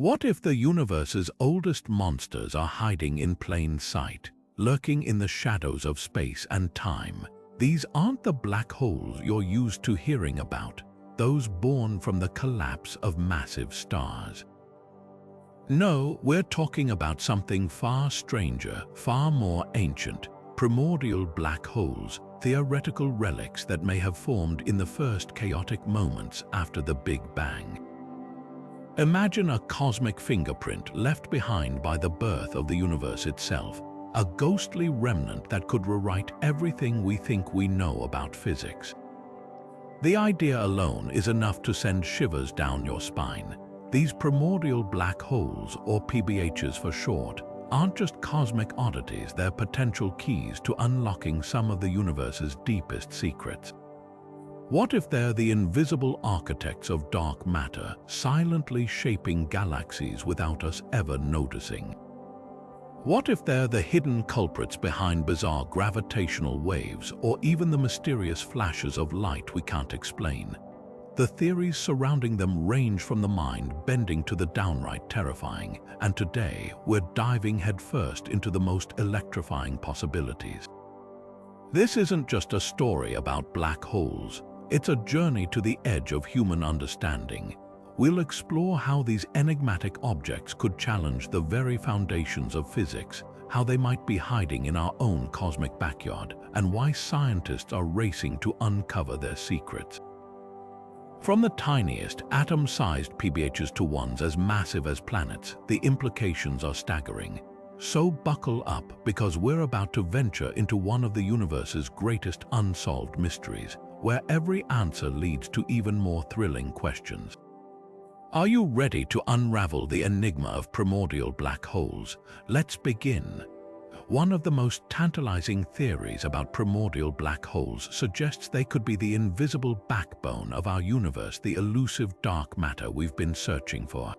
What if the universe's oldest monsters are hiding in plain sight, lurking in the shadows of space and time? These aren't the black holes you're used to hearing about, those born from the collapse of massive stars. No, we're talking about something far stranger, far more ancient: primordial black holes, theoretical relics that may have formed in the first chaotic moments after the Big Bang. Imagine a cosmic fingerprint left behind by the birth of the universe itself, a ghostly remnant that could rewrite everything we think we know about physics. The idea alone is enough to send shivers down your spine. These primordial black holes, or PBHs for short, aren't just cosmic oddities, they're potential keys to unlocking some of the universe's deepest secrets. What if they're the invisible architects of dark matter, silently shaping galaxies without us ever noticing? What if they're the hidden culprits behind bizarre gravitational waves or even the mysterious flashes of light we can't explain? The theories surrounding them range from the mind-bending to the downright terrifying, and today we're diving headfirst into the most electrifying possibilities. This isn't just a story about black holes. It's a journey to the edge of human understanding. We'll explore how these enigmatic objects could challenge the very foundations of physics, how they might be hiding in our own cosmic backyard, and why scientists are racing to uncover their secrets. From the tiniest, atom-sized PBHs to ones as massive as planets, the implications are staggering. So buckle up, because we're about to venture into one of the universe's greatest unsolved mysteries, where every answer leads to even more thrilling questions. Are you ready to unravel the enigma of primordial black holes? Let's begin. One of the most tantalizing theories about primordial black holes suggests they could be the invisible backbone of our universe, the elusive dark matter we've been searching for.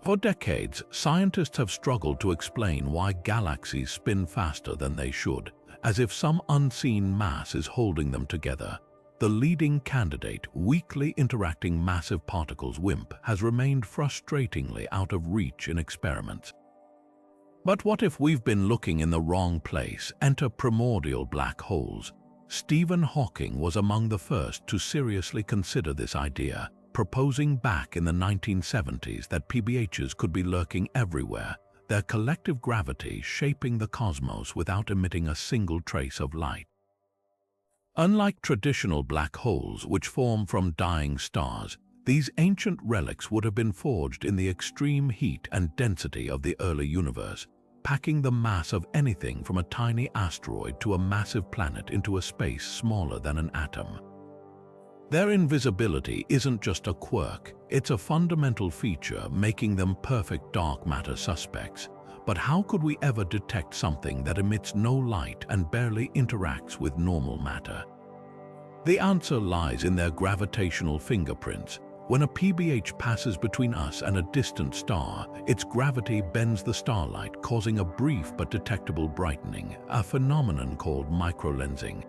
For decades, scientists have struggled to explain why galaxies spin faster than they should, as if some unseen mass is holding them together. The leading candidate, weakly interacting massive particles WIMP, has remained frustratingly out of reach in experiments. But what if we've been looking in the wrong place? Enter primordial black holes. Stephen Hawking was among the first to seriously consider this idea, proposing back in the 1970s that PBHs could be lurking everywhere, their collective gravity shaping the cosmos without emitting a single trace of light. Unlike traditional black holes, which form from dying stars, these ancient relics would have been forged in the extreme heat and density of the early universe, packing the mass of anything from a tiny asteroid to a massive planet into a space smaller than an atom. Their invisibility isn't just a quirk, it's a fundamental feature, making them perfect dark matter suspects. But how could we ever detect something that emits no light and barely interacts with normal matter? The answer lies in their gravitational fingerprints. When a PBH passes between us and a distant star, its gravity bends the starlight, causing a brief but detectable brightening, a phenomenon called microlensing.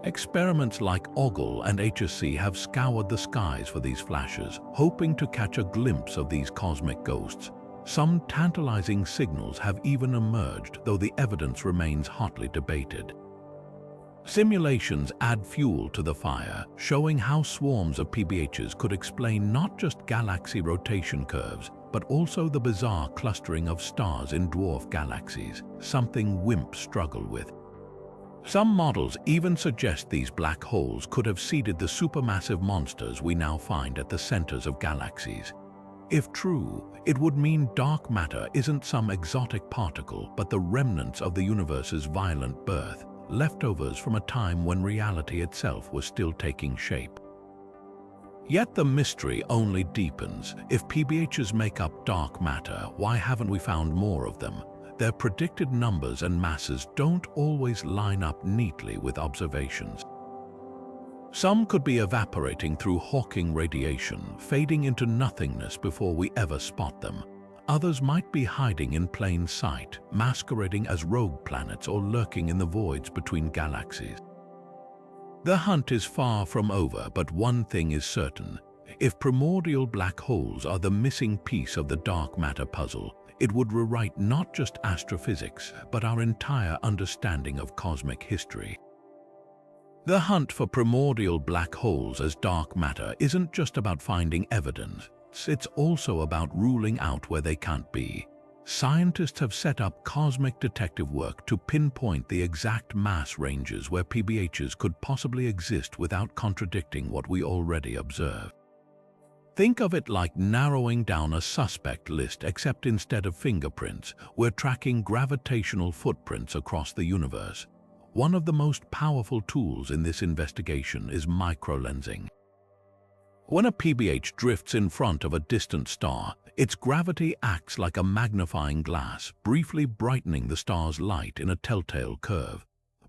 Experiments like OGLE and HSC have scoured the skies for these flashes, hoping to catch a glimpse of these cosmic ghosts. Some tantalizing signals have even emerged, though the evidence remains hotly debated. Simulations add fuel to the fire, showing how swarms of PBHs could explain not just galaxy rotation curves, but also the bizarre clustering of stars in dwarf galaxies, something WIMP struggle with. Some models even suggest these black holes could have seeded the supermassive monsters we now find at the centers of galaxies. If true, it would mean dark matter isn't some exotic particle, but the remnants of the universe's violent birth, leftovers from a time when reality itself was still taking shape. Yet the mystery only deepens. If PBHs make up dark matter, why haven't we found more of them? Their predicted numbers and masses don't always line up neatly with observations. Some could be evaporating through Hawking radiation, fading into nothingness before we ever spot them. Others might be hiding in plain sight, masquerading as rogue planets or lurking in the voids between galaxies. The hunt is far from over, but one thing is certain: If primordial black holes are the missing piece of the dark matter puzzle, it would rewrite not just astrophysics, but our entire understanding of cosmic history. The hunt for primordial black holes as dark matter isn't just about finding evidence, it's also about ruling out where they can't be. Scientists have set up cosmic detective work to pinpoint the exact mass ranges where PBHs could possibly exist without contradicting what we already observe. Think of it like narrowing down a suspect list, except instead of fingerprints, we're tracking gravitational footprints across the universe. One of the most powerful tools in this investigation is microlensing. When a PBH drifts in front of a distant star, its gravity acts like a magnifying glass, briefly brightening the star's light in a telltale curve.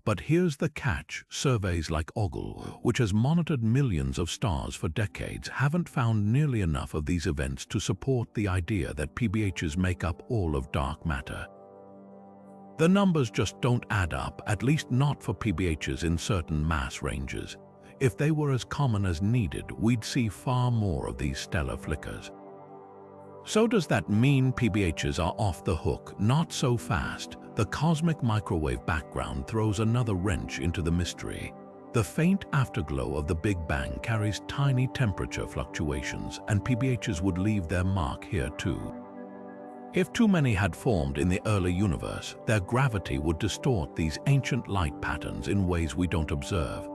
But here's the catch: surveys like OGLE, which has monitored millions of stars for decades, haven't found nearly enough of these events to support the idea that PBHs make up all of dark matter. The numbers just don't add up, at least not for PBHs in certain mass ranges. If they were as common as needed, we'd see far more of these stellar flickers. So does that mean PBHs are off the hook? Not so fast. The cosmic microwave background throws another wrench into the mystery. The faint afterglow of the Big Bang carries tiny temperature fluctuations, and PBHs would leave their mark here too. If too many had formed in the early universe, their gravity would distort these ancient light patterns in ways we don't observe.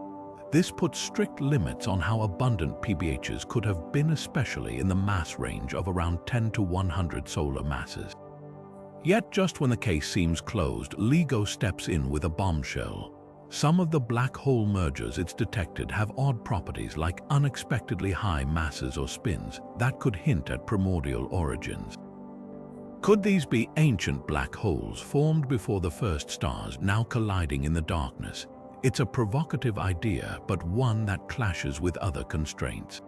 This puts strict limits on how abundant PBHs could have been, especially in the mass range of around 10 to 100 solar masses. Yet just when the case seems closed, LIGO steps in with a bombshell. Some of the black hole mergers it's detected have odd properties like unexpectedly high masses or spins that could hint at primordial origins. Could these be ancient black holes formed before the first stars, now colliding in the darkness? It's a provocative idea, but one that clashes with other constraints.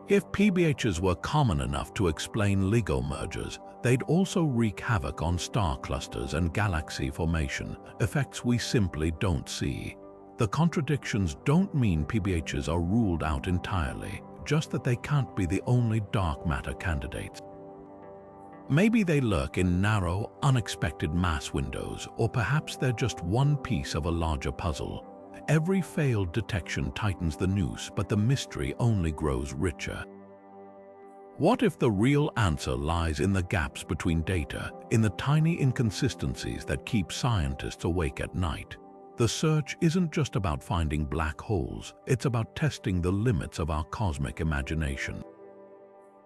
If PBHs were common enough to explain LIGO mergers, they'd also wreak havoc on star clusters and galaxy formation, effects we simply don't see. The contradictions don't mean PBHs are ruled out entirely, just that they can't be the only dark matter candidates. Maybe they lurk in narrow, unexpected mass windows, or perhaps they're just one piece of a larger puzzle. Every failed detection tightens the noose, but the mystery only grows richer. What if the real answer lies in the gaps between data, in the tiny inconsistencies that keep scientists awake at night? The search isn't just about finding black holes, it's about testing the limits of our cosmic imagination.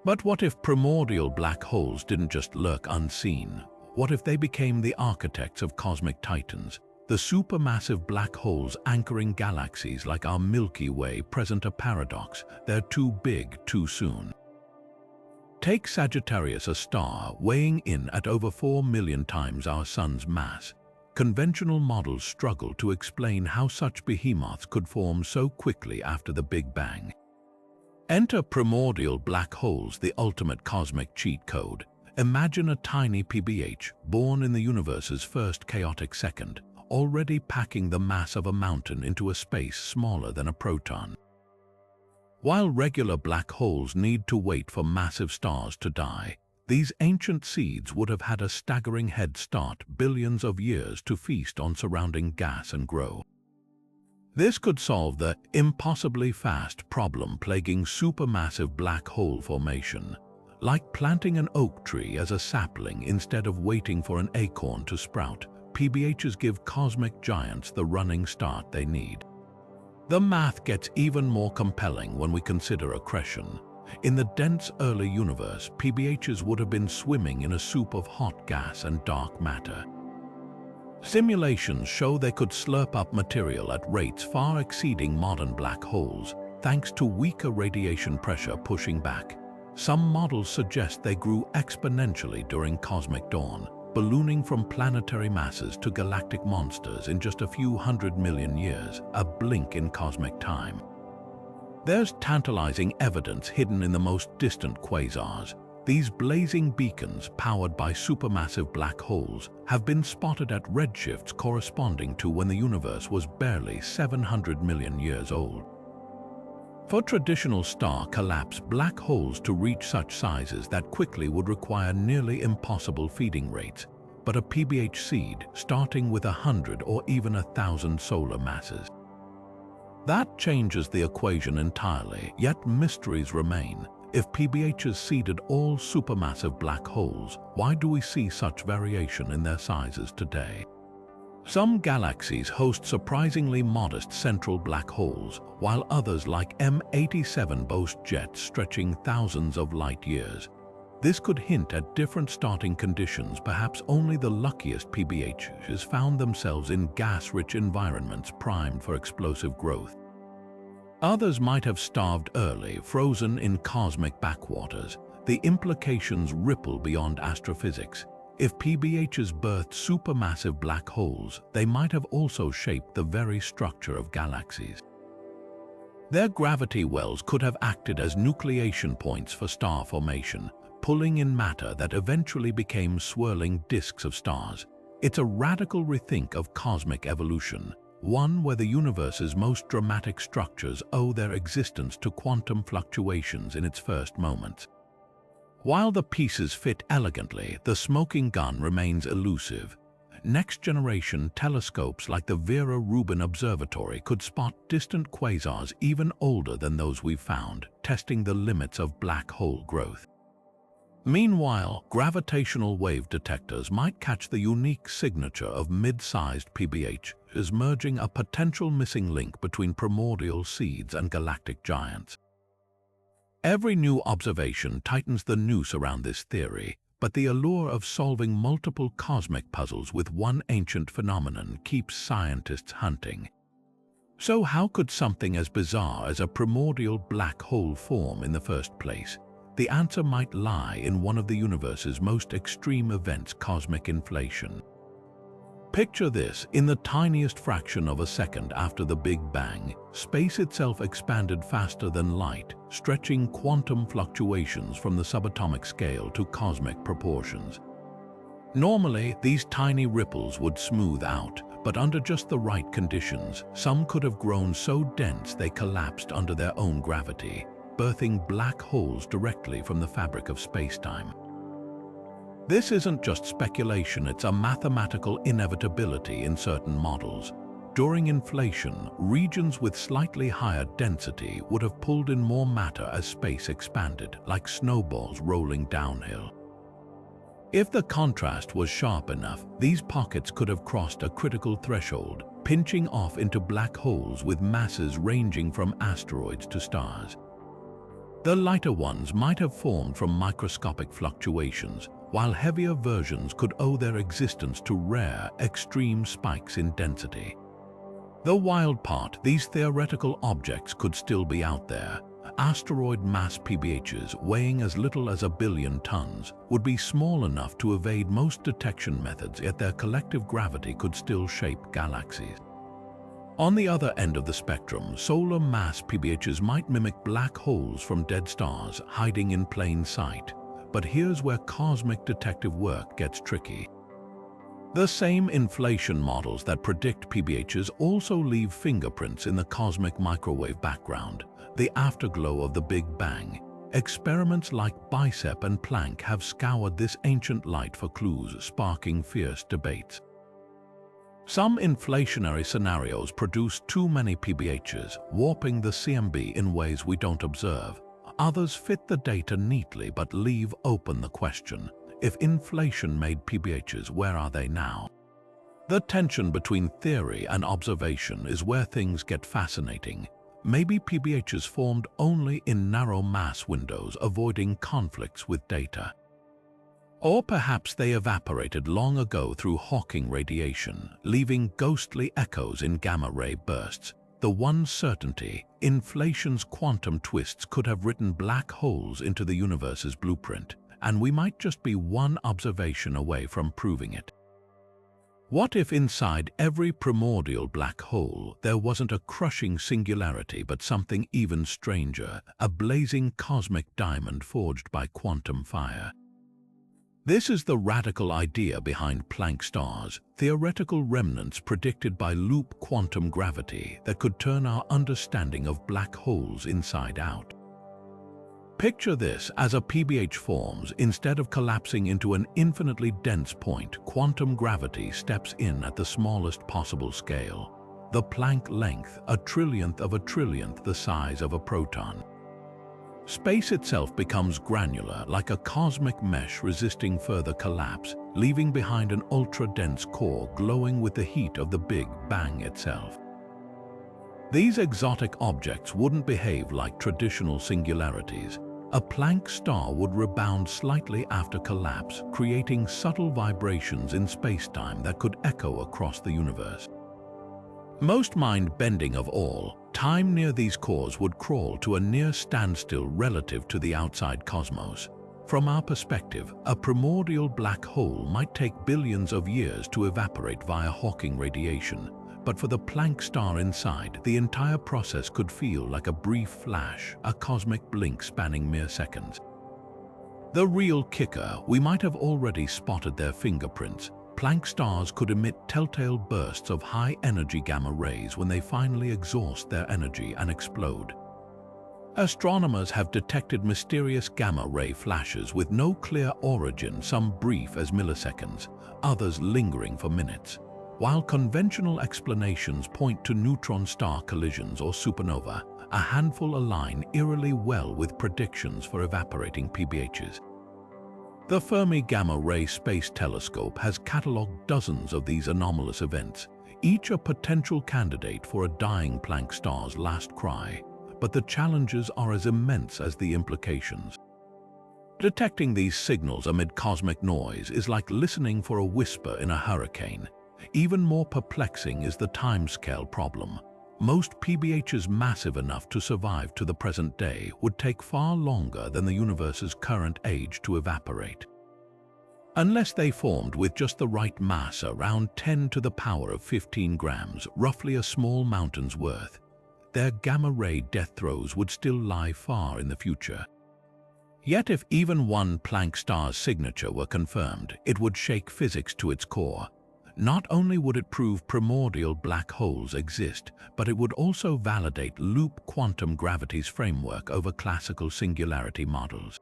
But what if primordial black holes didn't just lurk unseen? What if they became the architects of cosmic titans? The supermassive black holes anchoring galaxies like our Milky Way present a paradox: they're too big too soon. Take Sagittarius, a star weighing in at over 4 million times our Sun's mass. Conventional models struggle to explain how such behemoths could form so quickly after the Big Bang. Enter primordial black holes, the ultimate cosmic cheat code. Imagine a tiny PBH, born in the universe's first chaotic second, already packing the mass of a mountain into a space smaller than a proton. While regular black holes need to wait for massive stars to die, these ancient seeds would have had a staggering head start, billions of years to feast on surrounding gas and grow. This could solve the impossibly fast problem plaguing supermassive black hole formation, like planting an oak tree as a sapling instead of waiting for an acorn to sprout. PBHs give cosmic giants the running start they need. The math gets even more compelling when we consider accretion. In the dense early universe, PBHs would have been swimming in a soup of hot gas and dark matter. Simulations show they could slurp up material at rates far exceeding modern black holes, thanks to weaker radiation pressure pushing back. Some models suggest they grew exponentially during cosmic dawn, ballooning from planetary masses to galactic monsters in just a few 100 million years, a blink in cosmic time. There's tantalizing evidence hidden in the most distant quasars. These blazing beacons, powered by supermassive black holes, have been spotted at redshifts corresponding to when the universe was barely 700 million years old. For traditional star collapse, black holes to reach such sizes that quickly would require nearly impossible feeding rates, but a PBH seed starting with 100 or even 1,000 solar masses. That changes the equation entirely, yet mysteries remain. If PBHs seeded all supermassive black holes, why do we see such variation in their sizes today? Some galaxies host surprisingly modest central black holes, while others like M87 boast jets stretching thousands of light years. This could hint at different starting conditions. Perhaps only the luckiest PBHs found themselves in gas-rich environments primed for explosive growth. Others might have starved early, frozen in cosmic backwaters. The implications ripple beyond astrophysics. If PBHs birthed supermassive black holes, they might have also shaped the very structure of galaxies. Their gravity wells could have acted as nucleation points for star formation, pulling in matter that eventually became swirling disks of stars. It's a radical rethink of cosmic evolution, one where the universe's most dramatic structures owe their existence to quantum fluctuations in its first moments. While the pieces fit elegantly, the smoking gun remains elusive. Next-generation telescopes like the Vera Rubin Observatory could spot distant quasars even older than those we've found, testing the limits of black hole growth. Meanwhile, gravitational wave detectors might catch the unique signature of mid-sized PBHs, merging a potential missing link between primordial seeds and galactic giants. Every new observation tightens the noose around this theory, but the allure of solving multiple cosmic puzzles with one ancient phenomenon keeps scientists hunting. So how could something as bizarre as a primordial black hole form in the first place? The answer might lie in one of the universe's most extreme events, cosmic inflation. Picture this: in the tiniest fraction of a second after the Big Bang, space itself expanded faster than light, stretching quantum fluctuations from the subatomic scale to cosmic proportions. Normally, these tiny ripples would smooth out, but under just the right conditions, some could have grown so dense they collapsed under their own gravity, birthing black holes directly from the fabric of space-time. This isn't just speculation, it's a mathematical inevitability in certain models. During inflation, regions with slightly higher density would have pulled in more matter as space expanded, like snowballs rolling downhill. If the contrast was sharp enough, these pockets could have crossed a critical threshold, pinching off into black holes with masses ranging from asteroids to stars. The lighter ones might have formed from microscopic fluctuations, while heavier versions could owe their existence to rare, extreme spikes in density. The wild part: these theoretical objects could still be out there. Asteroid mass PBHs, weighing as little as 1 billion tons, would be small enough to evade most detection methods, yet their collective gravity could still shape galaxies. On the other end of the spectrum, solar mass PBHs might mimic black holes from dead stars, hiding in plain sight. But here's where cosmic detective work gets tricky. The same inflation models that predict PBHs also leave fingerprints in the cosmic microwave background, the afterglow of the Big Bang. Experiments like BICEP and Planck have scoured this ancient light for clues, sparking fierce debates. Some inflationary scenarios produce too many PBHs, warping the CMB in ways we don't observe. Others fit the data neatly but leave open the question: if inflation made PBHs, where are they now? The tension between theory and observation is where things get fascinating. Maybe PBHs formed only in narrow mass windows, avoiding conflicts with data. Or perhaps they evaporated long ago through Hawking radiation, leaving ghostly echoes in gamma-ray bursts. The one certainty: inflation's quantum twists could have written black holes into the universe's blueprint, and we might just be one observation away from proving it. What if inside every primordial black hole there wasn't a crushing singularity but something even stranger, a blazing cosmic diamond forged by quantum fire? This is the radical idea behind Planck stars, theoretical remnants predicted by loop quantum gravity that could turn our understanding of black holes inside out. Picture this: as a PBH forms, instead of collapsing into an infinitely dense point, quantum gravity steps in at the smallest possible scale. The Planck length, a trillionth of a trillionth the size of a proton. Space itself becomes granular, like a cosmic mesh resisting further collapse, leaving behind an ultra-dense core glowing with the heat of the Big Bang itself. These exotic objects wouldn't behave like traditional singularities. A Planck star would rebound slightly after collapse, creating subtle vibrations in spacetime that could echo across the universe. Most mind-bending of all, time near these cores would crawl to a near standstill relative to the outside cosmos. From our perspective, a primordial black hole might take billions of years to evaporate via Hawking radiation, but for the Planck star inside, the entire process could feel like a brief flash, a cosmic blink spanning mere seconds. The real kicker: we might have already spotted their fingerprints. Planck stars could emit telltale bursts of high-energy gamma rays when they finally exhaust their energy and explode. Astronomers have detected mysterious gamma-ray flashes with no clear origin, some brief as milliseconds, others lingering for minutes. While conventional explanations point to neutron star collisions or supernova, a handful align eerily well with predictions for evaporating PBHs. The Fermi Gamma Ray Space Telescope has catalogued dozens of these anomalous events, each a potential candidate for a dying Planck star's last cry, but the challenges are as immense as the implications. Detecting these signals amid cosmic noise is like listening for a whisper in a hurricane. Even more perplexing is the timescale problem. Most PBHs massive enough to survive to the present day would take far longer than the universe's current age to evaporate. Unless they formed with just the right mass, around 10 to the power of 15 grams, roughly a small mountain's worth, their gamma-ray death throes would still lie far in the future. Yet if even one Planck star's signature were confirmed, it would shake physics to its core. Not only would it prove primordial black holes exist, but it would also validate loop quantum gravity's framework over classical singularity models.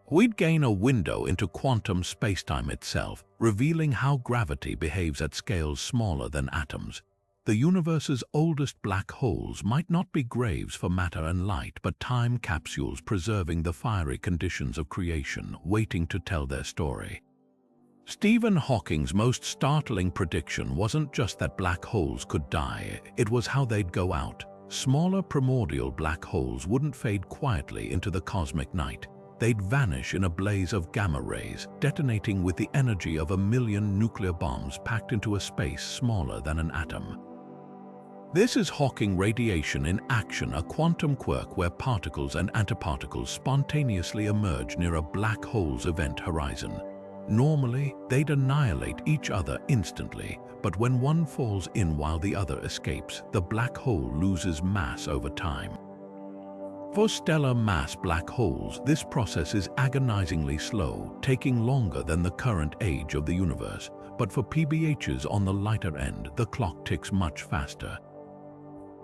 We'd gain a window into quantum spacetime itself, revealing how gravity behaves at scales smaller than atoms. The universe's oldest black holes might not be graves for matter and light, but time capsules preserving the fiery conditions of creation, waiting to tell their story. Stephen Hawking's most startling prediction wasn't just that black holes could die, it was how they'd go out. Smaller primordial black holes wouldn't fade quietly into the cosmic night. They'd vanish in a blaze of gamma rays, detonating with the energy of 1,000,000 nuclear bombs packed into a space smaller than an atom. This is Hawking radiation in action, a quantum quirk where particles and antiparticles spontaneously emerge near a black hole's event horizon. Normally, they'd annihilate each other instantly, but when one falls in while the other escapes, the black hole loses mass over time. For stellar mass black holes, this process is agonizingly slow, taking longer than the current age of the universe, but for PBHs on the lighter end, the clock ticks much faster.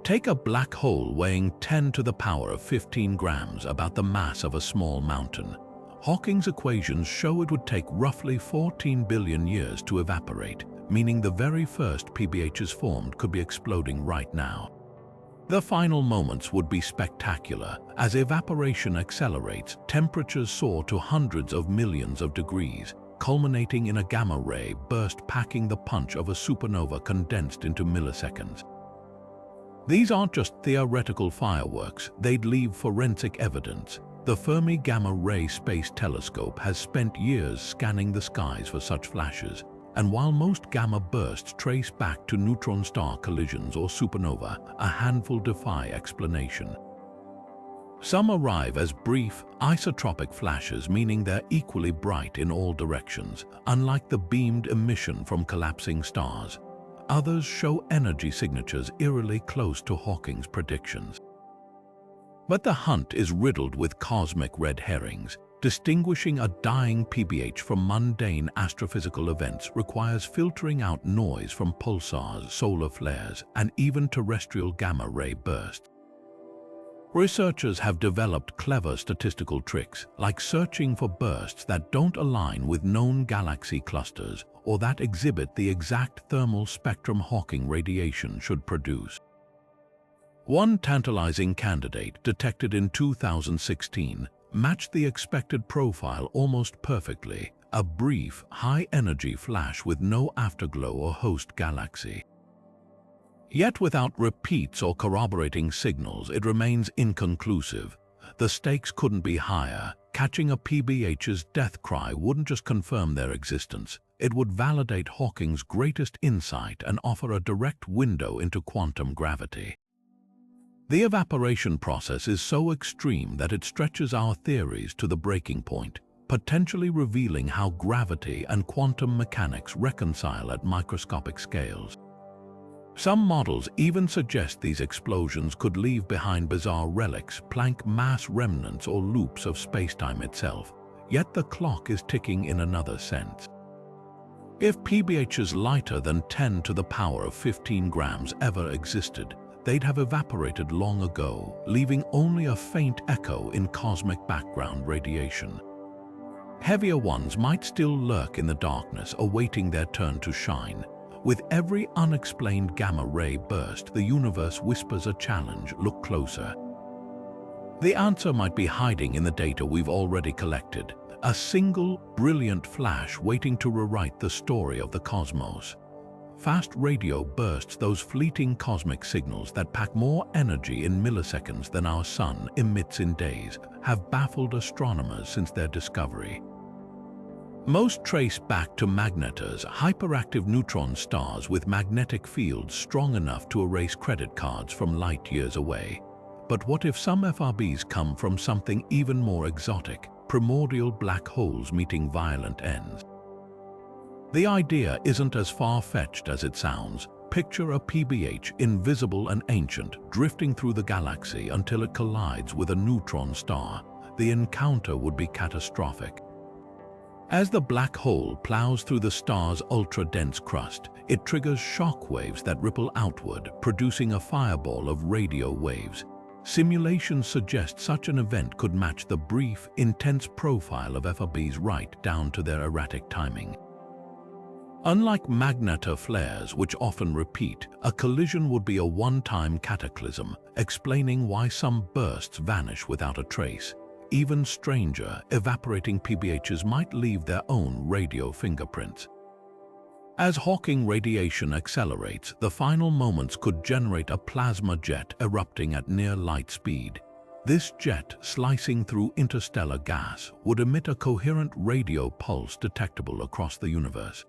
Take a black hole weighing 10 to the power of 15 grams, about the mass of a small mountain. Hawking's equations show it would take roughly 14 billion years to evaporate, meaning the very first PBHs formed could be exploding right now. The final moments would be spectacular. As evaporation accelerates, temperatures soar to hundreds of millions of degrees, culminating in a gamma ray burst packing the punch of a supernova condensed into milliseconds. These aren't just theoretical fireworks, they'd leave forensic evidence. The Fermi Gamma Ray Space Telescope has spent years scanning the skies for such flashes, and while most gamma bursts trace back to neutron star collisions or supernova, a handful defy explanation. Some arrive as brief, isotropic flashes, meaning they're equally bright in all directions, unlike the beamed emission from collapsing stars. Others show energy signatures eerily close to Hawking's predictions. But the hunt is riddled with cosmic red herrings. Distinguishing a dying PBH from mundane astrophysical events requires filtering out noise from pulsars, solar flares, and even terrestrial gamma-ray bursts. Researchers have developed clever statistical tricks, like searching for bursts that don't align with known galaxy clusters or that exhibit the exact thermal spectrum Hawking radiation should produce. One tantalizing candidate, detected in 2016, matched the expected profile almost perfectly, a brief, high-energy flash with no afterglow or host galaxy. Yet without repeats or corroborating signals, it remains inconclusive. The stakes couldn't be higher. Catching a PBH's death cry wouldn't just confirm their existence, it would validate Hawking's greatest insight and offer a direct window into quantum gravity. The evaporation process is so extreme that it stretches our theories to the breaking point, potentially revealing how gravity and quantum mechanics reconcile at microscopic scales. Some models even suggest these explosions could leave behind bizarre relics, Planck mass remnants, or loops of spacetime itself, yet the clock is ticking in another sense. If PBHs lighter than 10 to the power of 15 grams ever existed, they'd have evaporated long ago, leaving only a faint echo in cosmic background radiation. Heavier ones might still lurk in the darkness, awaiting their turn to shine. With every unexplained gamma-ray burst, the universe whispers a challenge: look closer. The answer might be hiding in the data we've already collected, a single, brilliant flash waiting to rewrite the story of the cosmos. Fast radio bursts, those fleeting cosmic signals that pack more energy in milliseconds than our sun emits in days, have baffled astronomers since their discovery. Most trace back to magnetars, hyperactive neutron stars with magnetic fields strong enough to erase credit cards from light years away. But what if some FRBs come from something even more exotic, primordial black holes meeting violent ends? The idea isn't as far-fetched as it sounds. Picture a PBH, invisible and ancient, drifting through the galaxy until it collides with a neutron star. The encounter would be catastrophic. As the black hole plows through the star's ultra-dense crust, it triggers shock waves that ripple outward, producing a fireball of radio waves. Simulations suggest such an event could match the brief, intense profile of FRBs right down to their erratic timing. Unlike magnetar flares, which often repeat, a collision would be a one-time cataclysm, explaining why some bursts vanish without a trace. Even stranger, evaporating PBHs might leave their own radio fingerprints. As Hawking radiation accelerates, the final moments could generate a plasma jet erupting at near light speed. This jet, slicing through interstellar gas, would emit a coherent radio pulse detectable across the universe.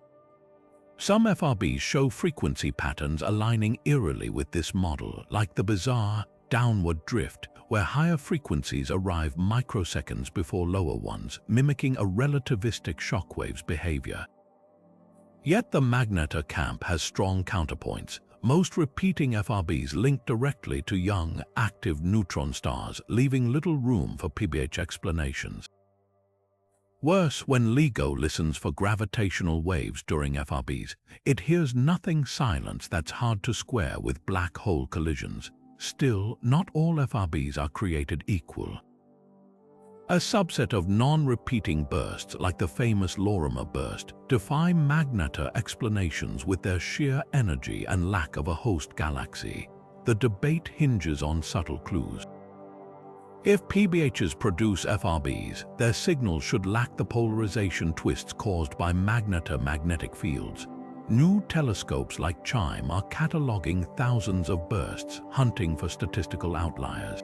Some FRBs show frequency patterns aligning eerily with this model, like the bizarre downward drift, where higher frequencies arrive microseconds before lower ones, mimicking a relativistic shockwave's behavior. Yet the magnetar camp has strong counterpoints. Most repeating FRBs link directly to young, active neutron stars, leaving little room for PBH explanations. Worse, when LIGO listens for gravitational waves during FRBs, it hears nothing silence that's hard to square with black hole collisions. Still, not all FRBs are created equal. A subset of non-repeating bursts, like the famous Lorimer burst, defy magnetar explanations with their sheer energy and lack of a host galaxy. The debate hinges on subtle clues. If PBHs produce FRBs, their signals should lack the polarization twists caused by magnetar magnetic fields. New telescopes like CHIME are cataloging thousands of bursts, hunting for statistical outliers.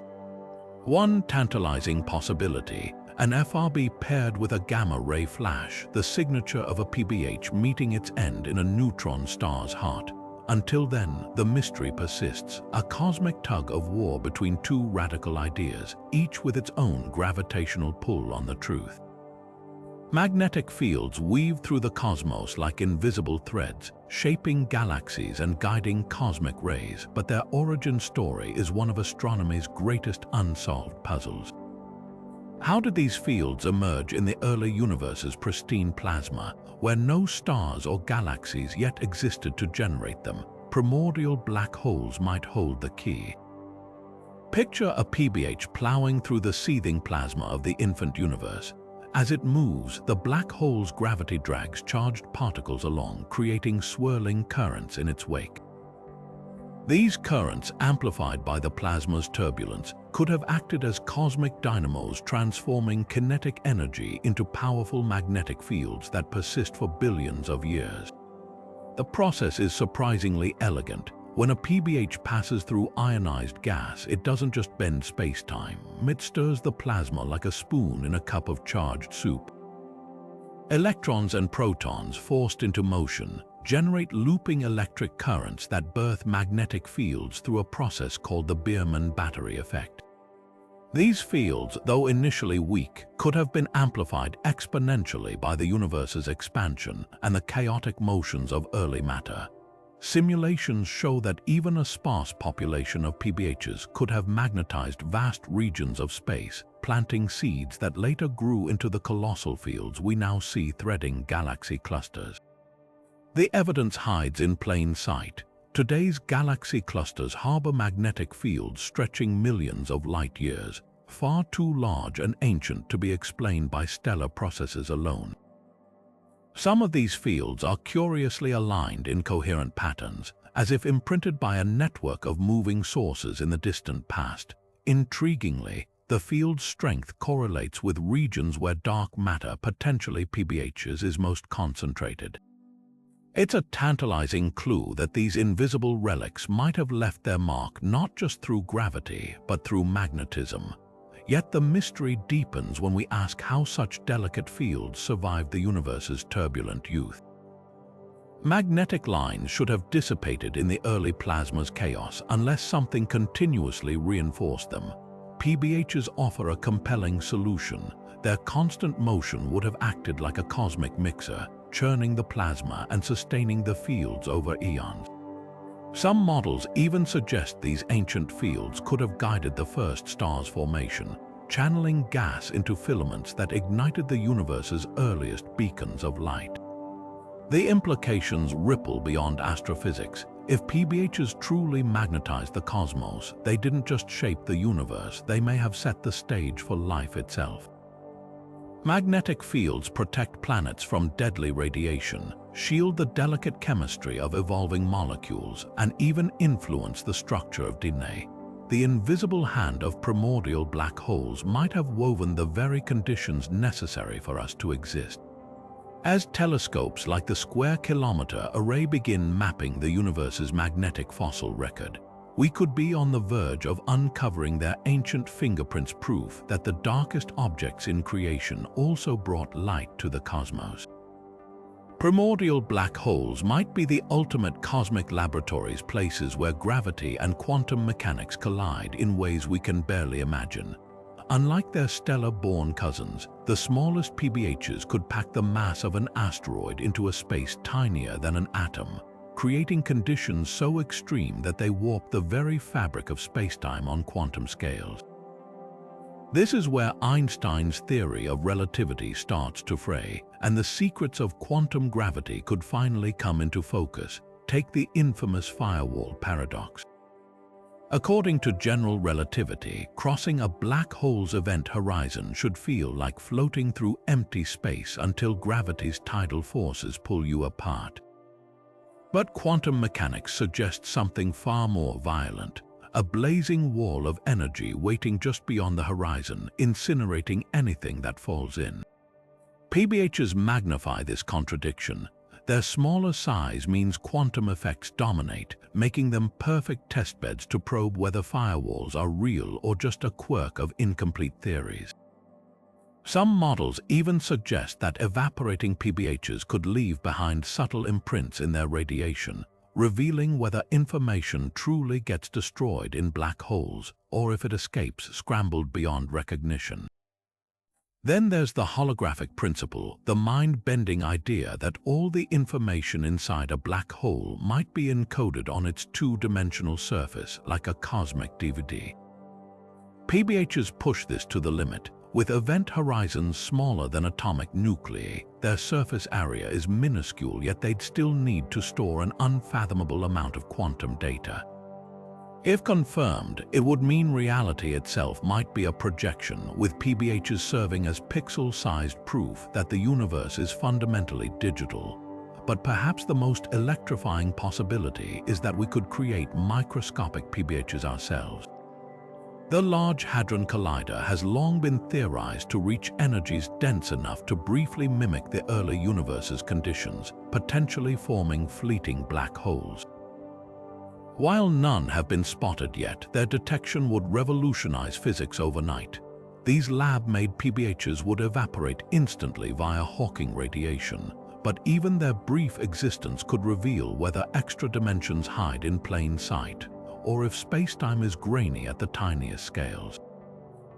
One tantalizing possibility, an FRB paired with a gamma-ray flash, the signature of a PBH meeting its end in a neutron star's heart. Until then, the mystery persists, a cosmic tug-of-war between two radical ideas, each with its own gravitational pull on the truth. Magnetic fields weave through the cosmos like invisible threads, shaping galaxies and guiding cosmic rays, but their origin story is one of astronomy's greatest unsolved puzzles. How did these fields emerge in the early universe's pristine plasma, where no stars or galaxies yet existed to generate them? Primordial black holes might hold the key. Picture a PBH plowing through the seething plasma of the infant universe. As it moves, the black hole's gravity drags charged particles along, creating swirling currents in its wake. These currents, amplified by the plasma's turbulence, could have acted as cosmic dynamos, transforming kinetic energy into powerful magnetic fields that persist for billions of years. The process is surprisingly elegant. When a PBH passes through ionized gas, it doesn't just bend space-time, it stirs the plasma like a spoon in a cup of charged soup. Electrons and protons, forced into motion, generate looping electric currents that birth magnetic fields through a process called the Biermann battery effect. These fields, though initially weak, could have been amplified exponentially by the universe's expansion and the chaotic motions of early matter. Simulations show that even a sparse population of PBHs could have magnetized vast regions of space, planting seeds that later grew into the colossal fields we now see threading galaxy clusters. The evidence hides in plain sight. Today's galaxy clusters harbor magnetic fields stretching millions of light years, far too large and ancient to be explained by stellar processes alone. Some of these fields are curiously aligned in coherent patterns, as if imprinted by a network of moving sources in the distant past. Intriguingly, the field's strength correlates with regions where dark matter, potentially PBHs, is most concentrated. It's a tantalizing clue that these invisible relics might have left their mark not just through gravity, but through magnetism. Yet the mystery deepens when we ask how such delicate fields survived the universe's turbulent youth. Magnetic lines should have dissipated in the early plasma's chaos unless something continuously reinforced them. PBHs offer a compelling solution. Their constant motion would have acted like a cosmic mixer, churning the plasma and sustaining the fields over eons. Some models even suggest these ancient fields could have guided the first star's formation, channeling gas into filaments that ignited the universe's earliest beacons of light. The implications ripple beyond astrophysics. If PBHs truly magnetized the cosmos, they didn't just shape the universe, they may have set the stage for life itself. Magnetic fields protect planets from deadly radiation, shield the delicate chemistry of evolving molecules, and even influence the structure of DNA. The invisible hand of primordial black holes might have woven the very conditions necessary for us to exist. As telescopes like the Square Kilometre Array begin mapping the universe's magnetic fossil record, we could be on the verge of uncovering their ancient fingerprints, proof that the darkest objects in creation also brought light to the cosmos. Primordial black holes might be the ultimate cosmic laboratories, places where gravity and quantum mechanics collide in ways we can barely imagine. Unlike their stellar-born cousins, the smallest PBHs could pack the mass of an asteroid into a space tinier than an atom, creating conditions so extreme that they warp the very fabric of spacetime on quantum scales. This is where Einstein's theory of relativity starts to fray, and the secrets of quantum gravity could finally come into focus. Take the infamous firewall paradox. According to general relativity, crossing a black hole's event horizon should feel like floating through empty space until gravity's tidal forces pull you apart. But quantum mechanics suggests something far more violent, a blazing wall of energy waiting just beyond the horizon, incinerating anything that falls in. PBHs magnify this contradiction. Their smaller size means quantum effects dominate, making them perfect testbeds to probe whether firewalls are real or just a quirk of incomplete theories. Some models even suggest that evaporating PBHs could leave behind subtle imprints in their radiation, revealing whether information truly gets destroyed in black holes or if it escapes scrambled beyond recognition. Then there's the holographic principle, the mind-bending idea that all the information inside a black hole might be encoded on its two-dimensional surface like a cosmic DVD. PBHs push this to the limit. With event horizons smaller than atomic nuclei, their surface area is minuscule, yet they'd still need to store an unfathomable amount of quantum data. If confirmed, it would mean reality itself might be a projection, with PBHs serving as pixel-sized proof that the universe is fundamentally digital. But perhaps the most electrifying possibility is that we could create microscopic PBHs ourselves. The Large Hadron Collider has long been theorized to reach energies dense enough to briefly mimic the early universe's conditions, potentially forming fleeting black holes. While none have been spotted yet, their detection would revolutionize physics overnight. These lab-made PBHs would evaporate instantly via Hawking radiation, but even their brief existence could reveal whether extra dimensions hide in plain sight, or if space-time is grainy at the tiniest scales.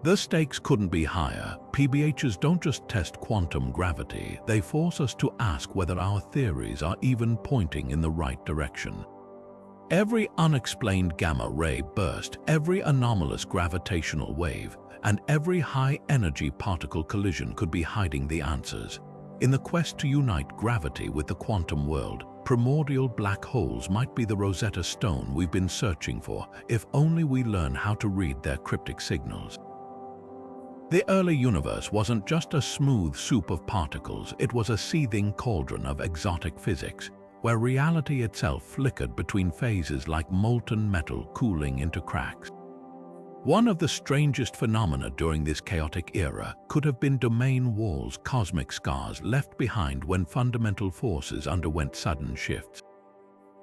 The stakes couldn't be higher. PBHs don't just test quantum gravity, they force us to ask whether our theories are even pointing in the right direction. Every unexplained gamma-ray burst, every anomalous gravitational wave, and every high-energy particle collision could be hiding the answers. In the quest to unite gravity with the quantum world, primordial black holes might be the Rosetta Stone we've been searching for, if only we learn how to read their cryptic signals. The early universe wasn't just a smooth soup of particles, it was a seething cauldron of exotic physics, where reality itself flickered between phases like molten metal cooling into cracks. One of the strangest phenomena during this chaotic era could have been domain walls, cosmic scars left behind when fundamental forces underwent sudden shifts.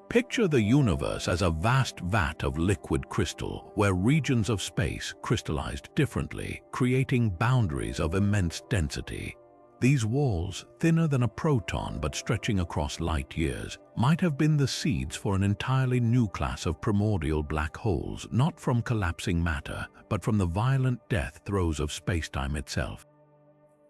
Picture the universe as a vast vat of liquid crystal where regions of space crystallized differently, creating boundaries of immense density. These walls, thinner than a proton but stretching across light years, might have been the seeds for an entirely new class of primordial black holes, not from collapsing matter, but from the violent death throes of spacetime itself.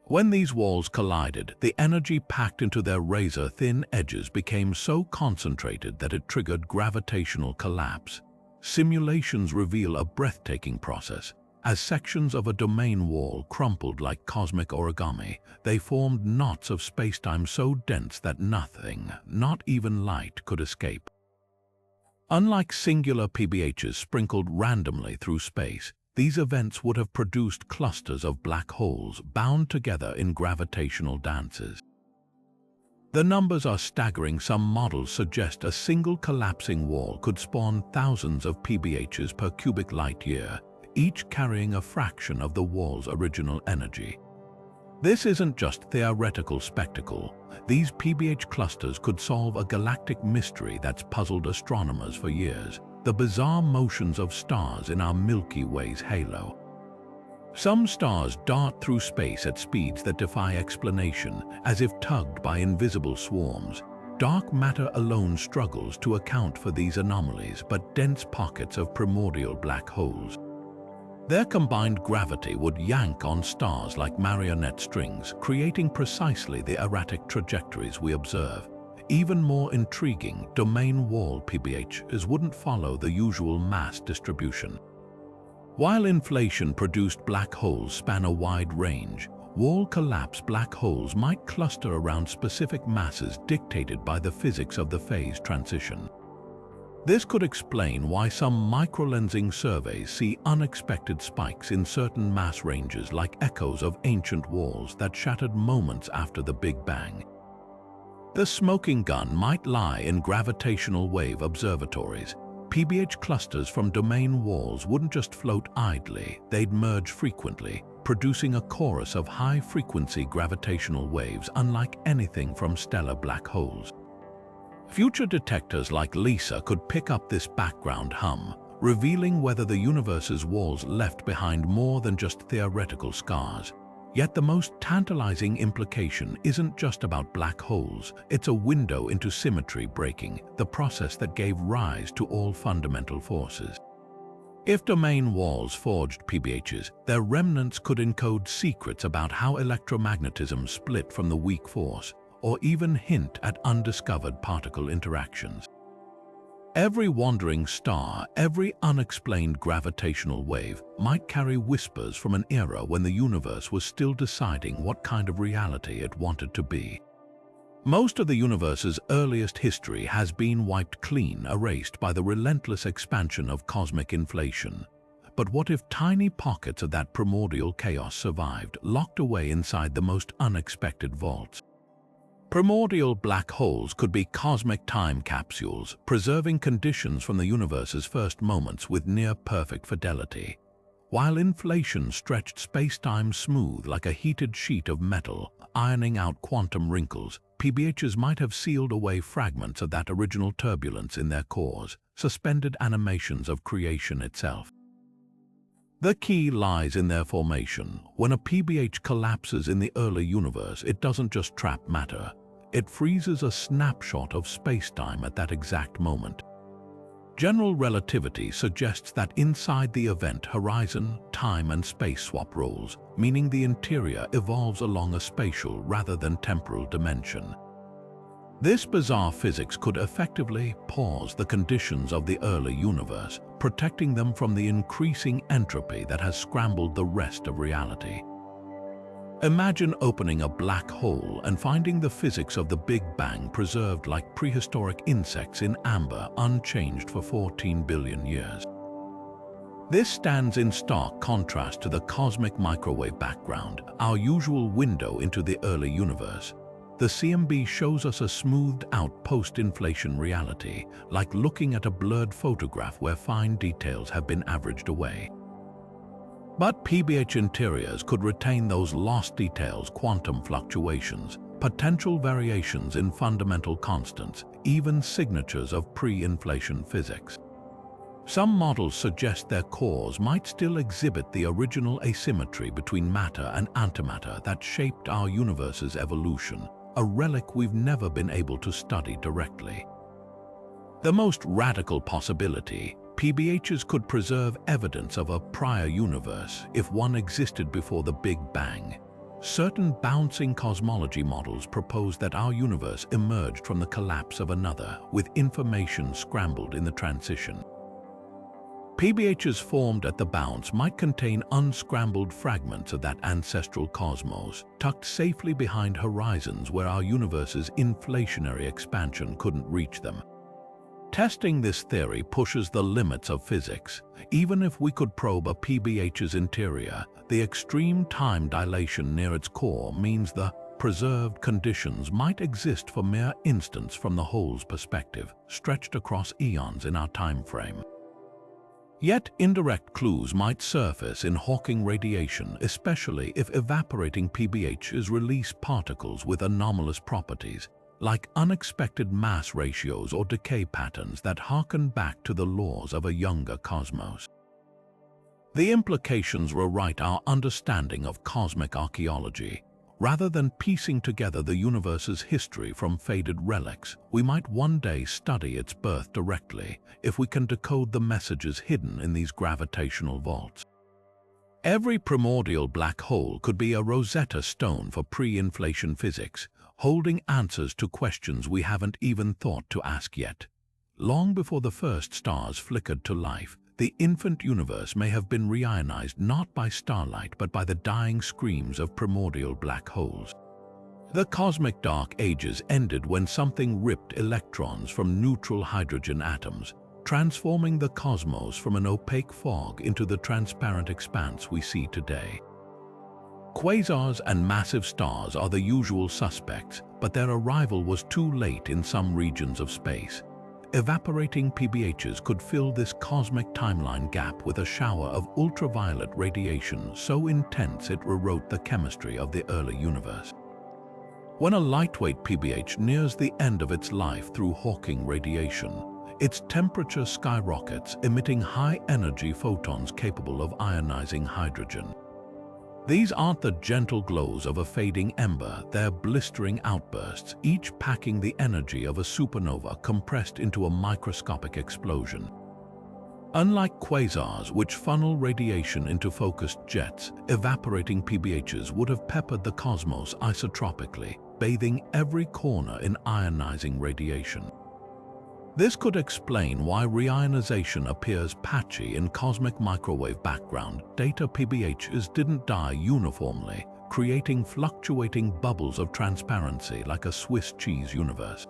When these walls collided, the energy packed into their razor-thin edges became so concentrated that it triggered gravitational collapse. Simulations reveal a breathtaking process. As sections of a domain wall crumpled like cosmic origami, they formed knots of spacetime so dense that nothing, not even light, could escape. Unlike singular PBHs sprinkled randomly through space, these events would have produced clusters of black holes bound together in gravitational dances. The numbers are staggering. Some models suggest a single collapsing wall could spawn thousands of PBHs per cubic light year, each carrying a fraction of the wall's original energy. This isn't just theoretical spectacle. These PBH clusters could solve a galactic mystery that's puzzled astronomers for years: the bizarre motions of stars in our Milky Way's halo. Some stars dart through space at speeds that defy explanation, as if tugged by invisible swarms. Dark matter alone struggles to account for these anomalies, but dense pockets of primordial black holes. Their combined gravity would yank on stars like marionette strings, creating precisely the erratic trajectories we observe. Even more intriguing, domain wall PBHs wouldn't follow the usual mass distribution. While inflation-produced black holes span a wide range, wall collapse black holes might cluster around specific masses dictated by the physics of the phase transition. This could explain why some microlensing surveys see unexpected spikes in certain mass ranges, like echoes of ancient walls that shattered moments after the Big Bang. The smoking gun might lie in gravitational wave observatories. PBH clusters from domain walls wouldn't just float idly, they'd merge frequently, producing a chorus of high-frequency gravitational waves unlike anything from stellar black holes. Future detectors like LISA could pick up this background hum, revealing whether the universe's walls left behind more than just theoretical scars. Yet the most tantalizing implication isn't just about black holes, it's a window into symmetry breaking, the process that gave rise to all fundamental forces. If domain walls forged PBHs, their remnants could encode secrets about how electromagnetism split from the weak force, or even hint at undiscovered particle interactions. Every wandering star, every unexplained gravitational wave might carry whispers from an era when the universe was still deciding what kind of reality it wanted to be. Most of the universe's earliest history has been wiped clean, erased by the relentless expansion of cosmic inflation. But what if tiny pockets of that primordial chaos survived, locked away inside the most unexpected vaults? Primordial black holes could be cosmic time capsules, preserving conditions from the universe's first moments with near-perfect fidelity. While inflation stretched space-time smooth like a heated sheet of metal, ironing out quantum wrinkles, PBHs might have sealed away fragments of that original turbulence in their cores, suspended animations of creation itself. The key lies in their formation. When a PBH collapses in the early universe, it doesn't just trap matter. It freezes a snapshot of space-time at that exact moment. General relativity suggests that inside the event horizon, time and space swap roles, meaning the interior evolves along a spatial rather than temporal dimension. This bizarre physics could effectively pause the conditions of the early universe, protecting them from the increasing entropy that has scrambled the rest of reality. Imagine opening a black hole and finding the physics of the Big Bang preserved like prehistoric insects in amber, unchanged for 14 billion years. This stands in stark contrast to the cosmic microwave background, our usual window into the early universe. The CMB shows us a smoothed-out post-inflation reality, like looking at a blurred photograph where fine details have been averaged away. But PBH interiors could retain those lost details, quantum fluctuations, potential variations in fundamental constants, even signatures of pre-inflation physics. Some models suggest their cores might still exhibit the original asymmetry between matter and antimatter that shaped our universe's evolution, a relic we've never been able to study directly. The most radical possibility: PBHs could preserve evidence of a prior universe if one existed before the Big Bang. Certain bouncing cosmology models propose that our universe emerged from the collapse of another, with information scrambled in the transition. PBHs formed at the bounce might contain unscrambled fragments of that ancestral cosmos, tucked safely behind horizons where our universe's inflationary expansion couldn't reach them. Testing this theory pushes the limits of physics. Even if we could probe a PBH's interior, the extreme time dilation near its core means the preserved conditions might exist for mere instants from the hole's perspective, stretched across eons in our time frame. Yet indirect clues might surface in Hawking radiation, especially if evaporating PBHs release particles with anomalous properties, like unexpected mass ratios or decay patterns that harken back to the laws of a younger cosmos. The implications rewrite our understanding of cosmic archaeology. Rather than piecing together the universe's history from faded relics, we might one day study its birth directly if we can decode the messages hidden in these gravitational vaults. Every primordial black hole could be a Rosetta Stone for pre-inflation physics, holding answers to questions we haven't even thought to ask yet. Long before the first stars flickered to life, the infant universe may have been reionized not by starlight but by the dying screams of primordial black holes. The cosmic dark ages ended when something ripped electrons from neutral hydrogen atoms, transforming the cosmos from an opaque fog into the transparent expanse we see today. Quasars and massive stars are the usual suspects, but their arrival was too late in some regions of space. Evaporating PBHs could fill this cosmic timeline gap with a shower of ultraviolet radiation so intense it rewrote the chemistry of the early universe. When a lightweight PBH nears the end of its life through Hawking radiation, its temperature skyrockets, emitting high-energy photons capable of ionizing hydrogen. These aren't the gentle glows of a fading ember, they're blistering outbursts, each packing the energy of a supernova compressed into a microscopic explosion. Unlike quasars, which funnel radiation into focused jets, evaporating PBHs would have peppered the cosmos isotropically, bathing every corner in ionizing radiation. This could explain why reionization appears patchy in cosmic microwave background data. PBHs didn't die uniformly, creating fluctuating bubbles of transparency like a Swiss cheese universe.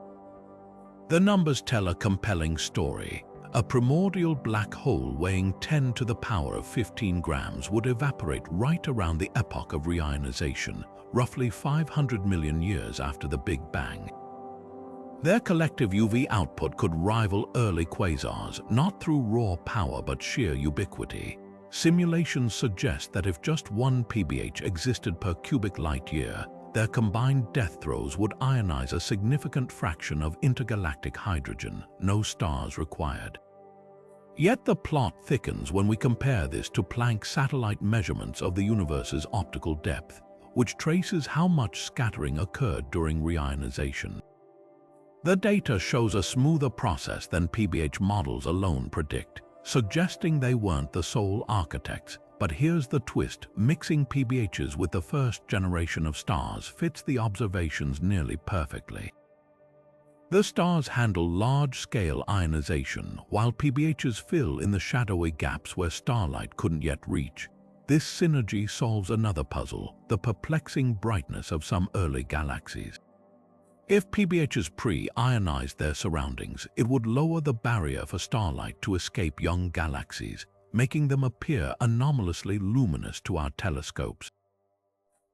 The numbers tell a compelling story. A primordial black hole weighing 10 to the power of 15 grams would evaporate right around the epoch of reionization, roughly 500 million years after the Big Bang. Their collective UV output could rival early quasars, not through raw power but sheer ubiquity. Simulations suggest that if just one PBH existed per cubic light year, their combined death throes would ionize a significant fraction of intergalactic hydrogen, no stars required. Yet the plot thickens when we compare this to Planck satellite measurements of the universe's optical depth, which traces how much scattering occurred during reionization. The data shows a smoother process than PBH models alone predict, suggesting they weren't the sole architects. But here's the twist: mixing PBHs with the first generation of stars fits the observations nearly perfectly. The stars handle large-scale ionization, while PBHs fill in the shadowy gaps where starlight couldn't yet reach. This synergy solves another puzzle: the perplexing brightness of some early galaxies. If PBHs pre-ionized their surroundings, it would lower the barrier for starlight to escape young galaxies, making them appear anomalously luminous to our telescopes.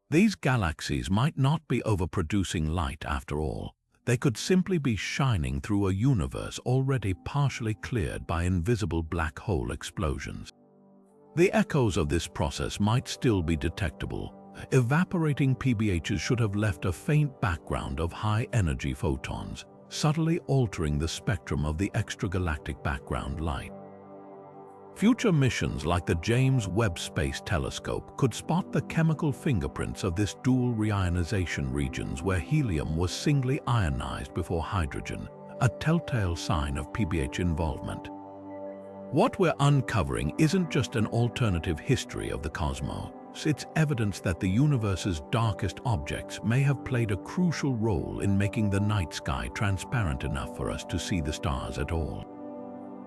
These galaxies might not be overproducing light after all. They could simply be shining through a universe already partially cleared by invisible black hole explosions. The echoes of this process might still be detectable. Evaporating PBHs should have left a faint background of high-energy photons, subtly altering the spectrum of the extragalactic background light. Future missions like the James Webb Space Telescope could spot the chemical fingerprints of this dual reionization regions where helium was singly ionized before hydrogen, a telltale sign of PBH involvement. What we're uncovering isn't just an alternative history of the cosmos. It's evidence that the universe's darkest objects may have played a crucial role in making the night sky transparent enough for us to see the stars at all.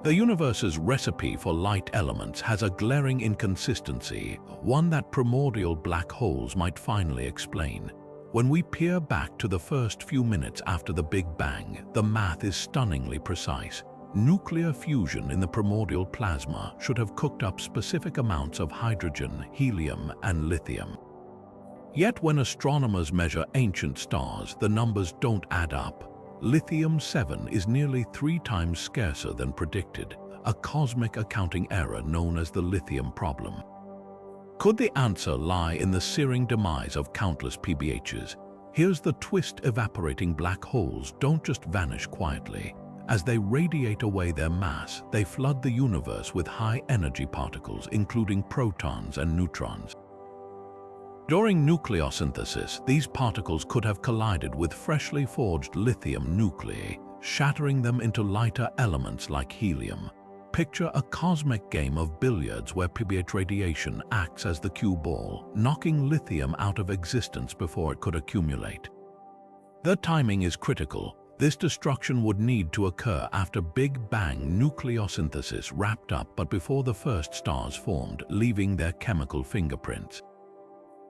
The universe's recipe for light elements has a glaring inconsistency, one that primordial black holes might finally explain. When we peer back to the first few minutes after the Big Bang, the math is stunningly precise. Nuclear fusion in the primordial plasma should have cooked up specific amounts of hydrogen, helium, and lithium. Yet when astronomers measure ancient stars, the numbers don't add up. Lithium-7 is nearly 3 times scarcer than predicted, a cosmic accounting error known as the lithium problem. Could the answer lie in the searing demise of countless PBHs? Here's the twist: evaporating black holes don't just vanish quietly. As they radiate away their mass, they flood the universe with high-energy particles, including protons and neutrons. During nucleosynthesis, these particles could have collided with freshly forged lithium nuclei, shattering them into lighter elements like helium. Picture a cosmic game of billiards where PBH radiation acts as the cue ball, knocking lithium out of existence before it could accumulate. The timing is critical. This destruction would need to occur after Big Bang nucleosynthesis wrapped up but before the first stars formed, leaving their chemical fingerprints.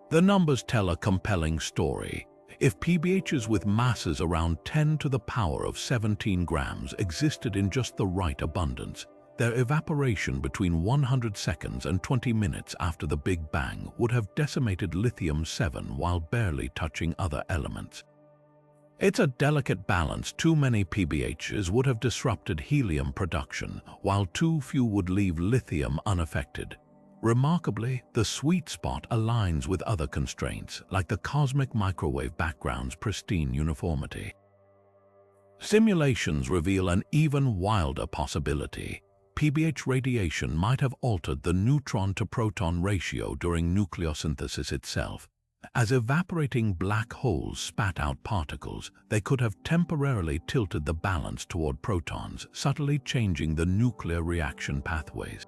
The numbers tell a compelling story. If PBHs with masses around 10 to the power of 17 grams existed in just the right abundance, their evaporation between 100 seconds and 20 minutes after the Big Bang would have decimated lithium-7 while barely touching other elements. It's a delicate balance. Too many PBHs would have disrupted helium production, while too few would leave lithium unaffected. Remarkably, the sweet spot aligns with other constraints, like the cosmic microwave background's pristine uniformity. Simulations reveal an even wilder possibility. PBH radiation might have altered the neutron-to-proton ratio during nucleosynthesis itself. As evaporating black holes spat out particles, they could have temporarily tilted the balance toward protons, subtly changing the nuclear reaction pathways.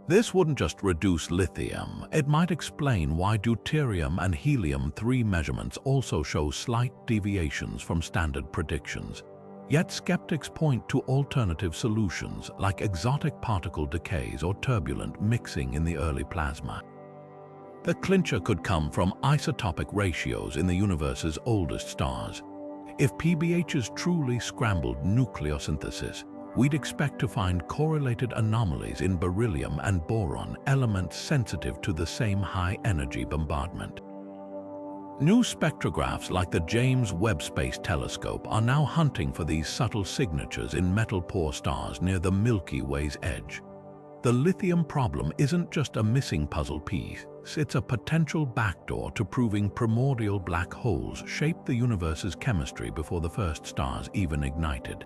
This wouldn't just reduce lithium, it might explain why deuterium and helium-3 measurements also show slight deviations from standard predictions. Yet skeptics point to alternative solutions like exotic particle decays or turbulent mixing in the early plasma. The clincher could come from isotopic ratios in the universe's oldest stars. If PBHs truly scrambled nucleosynthesis, we'd expect to find correlated anomalies in beryllium and boron, elements sensitive to the same high-energy bombardment. New spectrographs like the James Webb Space Telescope are now hunting for these subtle signatures in metal-poor stars near the Milky Way's edge. The lithium problem isn't just a missing puzzle piece, it's a potential backdoor to proving primordial black holes shaped the universe's chemistry before the first stars even ignited.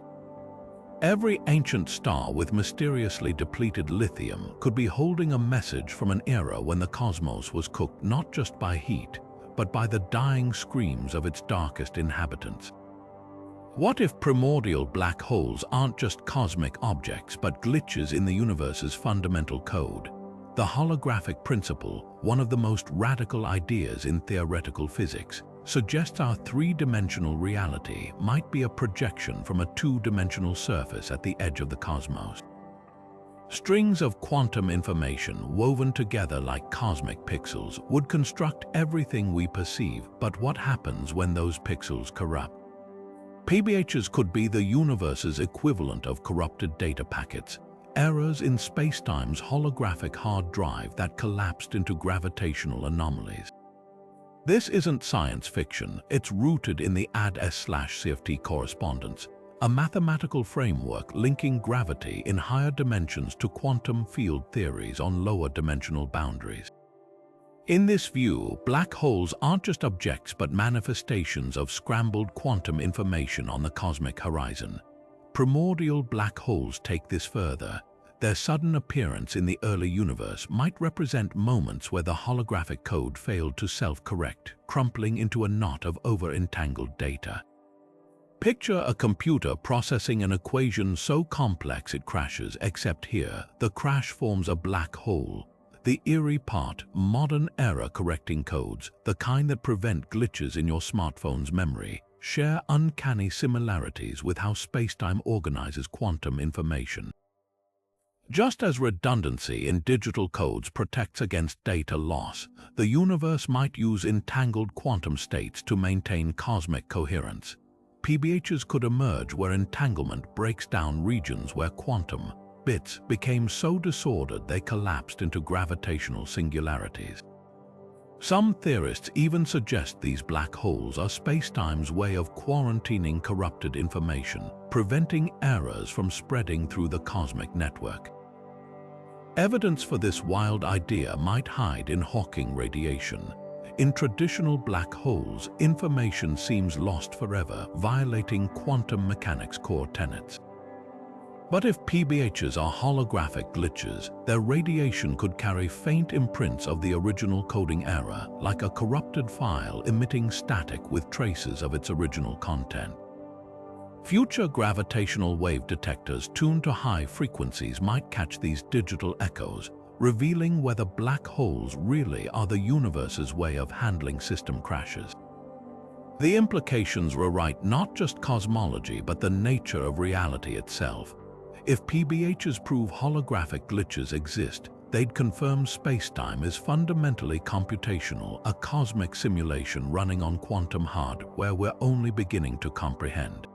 Every ancient star with mysteriously depleted lithium could be holding a message from an era when the cosmos was cooked not just by heat, but by the dying screams of its darkest inhabitants. What if primordial black holes aren't just cosmic objects but glitches in the universe's fundamental code? The holographic principle, one of the most radical ideas in theoretical physics, suggests our three-dimensional reality might be a projection from a two-dimensional surface at the edge of the cosmos. Strings of quantum information woven together like cosmic pixels would construct everything we perceive, but what happens when those pixels corrupt? PBHs could be the universe's equivalent of corrupted data packets, errors in spacetime's holographic hard drive that collapsed into gravitational anomalies. This isn't science fiction, it's rooted in the ADS/CFT correspondence, a mathematical framework linking gravity in higher dimensions to quantum field theories on lower dimensional boundaries. In this view, black holes aren't just objects but manifestations of scrambled quantum information on the cosmic horizon. Primordial black holes take this further. Their sudden appearance in the early universe might represent moments where the holographic code failed to self-correct, crumpling into a knot of over-entangled data. Picture a computer processing an equation so complex it crashes, except here, the crash forms a black hole. The eerie part, modern error-correcting codes, the kind that prevent glitches in your smartphone's memory, share uncanny similarities with how spacetime organizes quantum information. Just as redundancy in digital codes protects against data loss, the universe might use entangled quantum states to maintain cosmic coherence. PBHs could emerge where entanglement breaks down regions where quantum bits became so disordered they collapsed into gravitational singularities. Some theorists even suggest these black holes are spacetime's way of quarantining corrupted information, preventing errors from spreading through the cosmic network. Evidence for this wild idea might hide in Hawking radiation. In traditional black holes, information seems lost forever, violating quantum mechanics' core tenets. But if PBHs are holographic glitches, their radiation could carry faint imprints of the original coding error, like a corrupted file emitting static with traces of its original content. Future gravitational wave detectors tuned to high frequencies might catch these digital echoes, revealing whether black holes really are the universe's way of handling system crashes. The implications rewrite not just cosmology but the nature of reality itself. If PBHs prove holographic glitches exist, they'd confirm spacetime is fundamentally computational, a cosmic simulation running on quantum hardware we're only beginning to comprehend.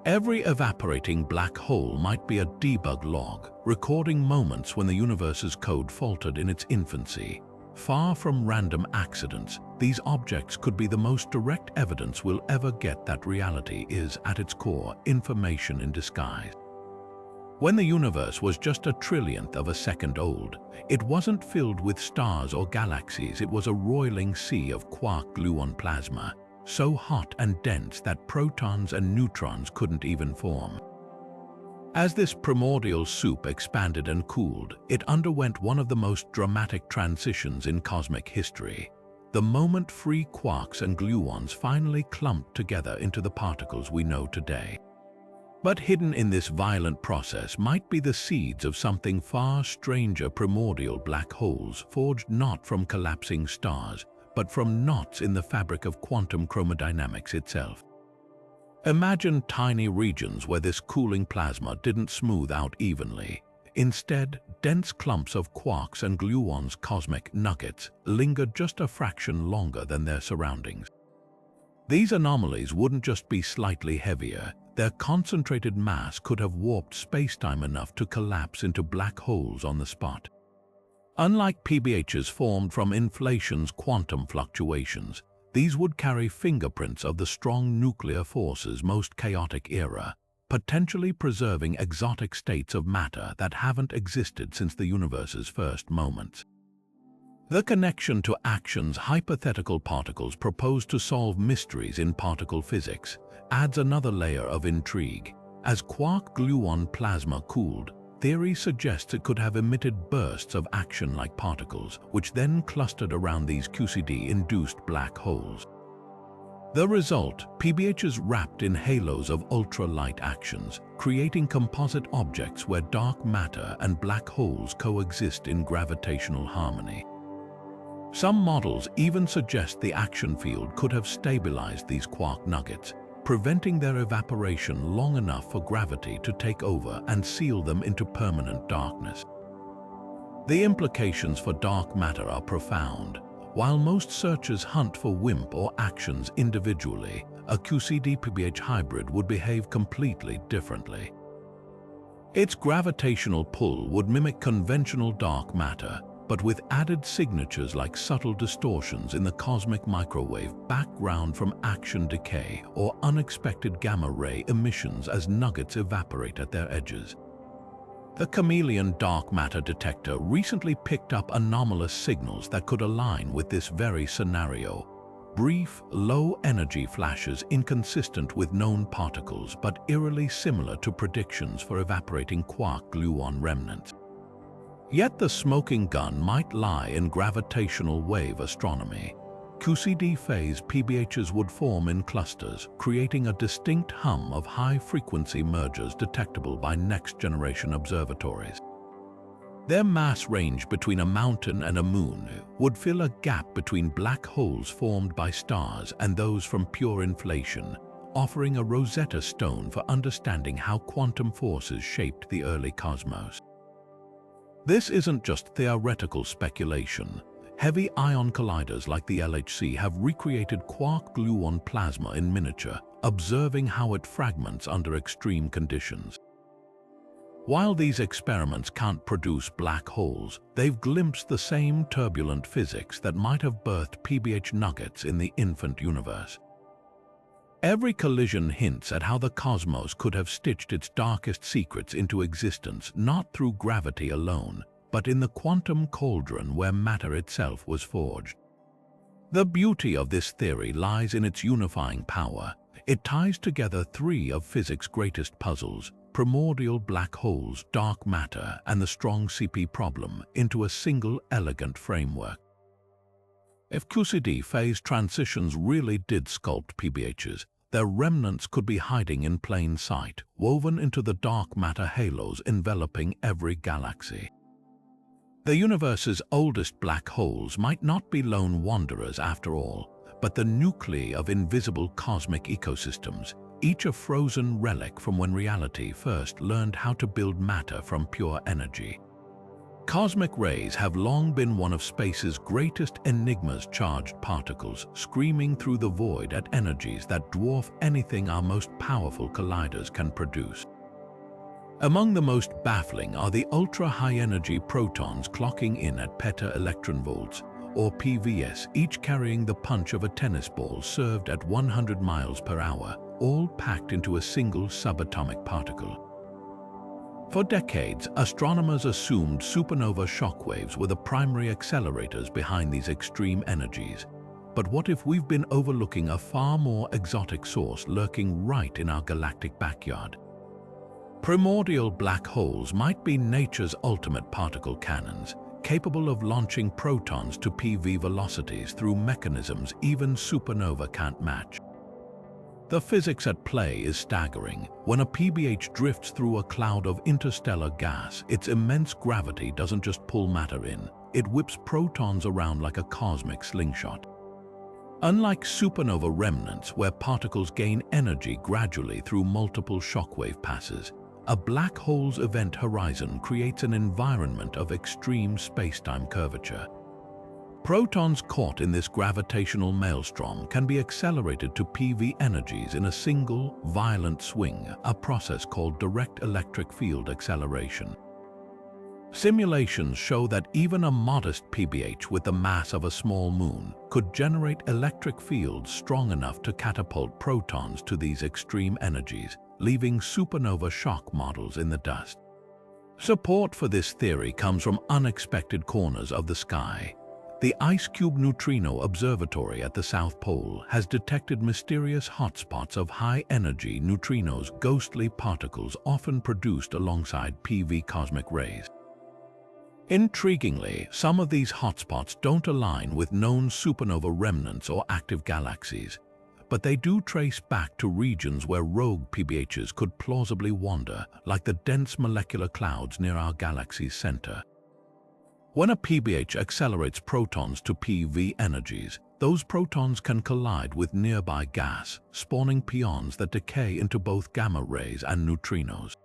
Every evaporating black hole might be a debug log, recording moments when the universe's code faltered in its infancy. Far from random accidents, these objects could be the most direct evidence we'll ever get that reality is, at its core, information in disguise. When the universe was just a trillionth of a second old, it wasn't filled with stars or galaxies, it was a roiling sea of quark-gluon plasma, so hot and dense that protons and neutrons couldn't even form. As this primordial soup expanded and cooled, it underwent one of the most dramatic transitions in cosmic history, the moment free quarks and gluons finally clumped together into the particles we know today. But hidden in this violent process might be the seeds of something far stranger: primordial black holes forged not from collapsing stars, but from knots in the fabric of quantum chromodynamics itself. Imagine tiny regions where this cooling plasma didn't smooth out evenly. Instead, dense clumps of quarks and gluons, cosmic nuggets, lingered just a fraction longer than their surroundings. These anomalies wouldn't just be slightly heavier, their concentrated mass could have warped spacetime enough to collapse into black holes on the spot. Unlike PBHs formed from inflation's quantum fluctuations, these would carry fingerprints of the strong nuclear force's most chaotic era, potentially preserving exotic states of matter that haven't existed since the universe's first moments. The connection to action's hypothetical particles proposed to solve mysteries in particle physics adds another layer of intrigue. As quark-gluon plasma cooled, theory suggests it could have emitted bursts of action-like particles, which then clustered around these QCD-induced black holes. The result, PBHs wrapped in halos of ultra-light actions, creating composite objects where dark matter and black holes coexist in gravitational harmony. Some models even suggest the action field could have stabilized these quark nuggets, preventing their evaporation long enough for gravity to take over and seal them into permanent darkness. The implications for dark matter are profound. While most searchers hunt for WIMP or actions individually, a QCD-PBH hybrid would behave completely differently. Its gravitational pull would mimic conventional dark matter, but with added signatures like subtle distortions in the cosmic microwave background from action decay or unexpected gamma-ray emissions as nuggets evaporate at their edges. The chameleon dark matter detector recently picked up anomalous signals that could align with this very scenario. Brief, low-energy flashes inconsistent with known particles but eerily similar to predictions for evaporating quark-gluon remnants. Yet the smoking gun might lie in gravitational wave astronomy. QCD phase PBHs would form in clusters, creating a distinct hum of high-frequency mergers detectable by next-generation observatories. Their mass range between a mountain and a moon would fill a gap between black holes formed by stars and those from pure inflation, offering a Rosetta Stone for understanding how quantum forces shaped the early cosmos. This isn't just theoretical speculation. Heavy ion colliders like the LHC have recreated quark-gluon plasma in miniature, observing how it fragments under extreme conditions. While these experiments can't produce black holes, they've glimpsed the same turbulent physics that might have birthed PBH nuggets in the infant universe. Every collision hints at how the cosmos could have stitched its darkest secrets into existence not through gravity alone, but in the quantum cauldron where matter itself was forged. The beauty of this theory lies in its unifying power. It ties together three of physics' greatest puzzles: primordial black holes, dark matter, and the strong CP problem, into a single elegant framework. If QCD phase transitions really did sculpt PBHs, their remnants could be hiding in plain sight, woven into the dark matter halos enveloping every galaxy. The universe's oldest black holes might not be lone wanderers after all, but the nuclei of invisible cosmic ecosystems, each a frozen relic from when reality first learned how to build matter from pure energy. Cosmic rays have long been one of space's greatest enigmas, charged particles screaming through the void at energies that dwarf anything our most powerful colliders can produce. Among the most baffling are the ultra-high-energy protons clocking in at peta-electronvolts, or PVS, each carrying the punch of a tennis ball served at 100 miles per hour, all packed into a single subatomic particle. For decades, astronomers assumed supernova shockwaves were the primary accelerators behind these extreme energies. But what if we've been overlooking a far more exotic source lurking right in our galactic backyard? Primordial black holes might be nature's ultimate particle cannons, capable of launching protons to PV velocities through mechanisms even supernova can't match. The physics at play is staggering. When a PBH drifts through a cloud of interstellar gas, its immense gravity doesn't just pull matter in, it whips protons around like a cosmic slingshot. Unlike supernova remnants, where particles gain energy gradually through multiple shockwave passes, a black hole's event horizon creates an environment of extreme spacetime curvature. Protons caught in this gravitational maelstrom can be accelerated to PV energies in a single, violent swing, a process called direct electric field acceleration. Simulations show that even a modest PBH with the mass of a small moon could generate electric fields strong enough to catapult protons to these extreme energies, leaving supernova shock models in the dust. Support for this theory comes from unexpected corners of the sky. The IceCube Neutrino Observatory at the South Pole has detected mysterious hotspots of high-energy neutrinos, ghostly particles often produced alongside PV cosmic rays. Intriguingly, some of these hotspots don't align with known supernova remnants or active galaxies, but they do trace back to regions where rogue PBHs could plausibly wander, like the dense molecular clouds near our galaxy's center. When a PBH accelerates protons to PV energies, those protons can collide with nearby gas, spawning pions that decay into both gamma rays and neutrinos.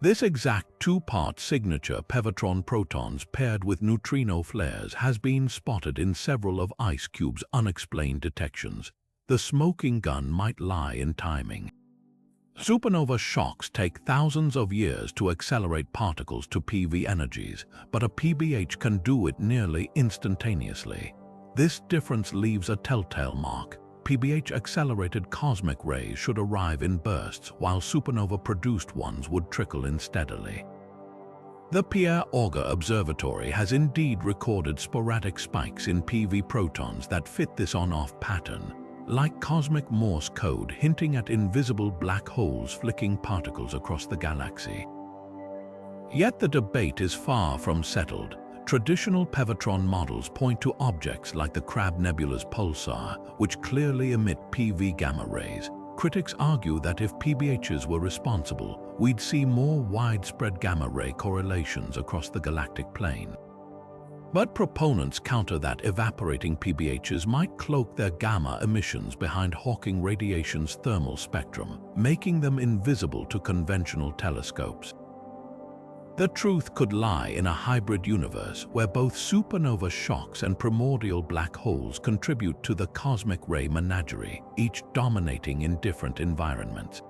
This exact two-part signature Pevatron protons paired with neutrino flares has been spotted in several of IceCube's unexplained detections. The smoking gun might lie in timing. Supernova shocks take thousands of years to accelerate particles to PV energies, but a PBH can do it nearly instantaneously. This difference leaves a telltale mark. PBH-accelerated cosmic rays should arrive in bursts, while supernova-produced ones would trickle in steadily. The Pierre Auger Observatory has indeed recorded sporadic spikes in PV protons that fit this on-off pattern, like cosmic Morse code hinting at invisible black holes flicking particles across the galaxy. Yet the debate is far from settled. Traditional Pevatron models point to objects like the Crab Nebula's pulsar, which clearly emit PV gamma rays. Critics argue that if PBHs were responsible, we'd see more widespread gamma ray correlations across the galactic plane. But proponents counter that evaporating PBHs might cloak their gamma emissions behind Hawking radiation's thermal spectrum, making them invisible to conventional telescopes. The truth could lie in a hybrid universe where both supernova shocks and primordial black holes contribute to the cosmic ray menagerie, each dominating in different environments.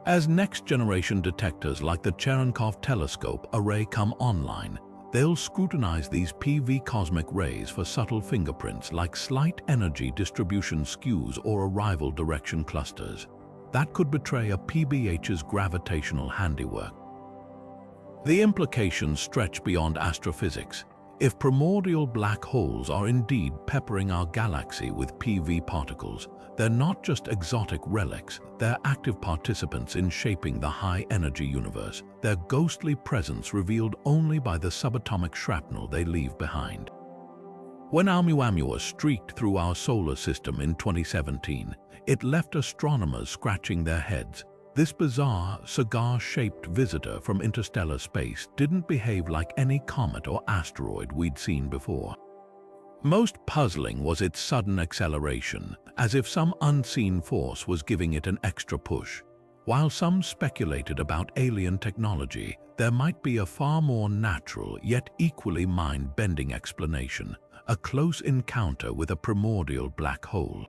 As next-generation detectors like the Cherenkov telescope array come online, they'll scrutinize these PV cosmic rays for subtle fingerprints like slight energy distribution skews or arrival direction clusters that could betray a PBH's gravitational handiwork. The implications stretch beyond astrophysics. If primordial black holes are indeed peppering our galaxy with PV particles, they're not just exotic relics, they're active participants in shaping the high-energy universe, their ghostly presence revealed only by the subatomic shrapnel they leave behind. When Oumuamua streaked through our solar system in 2017, it left astronomers scratching their heads. This bizarre, cigar-shaped visitor from interstellar space didn't behave like any comet or asteroid we'd seen before. Most puzzling was its sudden acceleration, as if some unseen force was giving it an extra push. While some speculated about alien technology, there might be a far more natural yet equally mind-bending explanation: a close encounter with a primordial black hole.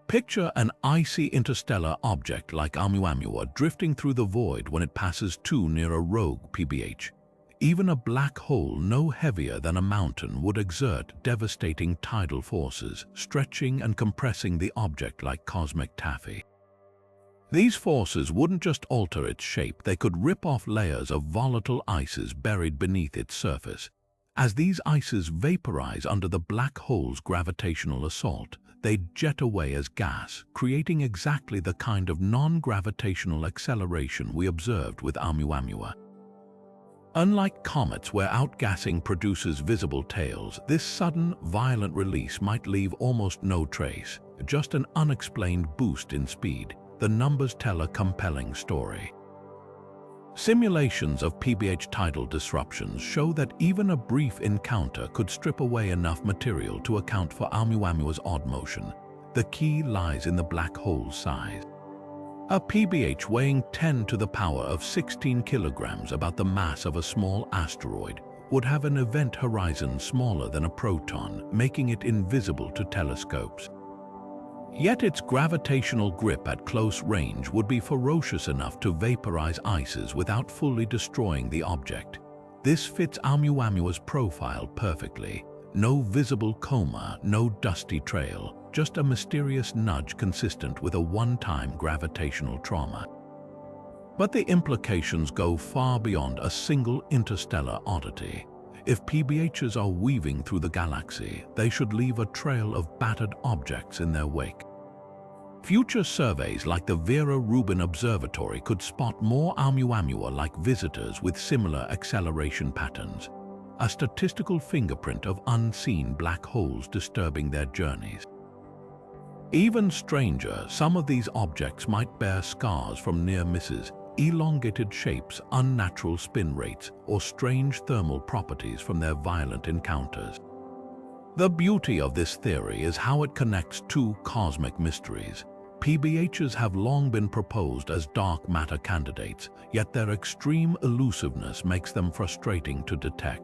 Picture an icy interstellar object like Oumuamua drifting through the void when it passes too near a rogue PBH. Even a black hole no heavier than a mountain would exert devastating tidal forces, stretching and compressing the object like cosmic taffy. These forces wouldn't just alter its shape, they could rip off layers of volatile ices buried beneath its surface. As these ices vaporize under the black hole's gravitational assault, they jet away as gas, creating exactly the kind of non-gravitational acceleration we observed with Oumuamua. Unlike comets where outgassing produces visible tails, this sudden, violent release might leave almost no trace, just an unexplained boost in speed. The numbers tell a compelling story. Simulations of PBH tidal disruptions show that even a brief encounter could strip away enough material to account for Oumuamua's odd motion. The key lies in the black hole's size. A PBH weighing 10 to the power of 16 kilograms, about the mass of a small asteroid, would have an event horizon smaller than a proton, making it invisible to telescopes. Yet its gravitational grip at close range would be ferocious enough to vaporize ices without fully destroying the object. This fits Oumuamua's profile perfectly. No visible coma, no dusty trail, just a mysterious nudge consistent with a one-time gravitational trauma. But the implications go far beyond a single interstellar oddity. If PBHs are weaving through the galaxy, they should leave a trail of battered objects in their wake. Future surveys like the Vera Rubin Observatory could spot more Oumuamua-like visitors with similar acceleration patterns, a statistical fingerprint of unseen black holes disturbing their journeys. Even stranger, some of these objects might bear scars from near misses, elongated shapes, unnatural spin rates, or strange thermal properties from their violent encounters. The beauty of this theory is how it connects two cosmic mysteries. PBHs have long been proposed as dark matter candidates, yet their extreme elusiveness makes them frustrating to detect.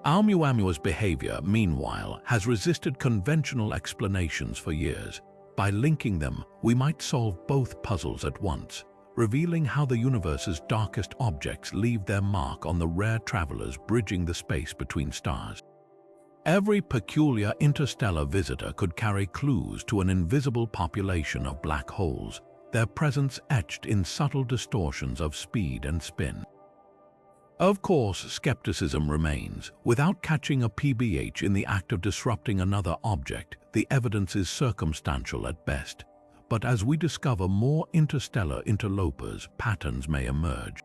Oumuamua's behavior, meanwhile, has resisted conventional explanations for years. By linking them, we might solve both puzzles at once, revealing how the universe's darkest objects leave their mark on the rare travelers bridging the space between stars. Every peculiar interstellar visitor could carry clues to an invisible population of black holes, their presence etched in subtle distortions of speed and spin. Of course, skepticism remains. Without catching a PBH in the act of disrupting another object, the evidence is circumstantial at best. But as we discover more interstellar interlopers, patterns may emerge.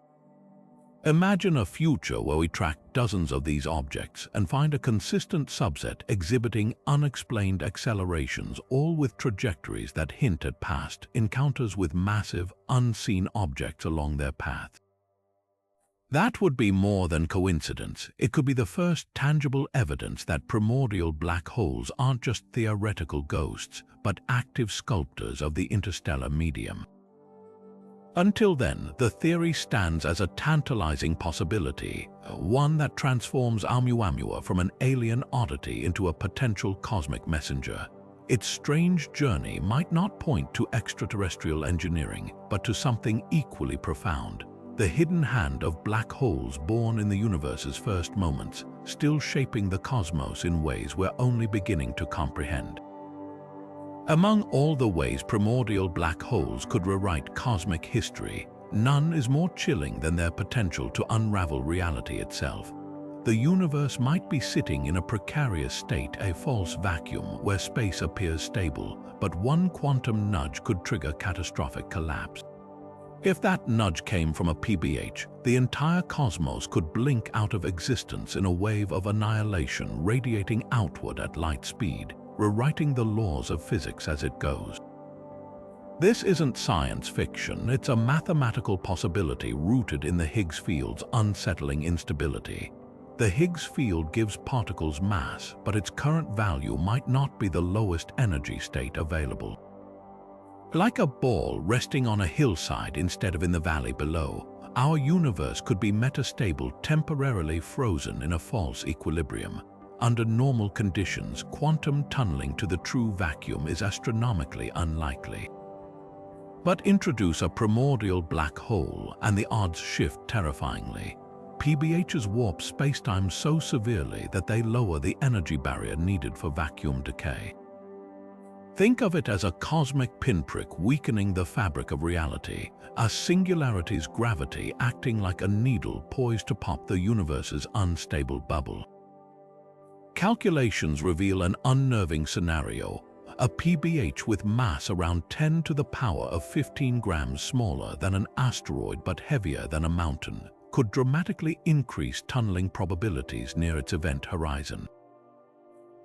Imagine a future where we track dozens of these objects and find a consistent subset exhibiting unexplained accelerations, all with trajectories that hint at past encounters with massive, unseen objects along their path. That would be more than coincidence. It could be the first tangible evidence that primordial black holes aren't just theoretical ghosts, but active sculptors of the interstellar medium. Until then, the theory stands as a tantalizing possibility, one that transforms Oumuamua from an alien oddity into a potential cosmic messenger. Its strange journey might not point to extraterrestrial engineering, but to something equally profound: the hidden hand of black holes born in the universe's first moments, still shaping the cosmos in ways we're only beginning to comprehend. Among all the ways primordial black holes could rewrite cosmic history, none is more chilling than their potential to unravel reality itself. The universe might be sitting in a precarious state, a false vacuum where space appears stable, but one quantum nudge could trigger catastrophic collapse. If that nudge came from a PBH, the entire cosmos could blink out of existence in a wave of annihilation radiating outward at light speed, rewriting the laws of physics as it goes. This isn't science fiction, it's a mathematical possibility rooted in the Higgs field's unsettling instability. The Higgs field gives particles mass, but its current value might not be the lowest energy state available. Like a ball resting on a hillside instead of in the valley below, our universe could be metastable, temporarily frozen in a false equilibrium. Under normal conditions, quantum tunneling to the true vacuum is astronomically unlikely. But introduce a primordial black hole and the odds shift terrifyingly. PBHs warp spacetime so severely that they lower the energy barrier needed for vacuum decay. Think of it as a cosmic pinprick weakening the fabric of reality, a singularity's gravity acting like a needle poised to pop the universe's unstable bubble. Calculations reveal an unnerving scenario. A PBH with mass around 10 to the power of 15 grams smaller than an asteroid but heavier than a mountain could dramatically increase tunneling probabilities near its event horizon.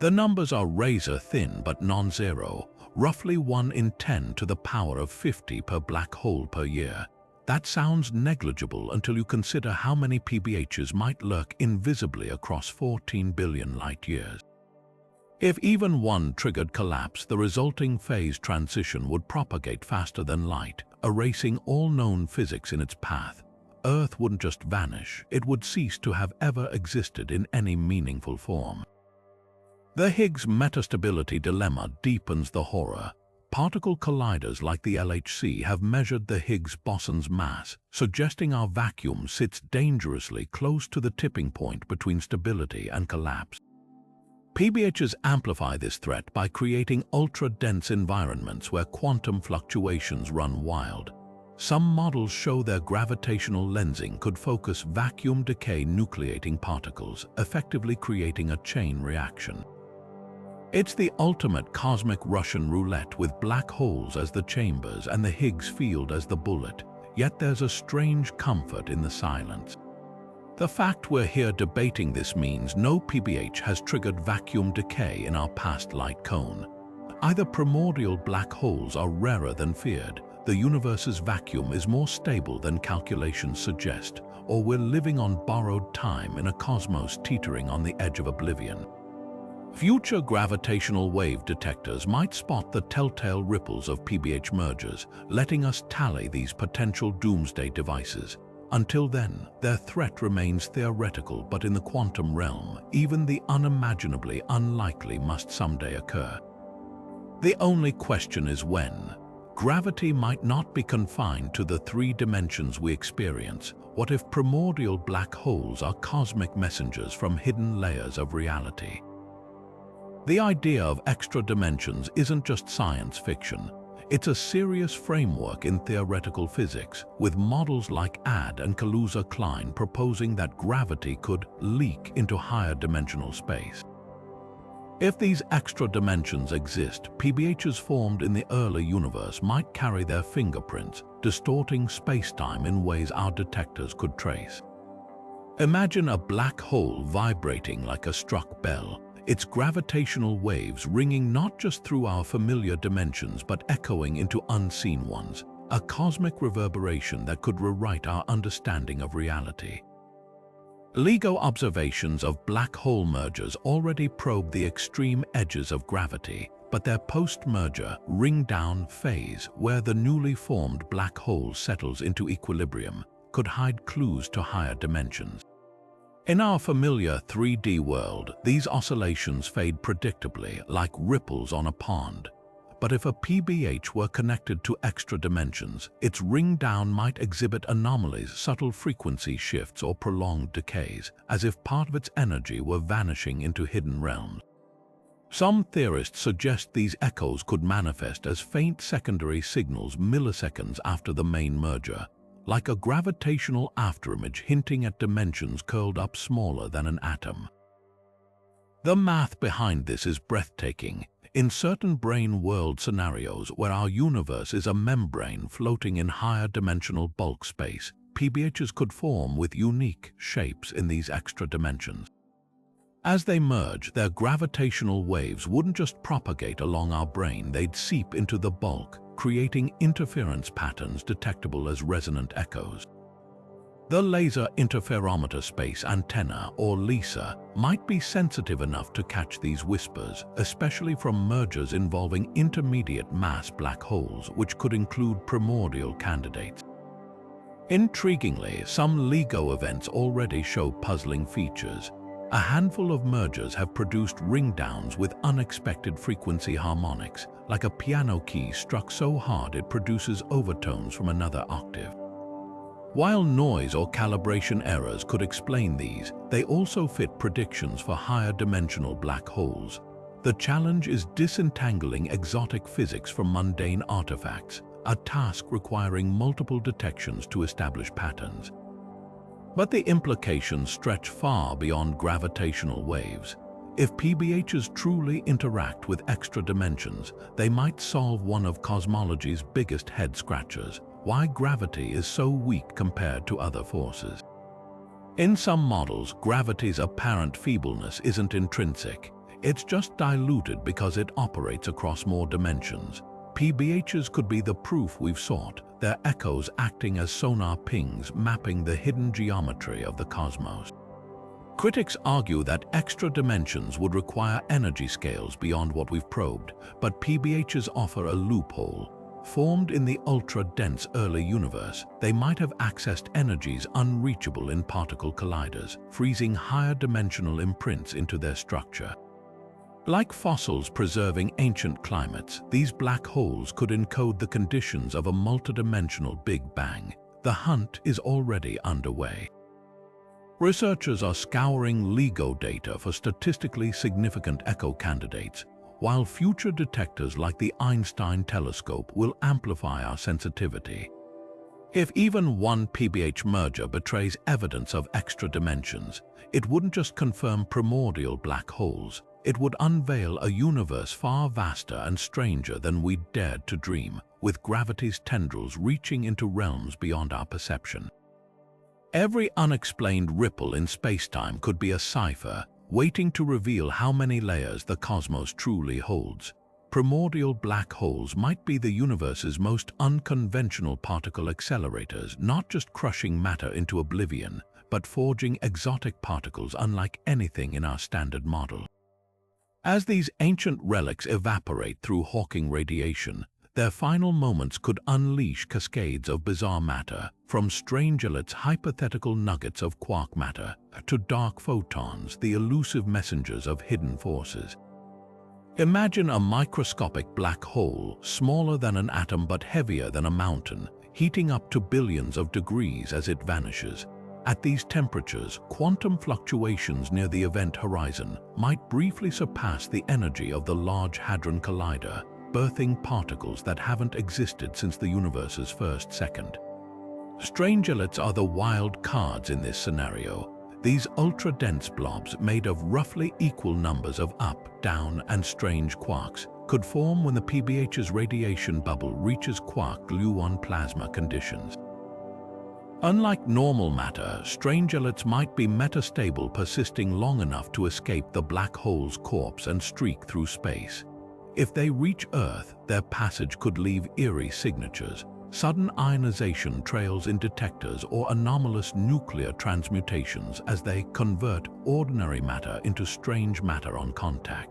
The numbers are razor-thin but non-zero, roughly 1 in 10 to the power of 50 per black hole per year. That sounds negligible until you consider how many PBHs might lurk invisibly across 14 billion light-years. If even one triggered collapse, the resulting phase transition would propagate faster than light, erasing all known physics in its path. Earth wouldn't just vanish, it would cease to have ever existed in any meaningful form. The Higgs metastability dilemma deepens the horror. Particle colliders like the LHC have measured the Higgs boson's mass, suggesting our vacuum sits dangerously close to the tipping point between stability and collapse. PBHs amplify this threat by creating ultra-dense environments where quantum fluctuations run wild. Some models show their gravitational lensing could focus vacuum decay nucleating particles, effectively creating a chain reaction. It's the ultimate cosmic Russian roulette with black holes as the chambers and the Higgs field as the bullet, yet there's a strange comfort in the silence. The fact we're here debating this means no PBH has triggered vacuum decay in our past light cone. Either primordial black holes are rarer than feared, the universe's vacuum is more stable than calculations suggest, or we're living on borrowed time in a cosmos teetering on the edge of oblivion. Future gravitational wave detectors might spot the telltale ripples of PBH mergers, letting us tally these potential doomsday devices. Until then, their threat remains theoretical, but in the quantum realm, even the unimaginably unlikely must someday occur. The only question is when. Gravity might not be confined to the 3 dimensions we experience. What if primordial black holes are cosmic messengers from hidden layers of reality? The idea of extra dimensions isn't just science fiction. It's a serious framework in theoretical physics, with models like Ad and Kaluza-Klein proposing that gravity could leak into higher dimensional space. If these extra dimensions exist, PBHs formed in the early universe might carry their fingerprints, distorting space-time in ways our detectors could trace. Imagine a black hole vibrating like a struck bell, its gravitational waves ringing not just through our familiar dimensions but echoing into unseen ones, a cosmic reverberation that could rewrite our understanding of reality. LIGO observations of black hole mergers already probe the extreme edges of gravity, but their post-merger ring-down phase, where the newly formed black hole settles into equilibrium, could hide clues to higher dimensions. In our familiar 3D world, these oscillations fade predictably, like ripples on a pond. But if a PBH were connected to extra dimensions, its ring-down might exhibit anomalies, subtle frequency shifts, or prolonged decays, as if part of its energy were vanishing into hidden realms. Some theorists suggest these echoes could manifest as faint secondary signals milliseconds after the main merger, like a gravitational afterimage hinting at dimensions curled up smaller than an atom. The math behind this is breathtaking. In certain brain world scenarios where our universe is a membrane floating in higher dimensional bulk space, PBHs could form with unique shapes in these extra dimensions. As they merge, their gravitational waves wouldn't just propagate along our brain, they'd seep into the bulk, creating interference patterns detectable as resonant echoes. The Laser Interferometer Space Antenna, or LISA, might be sensitive enough to catch these whispers, especially from mergers involving intermediate mass black holes, which could include primordial candidates. Intriguingly, some LIGO events already show puzzling features. A handful of mergers have produced ring-downs with unexpected frequency harmonics, like a piano key struck so hard it produces overtones from another octave. While noise or calibration errors could explain these, they also fit predictions for higher dimensional black holes. The challenge is disentangling exotic physics from mundane artifacts, a task requiring multiple detections to establish patterns. But the implications stretch far beyond gravitational waves. If PBHs truly interact with extra dimensions, they might solve one of cosmology's biggest head-scratchers: why gravity is so weak compared to other forces. In some models, gravity's apparent feebleness isn't intrinsic. It's just diluted because it operates across more dimensions. PBHs could be the proof we've sought, their echoes acting as sonar pings mapping the hidden geometry of the cosmos. Critics argue that extra dimensions would require energy scales beyond what we've probed, but PBHs offer a loophole. Formed in the ultra-dense early universe, they might have accessed energies unreachable in particle colliders, freezing higher dimensional imprints into their structure. Like fossils preserving ancient climates, these black holes could encode the conditions of a multidimensional Big Bang. The hunt is already underway. Researchers are scouring LIGO data for statistically significant echo candidates, while future detectors like the Einstein telescope will amplify our sensitivity. If even one PBH merger betrays evidence of extra dimensions, it wouldn't just confirm primordial black holes, it would unveil a universe far vaster and stranger than we dared to dream, with gravity's tendrils reaching into realms beyond our perception. Every unexplained ripple in space-time could be a cipher, waiting to reveal how many layers the cosmos truly holds. Primordial black holes might be the universe's most unconventional particle accelerators, not just crushing matter into oblivion, but forging exotic particles unlike anything in our standard model. As these ancient relics evaporate through Hawking radiation, their final moments could unleash cascades of bizarre matter, from Strangelet's hypothetical nuggets of quark matter to dark photons, the elusive messengers of hidden forces. Imagine a microscopic black hole, smaller than an atom but heavier than a mountain, heating up to billions of degrees as it vanishes. At these temperatures, quantum fluctuations near the event horizon might briefly surpass the energy of the Large Hadron Collider, birthing particles that haven't existed since the universe's first second. Strangelets are the wild cards in this scenario. These ultra-dense blobs made of roughly equal numbers of up, down, and strange quarks could form when the PBH's radiation bubble reaches quark-gluon plasma conditions. Unlike normal matter, strangelets might be metastable, persisting long enough to escape the black hole's corpse and streak through space. If they reach Earth, their passage could leave eerie signatures, sudden ionization trails in detectors, or anomalous nuclear transmutations as they convert ordinary matter into strange matter on contact.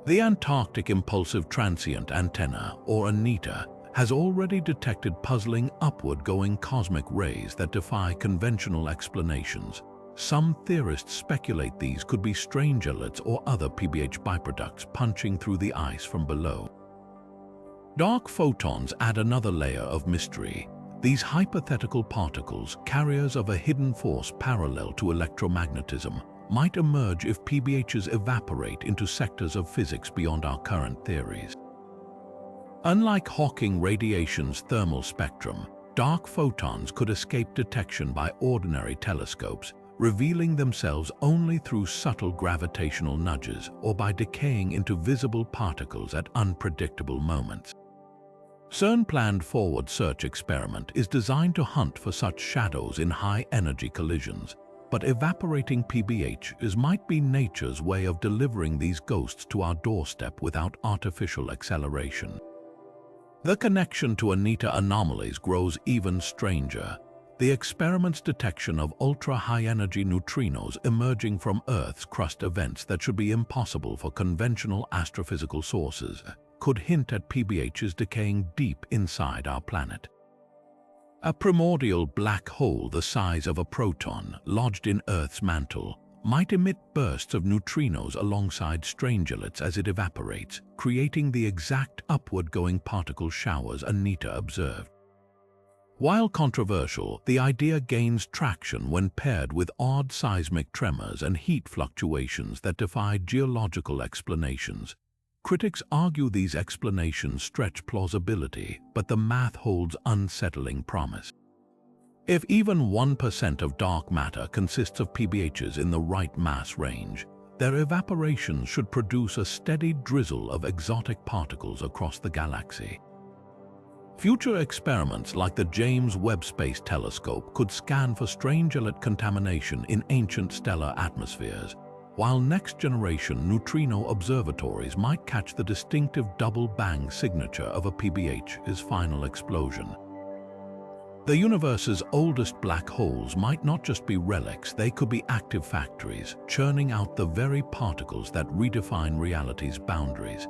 The Antarctic Impulsive Transient Antenna, or ANITA, has already detected puzzling upward-going cosmic rays that defy conventional explanations. Some theorists speculate these could be strangelets or other PBH byproducts punching through the ice from below. Dark photons add another layer of mystery. These hypothetical particles, carriers of a hidden force parallel to electromagnetism, might emerge if PBHs evaporate into sectors of physics beyond our current theories. Unlike Hawking radiation's thermal spectrum, dark photons could escape detection by ordinary telescopes, revealing themselves only through subtle gravitational nudges or by decaying into visible particles at unpredictable moments. CERN's planned forward search experiment is designed to hunt for such shadows in high-energy collisions, but evaporating PBHs might be nature's way of delivering these ghosts to our doorstep without artificial acceleration. The connection to ANITA anomalies grows even stranger. The experiment's detection of ultra-high-energy neutrinos emerging from Earth's crust, events that should be impossible for conventional astrophysical sources, could hint at PBHs decaying deep inside our planet. A primordial black hole the size of a proton, lodged in Earth's mantle, might emit bursts of neutrinos alongside strangelets as it evaporates, creating the exact upward-going particle showers ANITA observed. While controversial, the idea gains traction when paired with odd seismic tremors and heat fluctuations that defy geological explanations. Critics argue these explanations stretch plausibility, but the math holds unsettling promise. If even 1% of dark matter consists of PBHs in the right mass range, their evaporation should produce a steady drizzle of exotic particles across the galaxy. Future experiments like the James Webb Space Telescope could scan for strangelet contamination in ancient stellar atmospheres. while next-generation neutrino observatories might catch the distinctive double-bang signature of a PBH's final explosion. The universe's oldest black holes might not just be relics, they could be active factories, churning out the very particles that redefine reality's boundaries.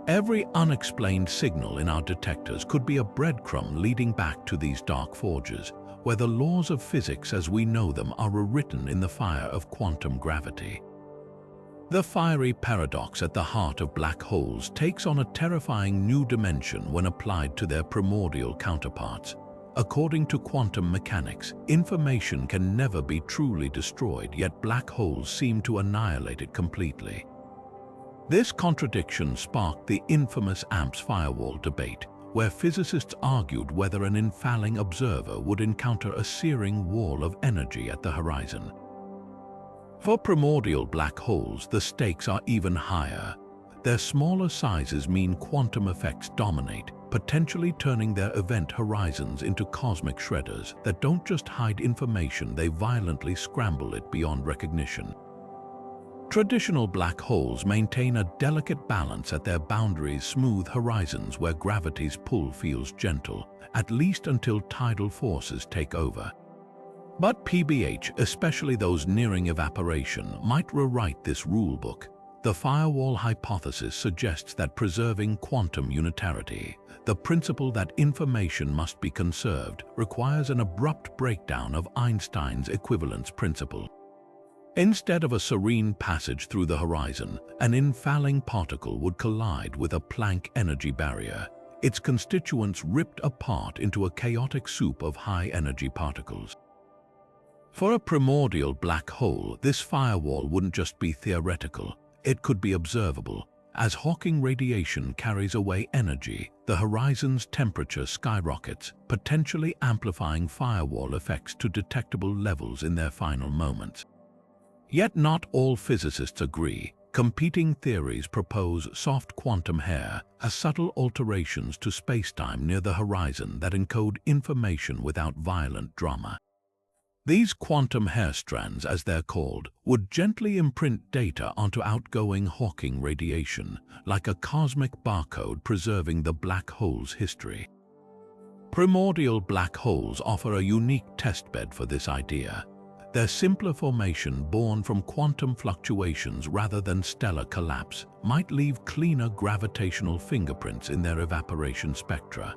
Every unexplained signal in our detectors could be a breadcrumb leading back to these dark forges, where the laws of physics as we know them are rewritten in the fire of quantum gravity. The fiery paradox at the heart of black holes takes on a terrifying new dimension when applied to their primordial counterparts. According to quantum mechanics, information can never be truly destroyed, yet black holes seem to annihilate it completely. This contradiction sparked the infamous AMP's firewall debate, where physicists argued whether an infalling observer would encounter a searing wall of energy at the horizon. For primordial black holes, the stakes are even higher. Their smaller sizes mean quantum effects dominate, potentially turning their event horizons into cosmic shredders that don't just hide information, they violently scramble it beyond recognition. Traditional black holes maintain a delicate balance at their boundaries, smooth horizons where gravity's pull feels gentle, at least until tidal forces take over. But PBH, especially those nearing evaporation, might rewrite this rulebook. The firewall hypothesis suggests that preserving quantum unitarity, the principle that information must be conserved, requires an abrupt breakdown of Einstein's equivalence principle. Instead of a serene passage through the horizon, an infalling particle would collide with a Planck energy barrier, its constituents ripped apart into a chaotic soup of high-energy particles. For a primordial black hole, this firewall wouldn't just be theoretical, it could be observable. As Hawking radiation carries away energy, the horizon's temperature skyrockets, potentially amplifying firewall effects to detectable levels in their final moments. Yet not all physicists agree. Competing theories propose soft quantum hair, as subtle alterations to spacetime near the horizon that encode information without violent drama. These quantum hair strands, as they're called, would gently imprint data onto outgoing Hawking radiation, like a cosmic barcode preserving the black hole's history. Primordial black holes offer a unique testbed for this idea. Their simpler formation, born from quantum fluctuations rather than stellar collapse, might leave cleaner gravitational fingerprints in their evaporation spectra.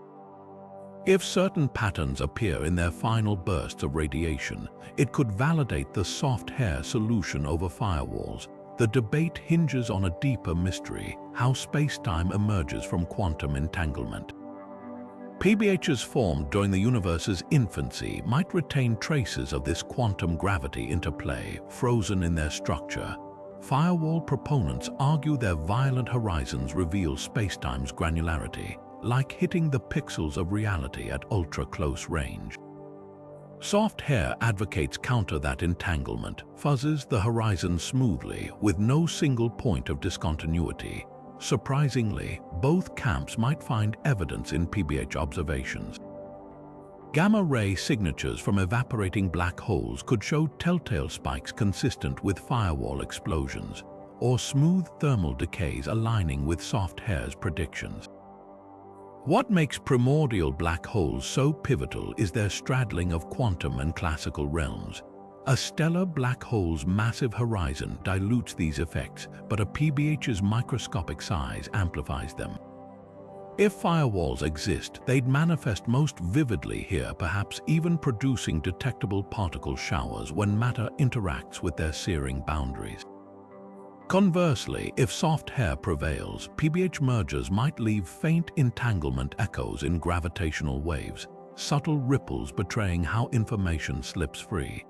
If certain patterns appear in their final bursts of radiation, it could validate the soft hair solution over firewalls. The debate hinges on a deeper mystery: how spacetime emerges from quantum entanglement. PBHs formed during the universe's infancy might retain traces of this quantum gravity interplay, frozen in their structure. Firewall proponents argue their violent horizons reveal spacetime's granularity, like hitting the pixels of reality at ultra-close range. Soft hair advocates counter that entanglement, fuzzes the horizon smoothly with no single point of discontinuity. Surprisingly, both camps might find evidence in PBH observations. Gamma-ray signatures from evaporating black holes could show telltale spikes consistent with firewall explosions, or smooth thermal decays aligning with soft hair's predictions. What makes primordial black holes so pivotal is their straddling of quantum and classical realms. A stellar black hole's massive horizon dilutes these effects, but a PBH's microscopic size amplifies them. If firewalls exist, they'd manifest most vividly here, perhaps even producing detectable particle showers when matter interacts with their searing boundaries. Conversely, if soft hair prevails, PBH mergers might leave faint entanglement echoes in gravitational waves, subtle ripples betraying how information slips free.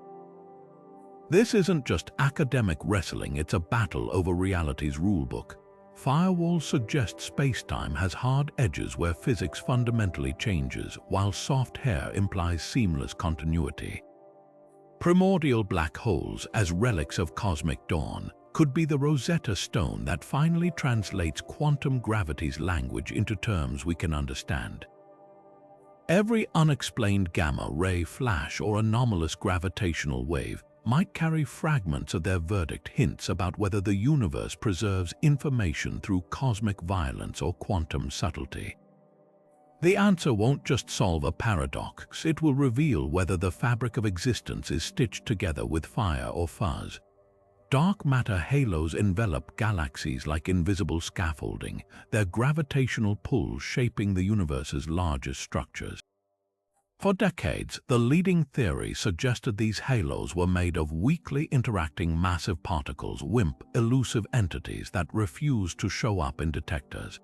This isn't just academic wrestling, it's a battle over reality's rulebook. Firewalls suggest spacetime has hard edges where physics fundamentally changes, while soft hair implies seamless continuity. Primordial black holes, as relics of cosmic dawn, could be the Rosetta Stone that finally translates quantum gravity's language into terms we can understand. Every unexplained gamma-ray flash or anomalous gravitational wave might carry fragments of their verdict, hints about whether the universe preserves information through cosmic violence or quantum subtlety. The answer won't just solve a paradox, it will reveal whether the fabric of existence is stitched together with fire or fuzz. Dark matter halos envelop galaxies like invisible scaffolding, their gravitational pull shaping the universe's largest structures. For decades, the leading theory suggested these halos were made of weakly interacting massive particles, WIMP, elusive entities that refuse to show up in detectors.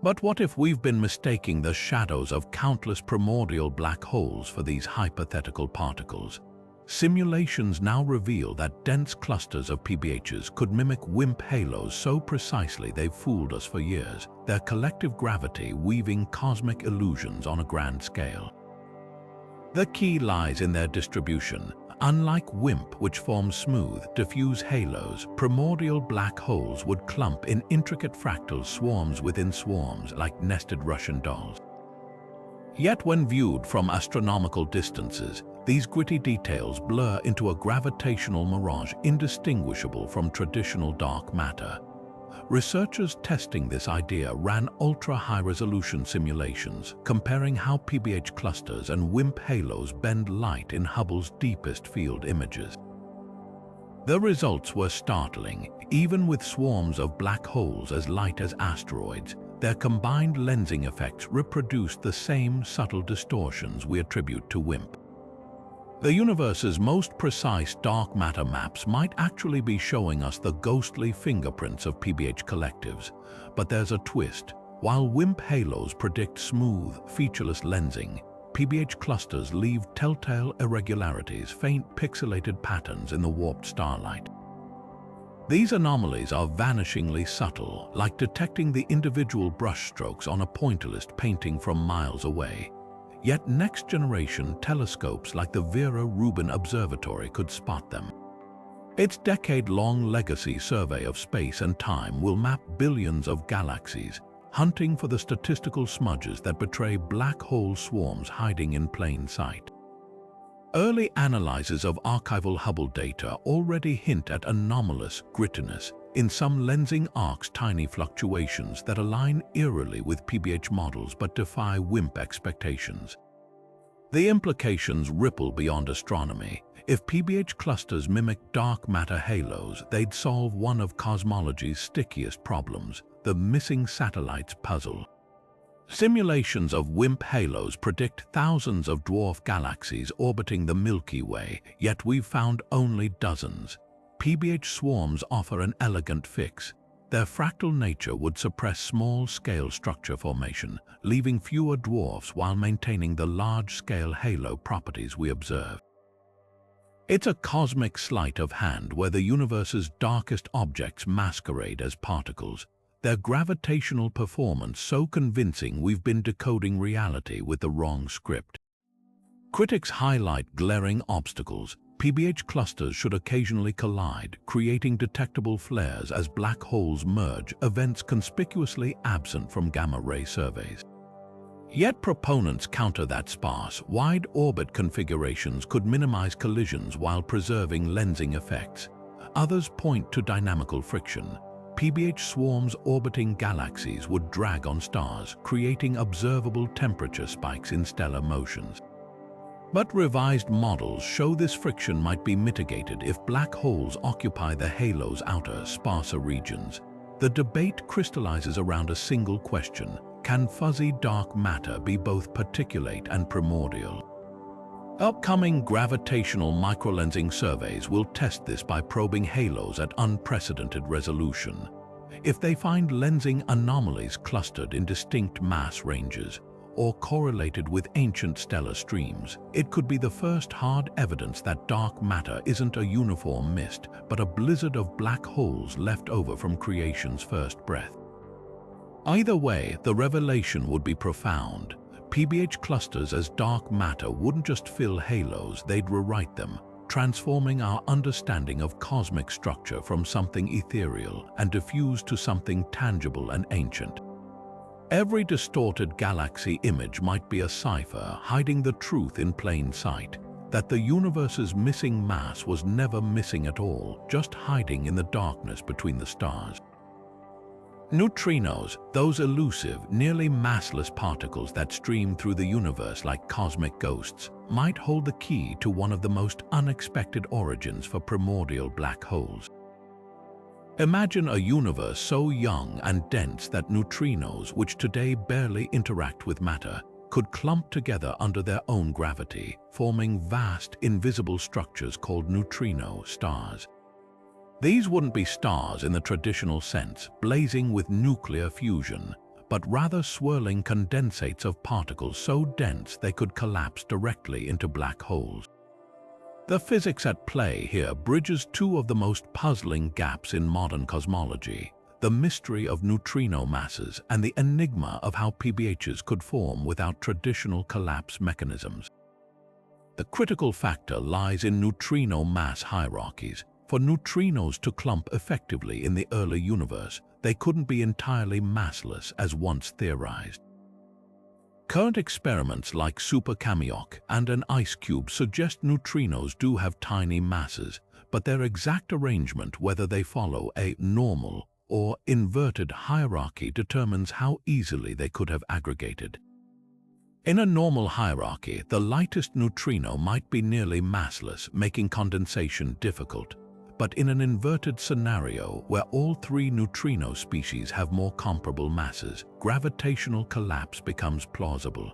But what if we've been mistaking the shadows of countless primordial black holes for these hypothetical particles? Simulations now reveal that dense clusters of PBHs could mimic WIMP halos so precisely they've fooled us for years, their collective gravity weaving cosmic illusions on a grand scale. The key lies in their distribution. Unlike WIMP, which forms smooth, diffuse halos, primordial black holes would clump in intricate fractal swarms within swarms like nested Russian dolls. Yet when viewed from astronomical distances, these gritty details blur into a gravitational mirage indistinguishable from traditional dark matter. Researchers testing this idea ran ultra-high-resolution simulations, comparing how PBH clusters and WIMP halos bend light in Hubble's deepest field images. The results were startling. Even with swarms of black holes as light as asteroids, their combined lensing effects reproduced the same subtle distortions we attribute to WIMP. The universe's most precise dark matter maps might actually be showing us the ghostly fingerprints of PBH collectives. But there's a twist. While WIMP halos predict smooth, featureless lensing, PBH clusters leave telltale irregularities, faint pixelated patterns in the warped starlight. These anomalies are vanishingly subtle, like detecting the individual brushstrokes on a pointillist painting from miles away. Yet next-generation telescopes like the Vera Rubin Observatory could spot them. Its decade-long legacy survey of space and time will map billions of galaxies, hunting for the statistical smudges that betray black hole swarms hiding in plain sight. Early analyses of archival Hubble data already hint at anomalous grittiness, in some lensing arcs tiny fluctuations that align eerily with PBH models but defy WIMP expectations. The implications ripple beyond astronomy. If PBH clusters mimic dark matter halos, they'd solve one of cosmology's stickiest problems, the missing satellites puzzle. Simulations of WIMP halos predict thousands of dwarf galaxies orbiting the Milky Way, yet we've found only dozens. PBH swarms offer an elegant fix. Their fractal nature would suppress small-scale structure formation, leaving fewer dwarfs while maintaining the large-scale halo properties we observe. It's a cosmic sleight of hand where the universe's darkest objects masquerade as particles, their gravitational performance so convincing we've been decoding reality with the wrong script. Critics highlight glaring obstacles. PBH clusters should occasionally collide, creating detectable flares as black holes merge, events conspicuously absent from gamma-ray surveys. Yet proponents counter that sparse, wide orbit configurations could minimize collisions while preserving lensing effects. Others point to dynamical friction. PBH swarms orbiting galaxies would drag on stars, creating observable temperature spikes in stellar motions. But revised models show this friction might be mitigated if black holes occupy the halo's outer, sparser regions. The debate crystallizes around a single question: can fuzzy dark matter be both particulate and primordial? Upcoming gravitational microlensing surveys will test this by probing halos at unprecedented resolution. If they find lensing anomalies clustered in distinct mass ranges, or correlated with ancient stellar streams, it could be the first hard evidence that dark matter isn't a uniform mist, but a blizzard of black holes left over from creation's first breath. Either way, the revelation would be profound. PBH clusters as dark matter wouldn't just fill halos, they'd rewrite them, transforming our understanding of cosmic structure from something ethereal and diffuse to something tangible and ancient. Every distorted galaxy image might be a cipher hiding the truth in plain sight. that the universe's missing mass was never missing at all, just hiding in the darkness between the stars. Neutrinos, those elusive, nearly massless particles that stream through the universe like cosmic ghosts, might hold the key to one of the most unexpected origins for primordial black holes. Imagine a universe so young and dense that neutrinos, which today barely interact with matter, could clump together under their own gravity, forming vast, invisible structures called neutrino stars. These wouldn't be stars in the traditional sense, blazing with nuclear fusion, but rather swirling condensates of particles so dense they could collapse directly into black holes. The physics at play here bridges two of the most puzzling gaps in modern cosmology: the mystery of neutrino masses and the enigma of how PBHs could form without traditional collapse mechanisms. The critical factor lies in neutrino mass hierarchies. For neutrinos to clump effectively in the early universe, they couldn't be entirely massless as once theorized. Current experiments like supermassive and an ice cube suggest neutrinos do have tiny masses, but their exact arrangement, whether they follow a normal or inverted hierarchy, determines how easily they could have aggregated. In a normal hierarchy, the lightest neutrino might be nearly massless, making condensation difficult. But in an inverted scenario where all three neutrino species have more comparable masses, gravitational collapse becomes plausible.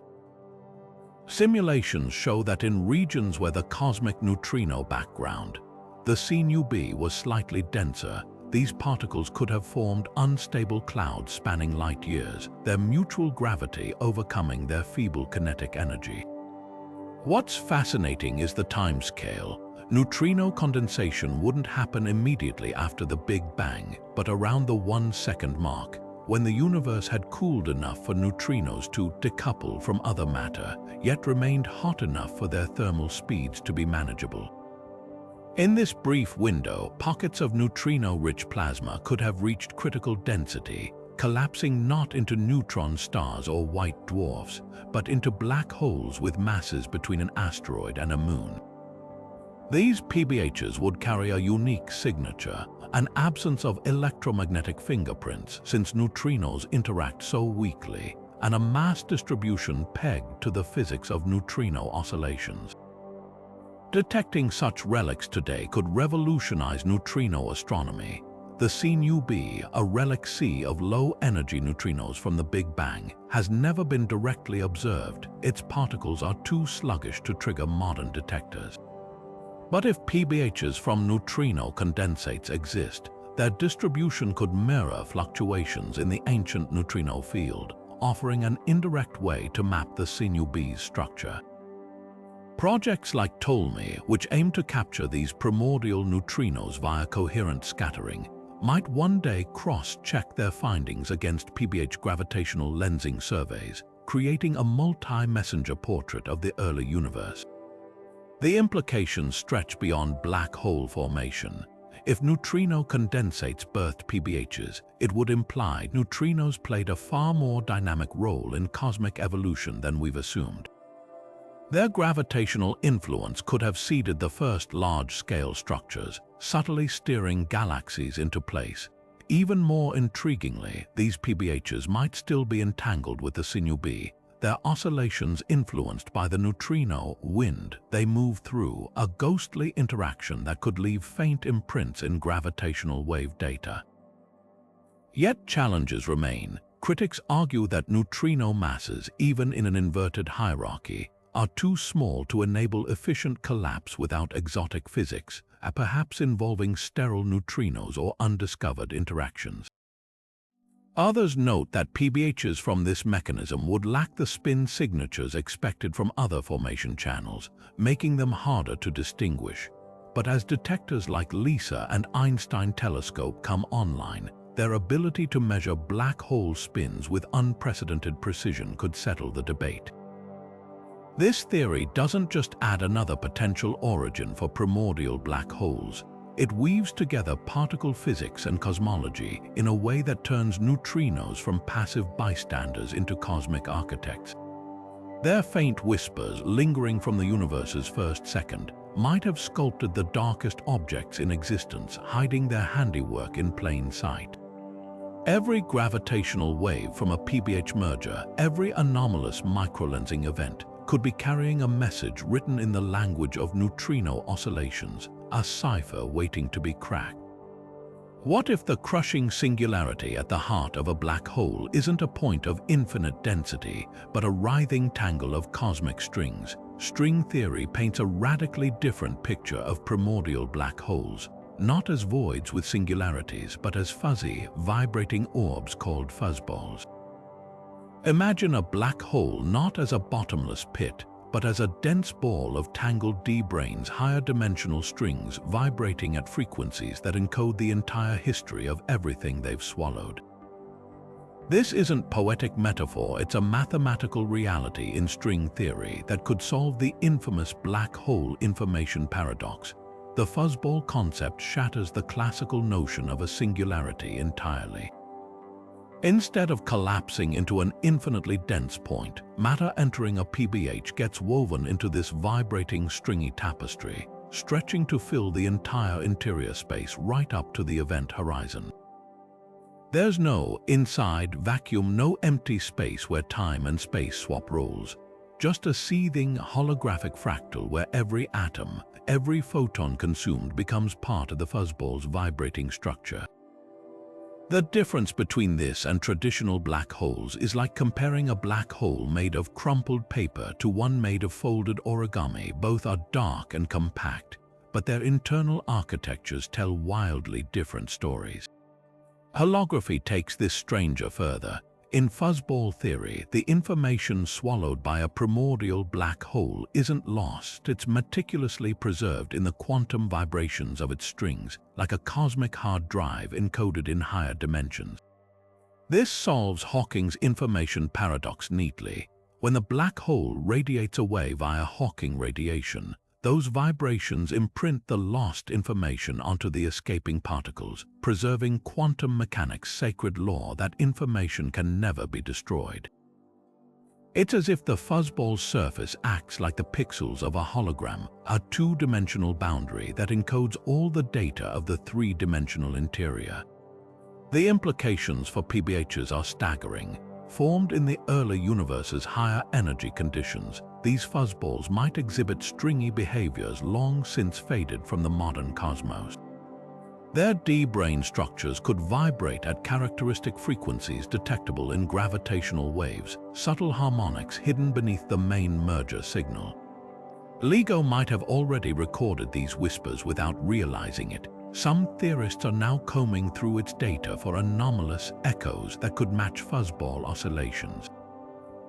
Simulations show that in regions where the cosmic neutrino background, the CNUB, was slightly denser, these particles could have formed unstable clouds spanning light years, their mutual gravity overcoming their feeble kinetic energy. What's fascinating is the timescale. Neutrino condensation wouldn't happen immediately after the Big Bang, but around the 1-second mark, when the universe had cooled enough for neutrinos to decouple from other matter, yet remained hot enough for their thermal speeds to be manageable. In this brief window, pockets of neutrino-rich plasma could have reached critical density, collapsing not into neutron stars or white dwarfs, but into black holes with masses between an asteroid and a moon. These PBHs would carry a unique signature, an absence of electromagnetic fingerprints since neutrinos interact so weakly, and a mass distribution pegged to the physics of neutrino oscillations. Detecting such relics today could revolutionize neutrino astronomy. The CNUB, a relic sea of low-energy neutrinos from the Big Bang, has never been directly observed. Its particles are too sluggish to trigger modern detectors. But if PBHs from neutrino condensates exist, their distribution could mirror fluctuations in the ancient neutrino field, offering an indirect way to map the CNUB's structure. Projects like Ptolemy, which aim to capture these primordial neutrinos via coherent scattering, might one day cross-check their findings against PBH gravitational lensing surveys, creating a multi-messenger portrait of the early universe. The implications stretch beyond black hole formation. If neutrino condensates birthed PBHs, it would imply neutrinos played a far more dynamic role in cosmic evolution than we've assumed. Their gravitational influence could have seeded the first large-scale structures, subtly steering galaxies into place. Even more intriguingly, these PBHs might still be entangled with the CNUB, their oscillations influenced by the neutrino wind they move through, a ghostly interaction that could leave faint imprints in gravitational wave data. Yet challenges remain. Critics argue that neutrino masses, even in an inverted hierarchy, are too small to enable efficient collapse without exotic physics, perhaps involving sterile neutrinos or undiscovered interactions. Others note that PBHs from this mechanism would lack the spin signatures expected from other formation channels, making them harder to distinguish. But as detectors like LISA and Einstein telescope come online, their ability to measure black hole spins with unprecedented precision could settle the debate. This theory doesn't just add another potential origin for primordial black holes. It weaves together particle physics and cosmology in a way that turns neutrinos from passive bystanders into cosmic architects. Their faint whispers, lingering from the universe's first second, might have sculpted the darkest objects in existence, hiding their handiwork in plain sight. Every gravitational wave from a PBH merger, every anomalous microlensing event, could be carrying a message written in the language of neutrino oscillations, a cipher waiting to be cracked. What if the crushing singularity at the heart of a black hole isn't a point of infinite density, but a writhing tangle of cosmic strings? String theory paints a radically different picture of primordial black holes, not as voids with singularities, but as fuzzy, vibrating orbs called fuzzballs. Imagine a black hole not as a bottomless pit, but as a dense ball of tangled D-branes, higher dimensional strings vibrating at frequencies that encode the entire history of everything they've swallowed. This isn't poetic metaphor, it's a mathematical reality in string theory that could solve the infamous black hole information paradox. The fuzzball concept shatters the classical notion of a singularity entirely. Instead of collapsing into an infinitely dense point, matter entering a PBH gets woven into this vibrating stringy tapestry, stretching to fill the entire interior space right up to the event horizon. There's no inside vacuum, no empty space where time and space swap roles, just a seething holographic fractal where every atom, every photon consumed becomes part of the fuzzball's vibrating structure. The difference between this and traditional black holes is like comparing a black hole made of crumpled paper to one made of folded origami. Both are dark and compact, but their internal architectures tell wildly different stories. Holography takes this stranger further. In fuzzball theory, the information swallowed by a primordial black hole isn't lost, it's meticulously preserved in the quantum vibrations of its strings, like a cosmic hard drive encoded in higher dimensions. This solves Hawking's information paradox neatly. When the black hole radiates away via Hawking radiation, those vibrations imprint the lost information onto the escaping particles, preserving quantum mechanics' sacred law that information can never be destroyed. It's as if the fuzzball's surface acts like the pixels of a hologram, a two-dimensional boundary that encodes all the data of the three-dimensional interior. The implications for PBHs are staggering. Formed in the early universe's higher energy conditions, these fuzzballs might exhibit stringy behaviors long since faded from the modern cosmos. Their D-brane structures could vibrate at characteristic frequencies detectable in gravitational waves, subtle harmonics hidden beneath the main merger signal. LIGO might have already recorded these whispers without realizing it. Some theorists are now combing through its data for anomalous echoes that could match fuzzball oscillations.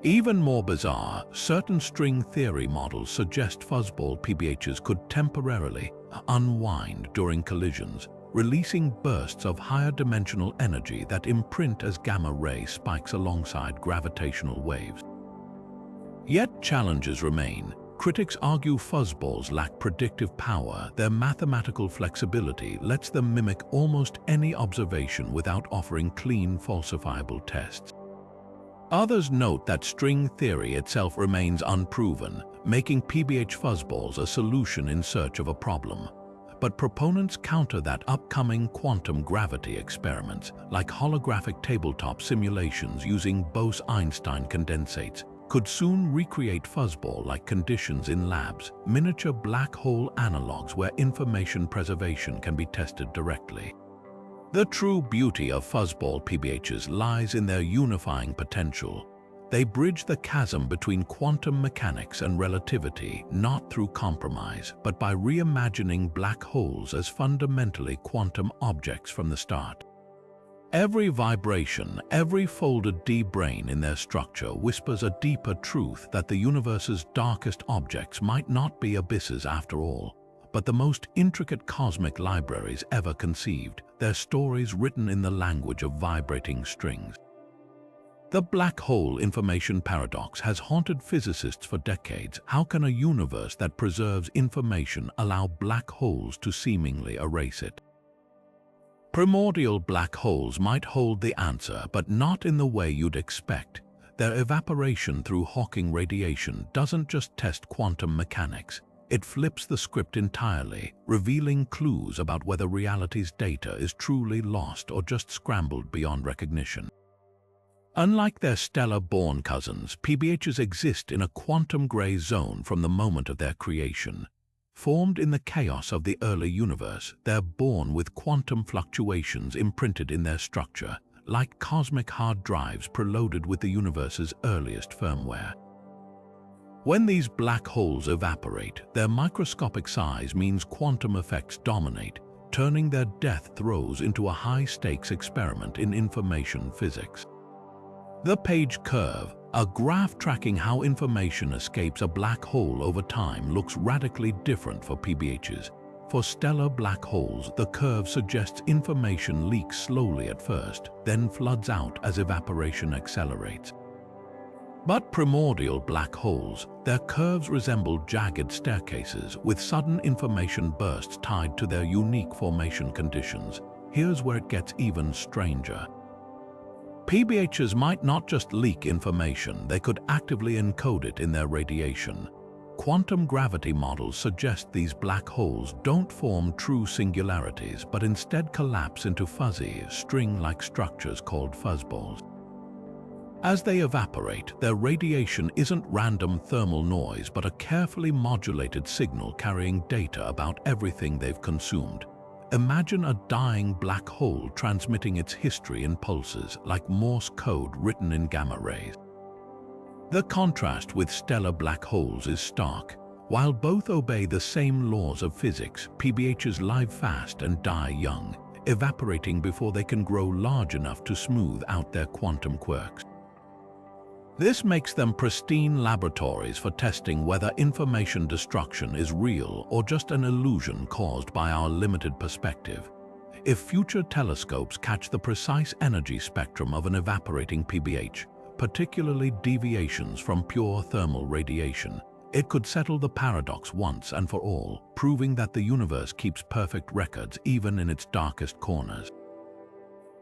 Even more bizarre, certain string theory models suggest fuzzball PBHs could temporarily unwind during collisions, releasing bursts of higher dimensional energy that imprint as gamma-ray spikes alongside gravitational waves. Yet challenges remain. Critics argue fuzzballs lack predictive power. Their mathematical flexibility lets them mimic almost any observation without offering clean, falsifiable tests. Others note that string theory itself remains unproven, making PBH fuzzballs a solution in search of a problem. But proponents counter that upcoming quantum gravity experiments, like holographic tabletop simulations using Bose-Einstein condensates, could soon recreate fuzzball-like conditions in labs, miniature black hole analogs where information preservation can be tested directly. The true beauty of fuzzball PBHs lies in their unifying potential. They bridge the chasm between quantum mechanics and relativity, not through compromise, but by reimagining black holes as fundamentally quantum objects from the start. Every vibration, every folded D-brane in their structure whispers a deeper truth that the universe's darkest objects might not be abysses after all, but the most intricate cosmic libraries ever conceived, their stories written in the language of vibrating strings. The black hole information paradox has haunted physicists for decades. How can a universe that preserves information allow black holes to seemingly erase it? Primordial black holes might hold the answer, but not in the way you'd expect. Their evaporation through Hawking radiation doesn't just test quantum mechanics. It flips the script entirely, revealing clues about whether reality's data is truly lost or just scrambled beyond recognition. Unlike their stellar-born cousins, PBHs exist in a quantum gray zone from the moment of their creation. Formed in the chaos of the early universe, they're born with quantum fluctuations imprinted in their structure, like cosmic hard drives preloaded with the universe's earliest firmware. When these black holes evaporate, their microscopic size means quantum effects dominate, turning their death throes into a high-stakes experiment in information physics. The Page curve, a graph tracking how information escapes a black hole over time, looks radically different for PBHs. For stellar black holes, the curve suggests information leaks slowly at first, then floods out as evaporation accelerates. But primordial black holes, their curves resemble jagged staircases with sudden information bursts tied to their unique formation conditions. Here's where it gets even stranger. PBHs might not just leak information, they could actively encode it in their radiation. Quantum gravity models suggest these black holes don't form true singularities, but instead collapse into fuzzy, string-like structures called fuzzballs. As they evaporate, their radiation isn't random thermal noise, but a carefully modulated signal carrying data about everything they've consumed. Imagine a dying black hole transmitting its history in pulses, like Morse code written in gamma rays. The contrast with stellar black holes is stark. While both obey the same laws of physics, PBHs live fast and die young, evaporating before they can grow large enough to smooth out their quantum quirks. This makes them pristine laboratories for testing whether information destruction is real or just an illusion caused by our limited perspective. If future telescopes catch the precise energy spectrum of an evaporating PBH, particularly deviations from pure thermal radiation, it could settle the paradox once and for all, proving that the universe keeps perfect records even in its darkest corners.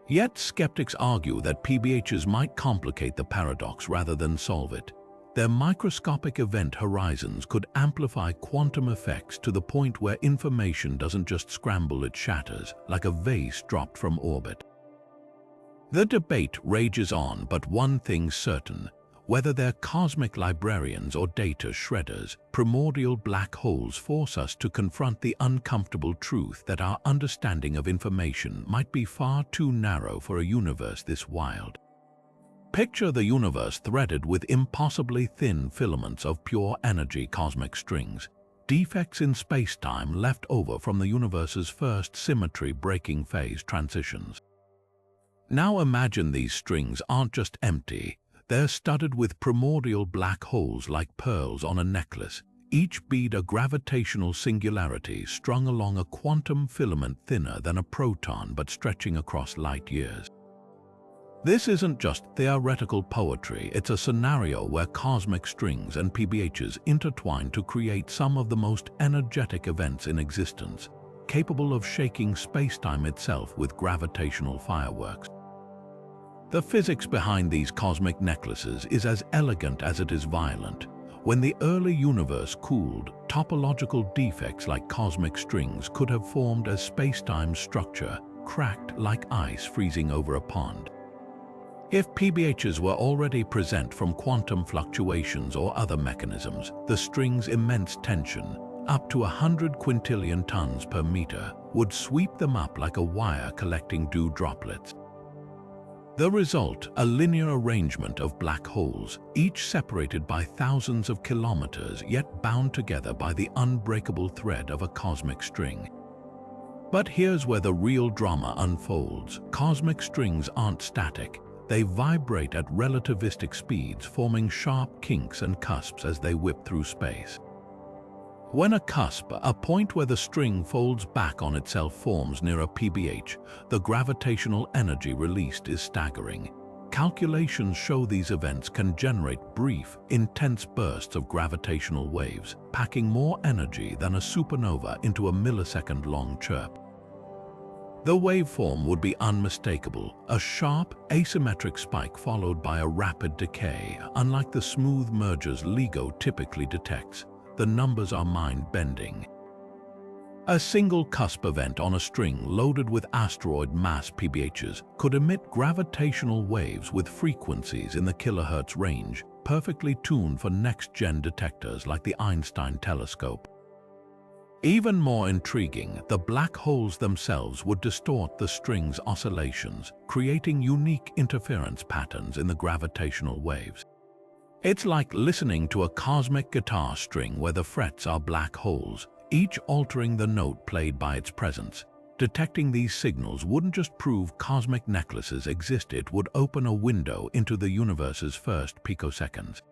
Yet skeptics argue that PBHs might complicate the paradox rather than solve it. Their microscopic event horizons could amplify quantum effects to the point where information doesn't just scramble, it shatters, like a vase dropped from orbit. The debate rages on, but one thing's certain. Whether they're cosmic librarians or data shredders, primordial black holes force us to confront the uncomfortable truth that our understanding of information might be far too narrow for a universe this wild. Picture the universe threaded with impossibly thin filaments of pure energy cosmic strings, defects in space-time left over from the universe's first symmetry-breaking phase transitions. Now imagine these strings aren't just empty. They're studded with primordial black holes like pearls on a necklace, each bead a gravitational singularity strung along a quantum filament thinner than a proton but stretching across light years. This isn't just theoretical poetry, it's a scenario where cosmic strings and PBHs intertwine to create some of the most energetic events in existence, capable of shaking spacetime itself with gravitational fireworks. The physics behind these cosmic necklaces is as elegant as it is violent. When the early universe cooled, topological defects like cosmic strings could have formed as space-time's structure, cracked like ice freezing over a pond. If PBHs were already present from quantum fluctuations or other mechanisms, the string's immense tension, up to 100 quintillion tons per meter, would sweep them up like a wire collecting dew droplets. The result, a linear arrangement of black holes, each separated by thousands of kilometers yet bound together by the unbreakable thread of a cosmic string. But here's where the real drama unfolds. Cosmic strings aren't static. They vibrate at relativistic speeds, forming sharp kinks and cusps as they whip through space. When a cusp, a point where the string folds back on itself, forms near a PBH, the gravitational energy released is staggering. Calculations show these events can generate brief, intense bursts of gravitational waves, packing more energy than a supernova into a millisecond-long chirp. The waveform would be unmistakable, a sharp, asymmetric spike followed by a rapid decay. Unlike the smooth mergers LIGO typically detects, the numbers are mind-bending. A single cusp event on a string loaded with asteroid mass PBHs could emit gravitational waves with frequencies in the kilohertz range, perfectly tuned for next-gen detectors like the Einstein telescope. Even more intriguing, the black holes themselves would distort the string's oscillations, creating unique interference patterns in the gravitational waves. It's like listening to a cosmic guitar string where the frets are black holes, each altering the note played by its presence. Detecting these signals wouldn't just prove cosmic necklaces exist, it would open a window into the universe's first picoseconds.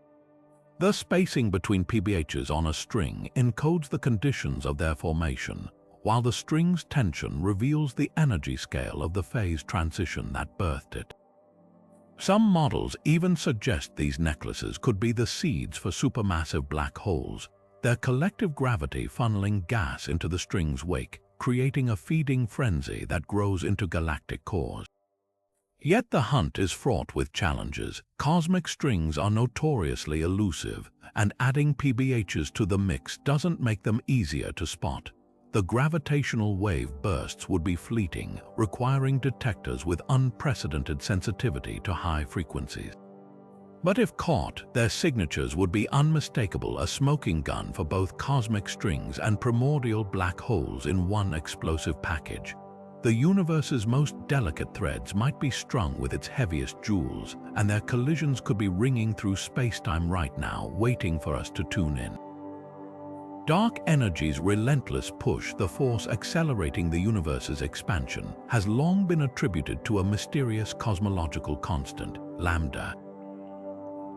The spacing between PBHs on a string encodes the conditions of their formation, while the string's tension reveals the energy scale of the phase transition that birthed it. Some models even suggest these necklaces could be the seeds for supermassive black holes, their collective gravity funneling gas into the string's wake, creating a feeding frenzy that grows into galactic cores. Yet the hunt is fraught with challenges. Cosmic strings are notoriously elusive, and adding PBHs to the mix doesn't make them easier to spot. The gravitational wave bursts would be fleeting, requiring detectors with unprecedented sensitivity to high frequencies. But if caught, their signatures would be unmistakable, a smoking gun for both cosmic strings and primordial black holes in one explosive package. The universe's most delicate threads might be strung with its heaviest jewels, and their collisions could be ringing through space-time right now, waiting for us to tune in. Dark energy's relentless push, the force accelerating the universe's expansion, has long been attributed to a mysterious cosmological constant, lambda.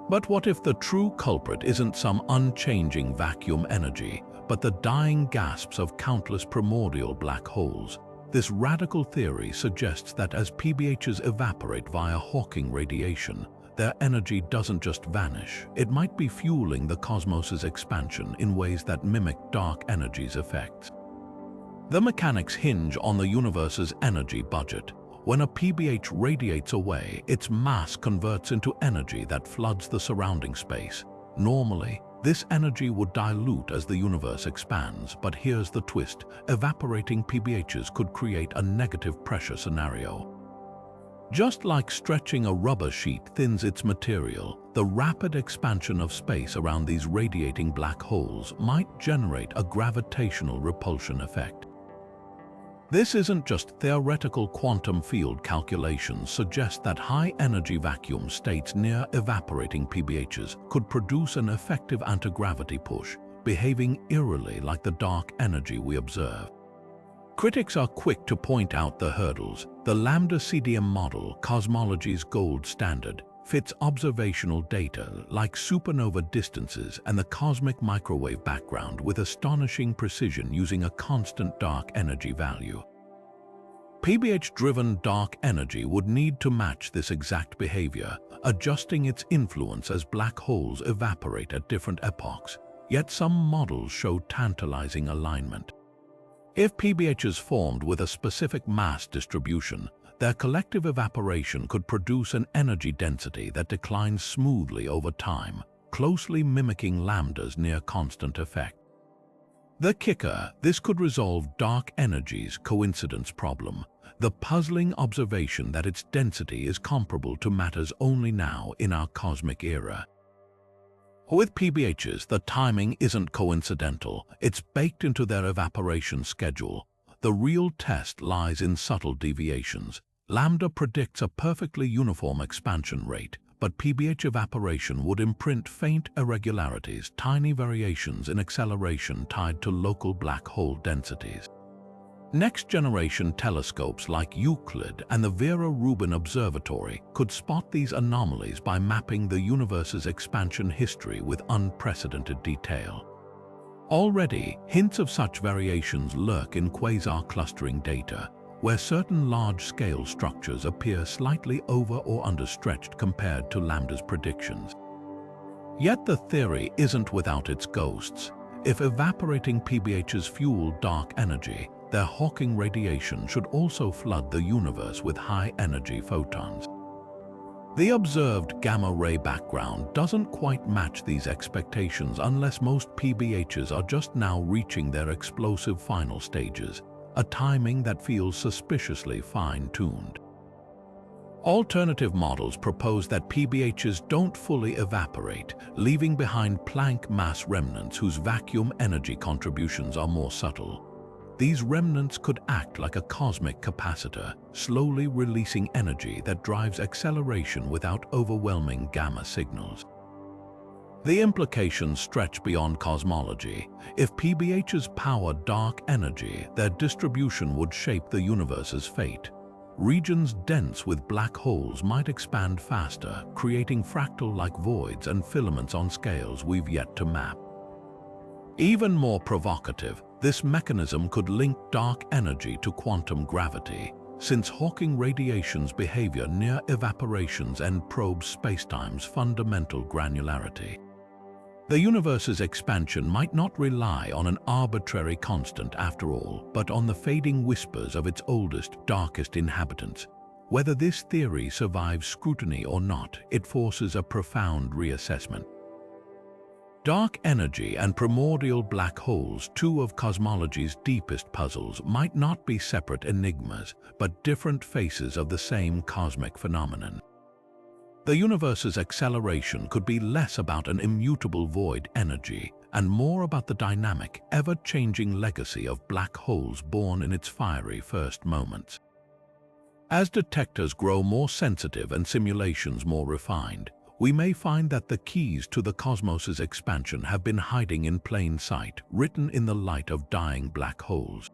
But what if the true culprit isn't some unchanging vacuum energy, but the dying gasps of countless primordial black holes? This radical theory suggests that as PBHs evaporate via Hawking radiation, their energy doesn't just vanish, it might be fueling the cosmos's expansion in ways that mimic dark energy's effects. The mechanics hinge on the universe's energy budget. When a PBH radiates away, its mass converts into energy that floods the surrounding space. Normally, this energy would dilute as the universe expands, but here's the twist: evaporating PBHs could create a negative pressure scenario. Just like stretching a rubber sheet thins its material, the rapid expansion of space around these radiating black holes might generate a gravitational repulsion effect. This isn't just theoretical. Quantum field calculations suggest that high-energy vacuum states near evaporating PBHs could produce an effective anti-gravity push, behaving eerily like the dark energy we observe. Critics are quick to point out the hurdles. The lambda CDM model, cosmology's gold standard, fits observational data like supernova distances and the cosmic microwave background with astonishing precision using a constant dark energy value. PBH-driven dark energy would need to match this exact behavior, adjusting its influence as black holes evaporate at different epochs, yet some models show tantalizing alignment. If PBHs formed with a specific mass distribution, their collective evaporation could produce an energy density that declines smoothly over time, closely mimicking lambda's near-constant effect. The kicker: this could resolve dark energy's coincidence problem, the puzzling observation that its density is comparable to matter's only now in our cosmic era. With PBHs, the timing isn't coincidental, it's baked into their evaporation schedule. The real test lies in subtle deviations. Lambda predicts a perfectly uniform expansion rate, but PBH evaporation would imprint faint irregularities, tiny variations in acceleration tied to local black hole densities. Next-generation telescopes like Euclid and the Vera Rubin Observatory could spot these anomalies by mapping the universe's expansion history with unprecedented detail. Already, hints of such variations lurk in quasar clustering data, where certain large-scale structures appear slightly over or understretched compared to lambda's predictions. Yet the theory isn't without its ghosts. If evaporating PBHs fuel dark energy, their Hawking radiation should also flood the universe with high-energy photons. The observed gamma-ray background doesn't quite match these expectations unless most PBHs are just now reaching their explosive final stages, a timing that feels suspiciously fine-tuned. Alternative models propose that PBHs don't fully evaporate, leaving behind Planck mass remnants whose vacuum energy contributions are more subtle. These remnants could act like a cosmic capacitor, slowly releasing energy that drives acceleration without overwhelming gamma signals. The implications stretch beyond cosmology. If PBHs power dark energy, their distribution would shape the universe's fate. Regions dense with black holes might expand faster, creating fractal-like voids and filaments on scales we've yet to map. Even more provocative, this mechanism could link dark energy to quantum gravity, since Hawking radiation's behavior near evaporations and probes spacetime's fundamental granularity. The universe's expansion might not rely on an arbitrary constant after all, but on the fading whispers of its oldest, darkest inhabitants. Whether this theory survives scrutiny or not, it forces a profound reassessment. Dark energy and primordial black holes, two of cosmology's deepest puzzles, might not be separate enigmas, but different faces of the same cosmic phenomenon. The universe's acceleration could be less about an immutable void energy and more about the dynamic, ever-changing legacy of black holes born in its fiery first moments. As detectors grow more sensitive and simulations more refined, we may find that the keys to the cosmos's expansion have been hiding in plain sight, written in the light of dying black holes.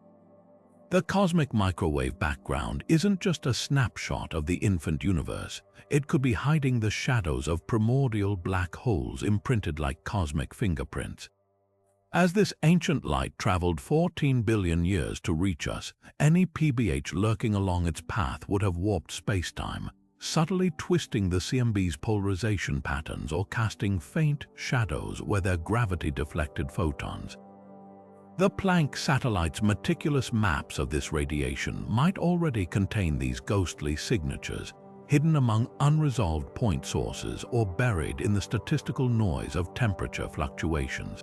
The cosmic microwave background isn't just a snapshot of the infant universe. It could be hiding the shadows of primordial black holes imprinted like cosmic fingerprints. As this ancient light traveled 14 billion years to reach us, any PBH lurking along its path would have warped spacetime, subtly twisting the CMB's polarization patterns or casting faint shadows where their gravity deflected photons. The Planck satellite's meticulous maps of this radiation might already contain these ghostly signatures, hidden among unresolved point sources or buried in the statistical noise of temperature fluctuations.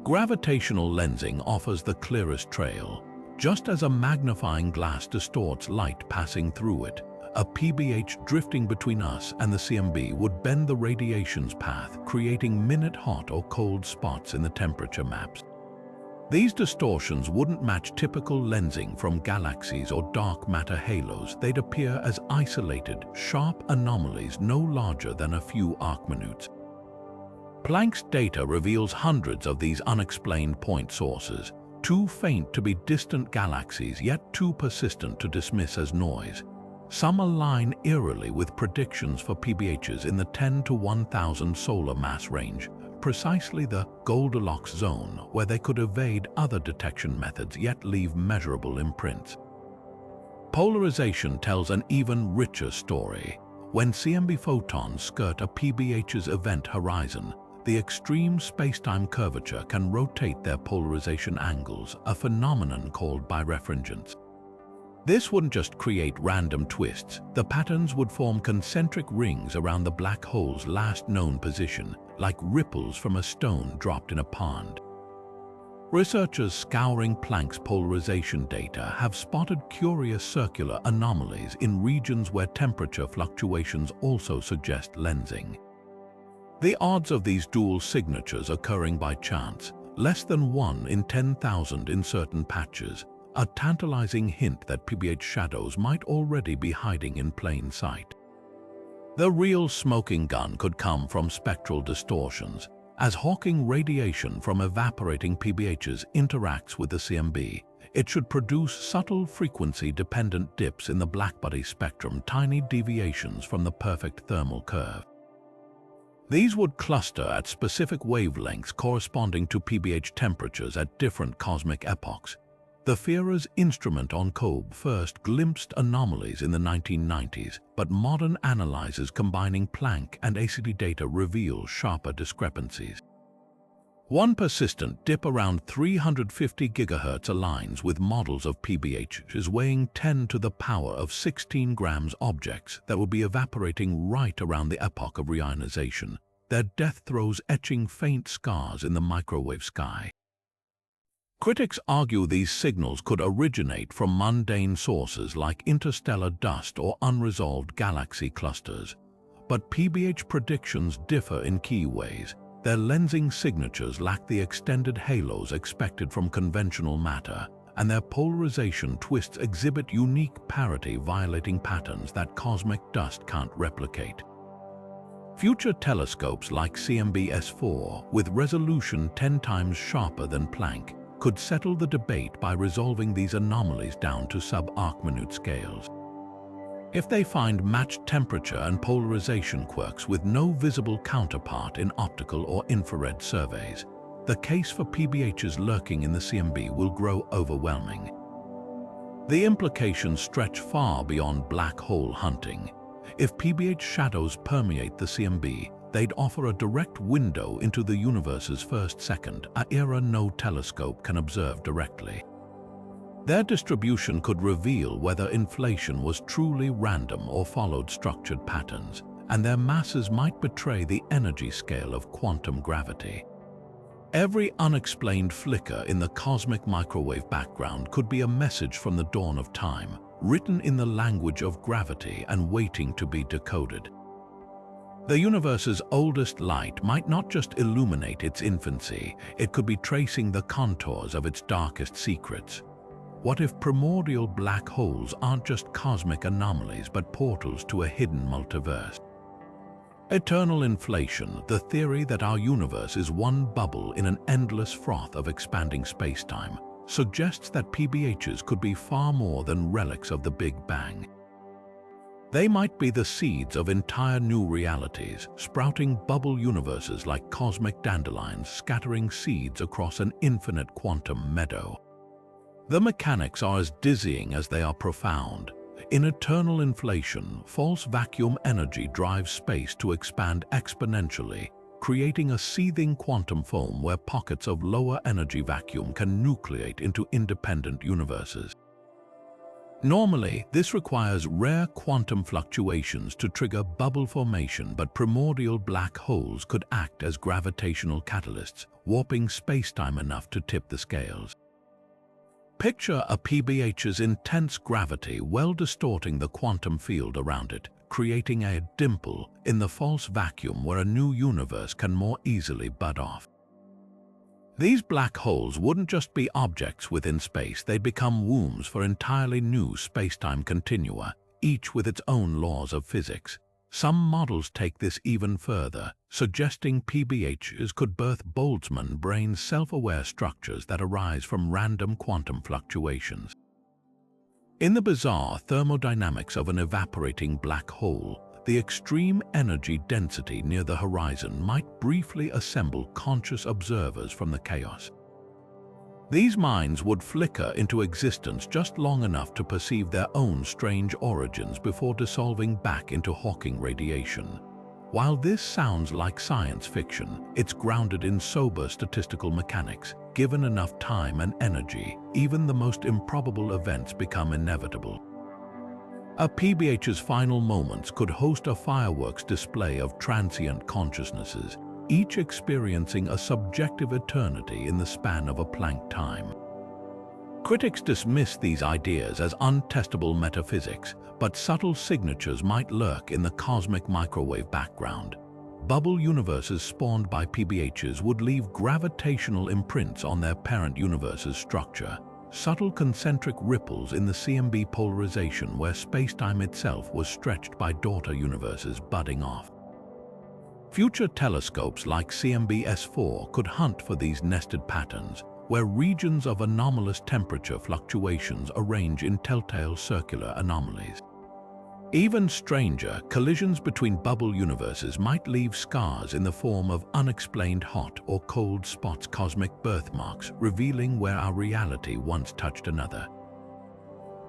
Gravitational lensing offers the clearest trail. Just as a magnifying glass distorts light passing through it, a PBH drifting between us and the CMB would bend the radiation's path, creating minute-hot or cold spots in the temperature maps. These distortions wouldn't match typical lensing from galaxies or dark matter halos. They'd appear as isolated, sharp anomalies no larger than a few arcminutes. Planck's data reveals hundreds of these unexplained point sources, too faint to be distant galaxies yet too persistent to dismiss as noise. Some align eerily with predictions for PBHs in the 10 to 1,000 solar mass range, precisely the Goldilocks zone where they could evade other detection methods yet leave measurable imprints. Polarization tells an even richer story. When CMB photons skirt a PBH's event horizon, the extreme spacetime curvature can rotate their polarization angles, a phenomenon called birefringence. This wouldn't just create random twists. The patterns would form concentric rings around the black hole's last known position, like ripples from a stone dropped in a pond. Researchers scouring Planck's polarization data have spotted curious circular anomalies in regions where temperature fluctuations also suggest lensing. The odds of these dual signatures occurring by chance, less than 1 in 10,000 in certain patches, a tantalizing hint that PBH shadows might already be hiding in plain sight. The real smoking gun could come from spectral distortions. As Hawking radiation from evaporating PBHs interacts with the CMB, it should produce subtle frequency-dependent dips in the blackbody spectrum, tiny deviations from the perfect thermal curve. These would cluster at specific wavelengths corresponding to PBH temperatures at different cosmic epochs. The Fearer's instrument on COBE first glimpsed anomalies in the 1990s, but modern analyzers combining Planck and ACD data reveal sharper discrepancies. One persistent dip around 350 GHz aligns with models of PBHs weighing 10 to the power of 16 grams objects that will be evaporating right around the epoch of reionization, their death throes etching faint scars in the microwave sky. Critics argue these signals could originate from mundane sources like interstellar dust or unresolved galaxy clusters, but PBH predictions differ in key ways. Their lensing signatures lack the extended halos expected from conventional matter, and their polarization twists exhibit unique parity violating patterns that cosmic dust can't replicate. Future telescopes like CMB-S4, with resolution 10 times sharper than Planck, could settle the debate by resolving these anomalies down to sub-arcminute scales. If they find matched temperature and polarization quirks with no visible counterpart in optical or infrared surveys, the case for PBHs lurking in the CMB will grow overwhelming. The implications stretch far beyond black hole hunting. If PBH shadows permeate the CMB, they'd offer a direct window into the universe's first second, an era no telescope can observe directly. Their distribution could reveal whether inflation was truly random or followed structured patterns, and their masses might betray the energy scale of quantum gravity. Every unexplained flicker in the cosmic microwave background could be a message from the dawn of time, written in the language of gravity and waiting to be decoded. The universe's oldest light might not just illuminate its infancy, it could be tracing the contours of its darkest secrets. What if primordial black holes aren't just cosmic anomalies but portals to a hidden multiverse? Eternal inflation, the theory that our universe is one bubble in an endless froth of expanding spacetime, suggests that PBHs could be far more than relics of the Big Bang. They might be the seeds of entire new realities, sprouting bubble universes like cosmic dandelions scattering seeds across an infinite quantum meadow. The mechanics are as dizzying as they are profound. In eternal inflation, false vacuum energy drives space to expand exponentially, creating a seething quantum foam where pockets of lower energy vacuum can nucleate into independent universes. Normally, this requires rare quantum fluctuations to trigger bubble formation, but primordial black holes could act as gravitational catalysts, warping spacetime enough to tip the scales. Picture a PBH's intense gravity well distorting the quantum field around it, creating a dimple in the false vacuum where a new universe can more easily bud off. These black holes wouldn't just be objects within space, they'd become wombs for entirely new spacetime continua, each with its own laws of physics. Some models take this even further, suggesting PBHs could birth Boltzmann brain self-aware structures that arise from random quantum fluctuations. In the bizarre thermodynamics of an evaporating black hole, the extreme energy density near the horizon might briefly assemble conscious observers from the chaos. These minds would flicker into existence just long enough to perceive their own strange origins before dissolving back into Hawking radiation. While this sounds like science fiction, it's grounded in sober statistical mechanics. Given enough time and energy, even the most improbable events become inevitable. A PBH's final moments could host a fireworks display of transient consciousnesses, each experiencing a subjective eternity in the span of a Planck time. Critics dismiss these ideas as untestable metaphysics, but subtle signatures might lurk in the cosmic microwave background. Bubble universes spawned by PBHs would leave gravitational imprints on their parent universe's structure, subtle concentric ripples in the CMB polarization where spacetime itself was stretched by daughter universes budding off. Future telescopes like CMB-S4 could hunt for these nested patterns, where regions of anomalous temperature fluctuations arrange in telltale circular anomalies. Even stranger, collisions between bubble universes might leave scars in the form of unexplained hot or cold spots, cosmic birthmarks, revealing where our reality once touched another.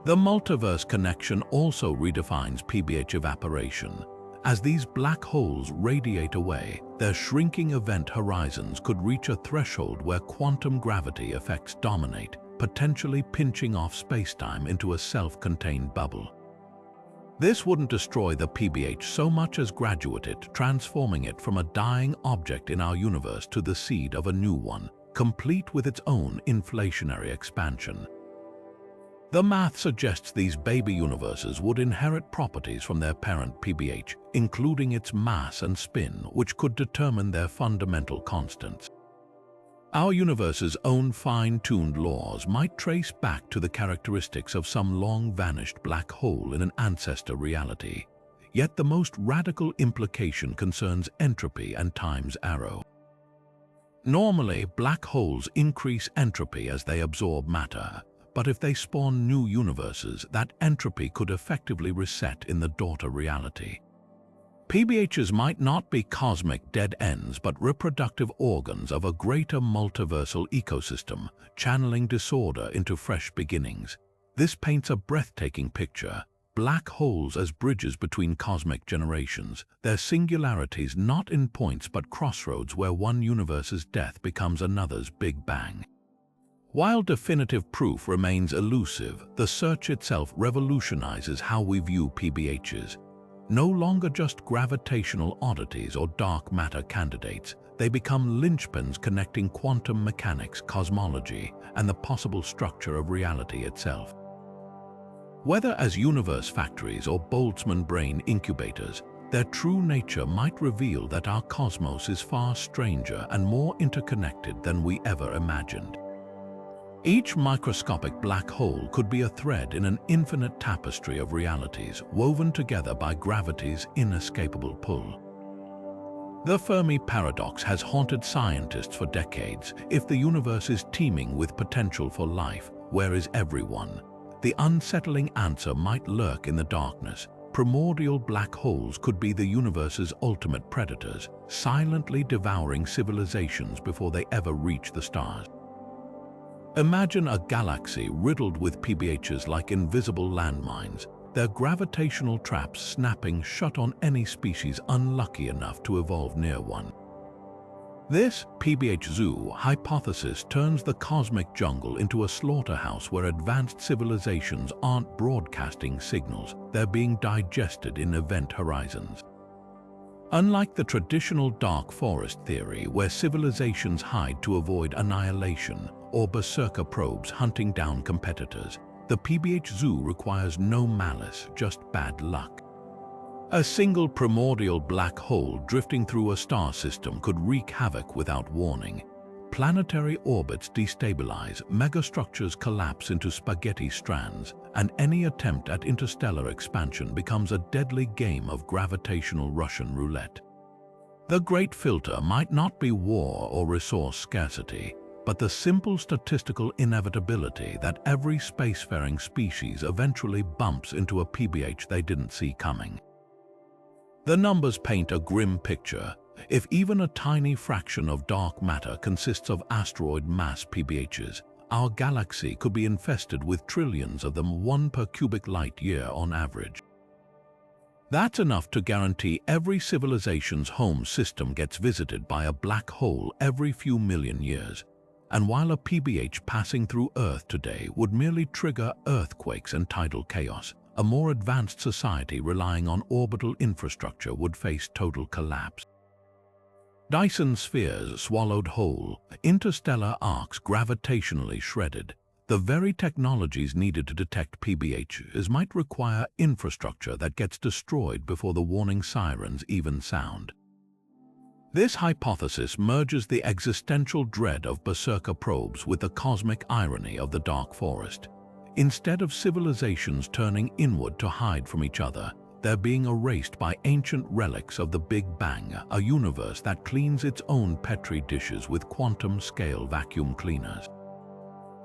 The multiverse connection also redefines PBH evaporation. As these black holes radiate away, their shrinking event horizons could reach a threshold where quantum gravity effects dominate, potentially pinching off spacetime into a self-contained bubble. This wouldn't destroy the PBH so much as graduate it, transforming it from a dying object in our universe to the seed of a new one, complete with its own inflationary expansion. The math suggests these baby universes would inherit properties from their parent PBH, including its mass and spin, which could determine their fundamental constants. Our universe's own fine-tuned laws might trace back to the characteristics of some long-vanished black hole in an ancestor reality. Yet the most radical implication concerns entropy and time's arrow. Normally, black holes increase entropy as they absorb matter, but if they spawn new universes, that entropy could effectively reset in the daughter reality. PBHs might not be cosmic dead ends, but reproductive organs of a greater multiversal ecosystem, channeling disorder into fresh beginnings. This paints a breathtaking picture. Black holes as bridges between cosmic generations, their singularities not in points but crossroads where one universe's death becomes another's Big Bang. While definitive proof remains elusive, the search itself revolutionizes how we view PBHs. No longer just gravitational oddities or dark matter candidates, they become linchpins connecting quantum mechanics, cosmology, and the possible structure of reality itself. Whether as universe factories or Boltzmann brain incubators, their true nature might reveal that our cosmos is far stranger and more interconnected than we ever imagined. Each microscopic black hole could be a thread in an infinite tapestry of realities woven together by gravity's inescapable pull. The Fermi paradox has haunted scientists for decades. If the universe is teeming with potential for life, where is everyone? The unsettling answer might lurk in the darkness. Primordial black holes could be the universe's ultimate predators, silently devouring civilizations before they ever reach the stars. Imagine a galaxy riddled with PBHs like invisible landmines, their gravitational traps snapping shut on any species unlucky enough to evolve near one. This PBH zoo hypothesis turns the cosmic jungle into a slaughterhouse where advanced civilizations aren't broadcasting signals, they're being digested in event horizons. Unlike the traditional dark forest theory where civilizations hide to avoid annihilation, or berserker probes hunting down competitors, the PBH zoo requires no malice, just bad luck. A single primordial black hole drifting through a star system could wreak havoc without warning. Planetary orbits destabilize, megastructures collapse into spaghetti strands, and any attempt at interstellar expansion becomes a deadly game of gravitational Russian roulette. The great filter might not be war or resource scarcity, but the simple statistical inevitability that every spacefaring species eventually bumps into a PBH they didn't see coming. The numbers paint a grim picture. If even a tiny fraction of dark matter consists of asteroid mass PBHs, our galaxy could be infested with trillions of them, one per cubic light year on average. That's enough to guarantee every civilization's home system gets visited by a black hole every few million years. And while a PBH passing through Earth today would merely trigger earthquakes and tidal chaos, a more advanced society relying on orbital infrastructure would face total collapse. Dyson spheres swallowed whole, interstellar arcs gravitationally shredded. The very technologies needed to detect PBHs might require infrastructure that gets destroyed before the warning sirens even sound. This hypothesis merges the existential dread of berserker probes with the cosmic irony of the dark forest. Instead of civilizations turning inward to hide from each other, they're being erased by ancient relics of the Big Bang, a universe that cleans its own petri dishes with quantum-scale vacuum cleaners.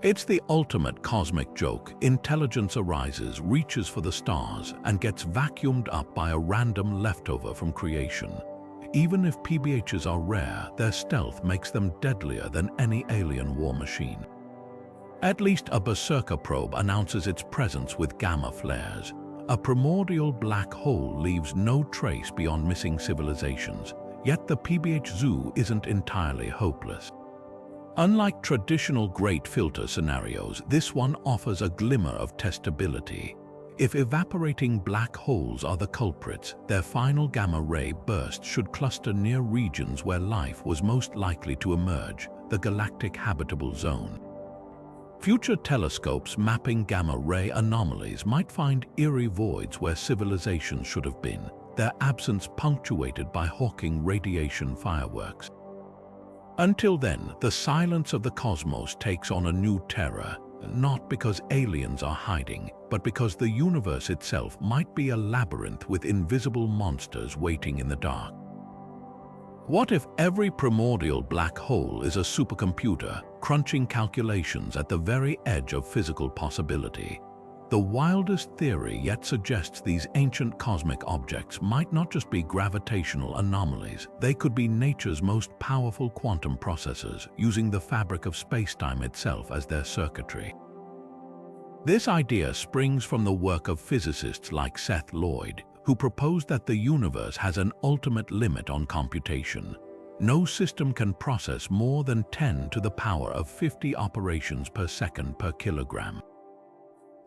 It's the ultimate cosmic joke. Intelligence arises, reaches for the stars, and gets vacuumed up by a random leftover from creation. Even if PBHs are rare, their stealth makes them deadlier than any alien war machine. At least a berserker probe announces its presence with gamma flares. A primordial black hole leaves no trace beyond missing civilizations, Yet the PBH zoo isn't entirely hopeless. Unlike traditional great filter scenarios, this one offers a glimmer of testability. If evaporating black holes are the culprits, their final gamma-ray burst should cluster near regions where life was most likely to emerge, the galactic habitable zone. Future telescopes mapping gamma-ray anomalies might find eerie voids where civilization should have been, their absence punctuated by Hawking radiation fireworks. Until then, the silence of the cosmos takes on a new terror, not because aliens are hiding, but because the universe itself might be a labyrinth with invisible monsters waiting in the dark. What if every primordial black hole is a supercomputer, crunching calculations at the very edge of physical possibility? The wildest theory yet suggests these ancient cosmic objects might not just be gravitational anomalies, they could be nature's most powerful quantum processors, using the fabric of spacetime itself as their circuitry. This idea springs from the work of physicists like Seth Lloyd, who proposed that the universe has an ultimate limit on computation. No system can process more than 10 to the power of 50 operations per second per kilogram.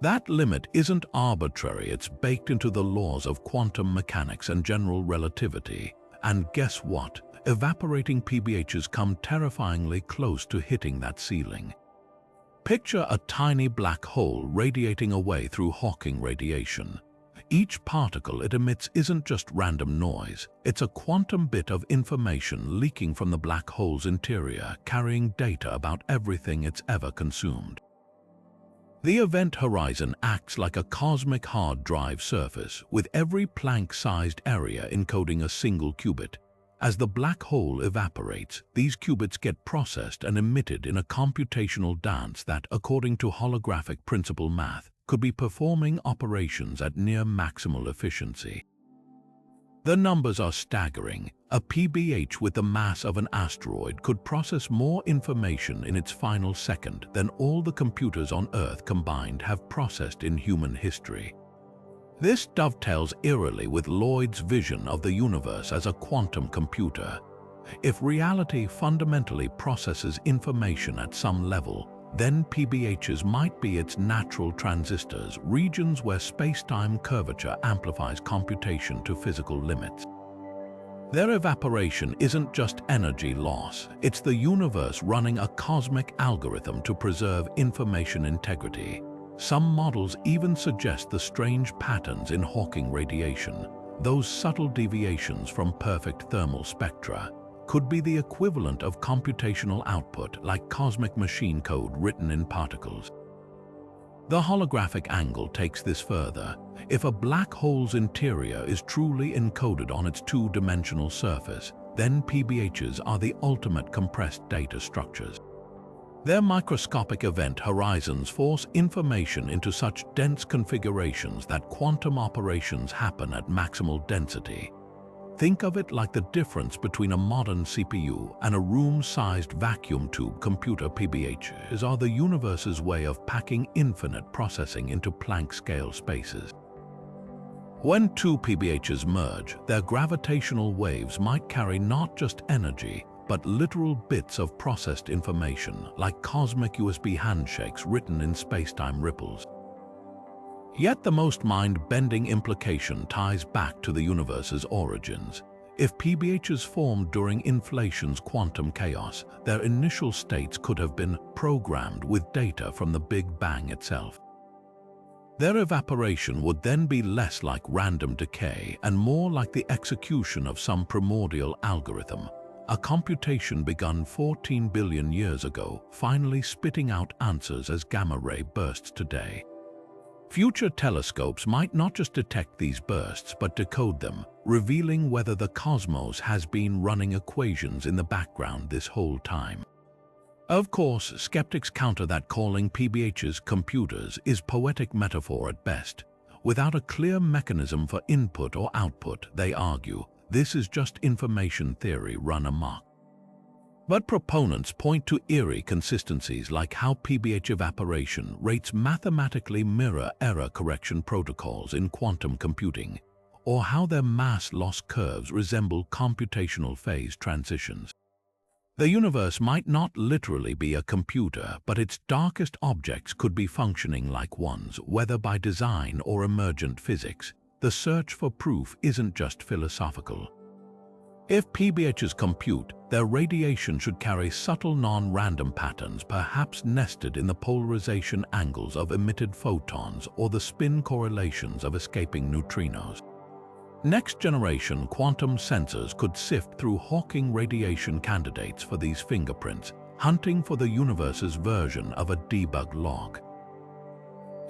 That limit isn't arbitrary, it's baked into the laws of quantum mechanics and general relativity. And guess what? Evaporating PBHs come terrifyingly close to hitting that ceiling. Picture a tiny black hole radiating away through Hawking radiation. Each particle it emits isn't just random noise, it's a quantum bit of information leaking from the black hole's interior, carrying data about everything it's ever consumed. The event horizon acts like a cosmic hard drive surface, with every Planck-sized area encoding a single qubit. As the black hole evaporates, these qubits get processed and emitted in a computational dance that, according to holographic principal math, could be performing operations at near maximal efficiency. The numbers are staggering. A PBH with the mass of an asteroid could process more information in its final second than all the computers on Earth combined have processed in human history. This dovetails eerily with Lloyd's vision of the universe as a quantum computer. If reality fundamentally processes information at some level, then PBHs might be its natural transistors, regions where space-time curvature amplifies computation to physical limits. Their evaporation isn't just energy loss, it's the universe running a cosmic algorithm to preserve information integrity. Some models even suggest the strange patterns in Hawking radiation, those subtle deviations from perfect thermal spectra, could be the equivalent of computational output like cosmic machine code written in particles. The holographic angle takes this further. If a black hole's interior is truly encoded on its two-dimensional surface, then PBHs are the ultimate compressed data structures. Their microscopic event horizons force information into such dense configurations that quantum operations happen at maximal density. Think of it like the difference between a modern CPU and a room-sized vacuum tube computer. PBHs are the universe's way of packing infinite processing into Planck-scale spaces. When two PBHs merge, their gravitational waves might carry not just energy, but literal bits of processed information, like cosmic USB handshakes written in space-time ripples. Yet the most mind-bending implication ties back to the universe's origins. If PBHs formed during inflation's quantum chaos, their initial states could have been programmed with data from the Big Bang itself. Their evaporation would then be less like random decay and more like the execution of some primordial algorithm, a computation begun 14 billion years ago, finally spitting out answers as gamma-ray bursts today. Future telescopes might not just detect these bursts but decode them, revealing whether the cosmos has been running equations in the background this whole time. Of course, skeptics counter that calling PBHs computers is poetic metaphor at best. Without a clear mechanism for input or output, they argue, this is just information theory run amok. But proponents point to eerie consistencies like how PBH evaporation rates mathematically mirror error correction protocols in quantum computing, or how their mass loss curves resemble computational phase transitions. The universe might not literally be a computer, but its darkest objects could be functioning like ones, whether by design or emergent physics. The search for proof isn't just philosophical. If PBHs compute, their radiation should carry subtle non-random patterns, perhaps nested in the polarization angles of emitted photons or the spin correlations of escaping neutrinos. Next-generation quantum sensors could sift through Hawking radiation candidates for these fingerprints, hunting for the universe's version of a debug log.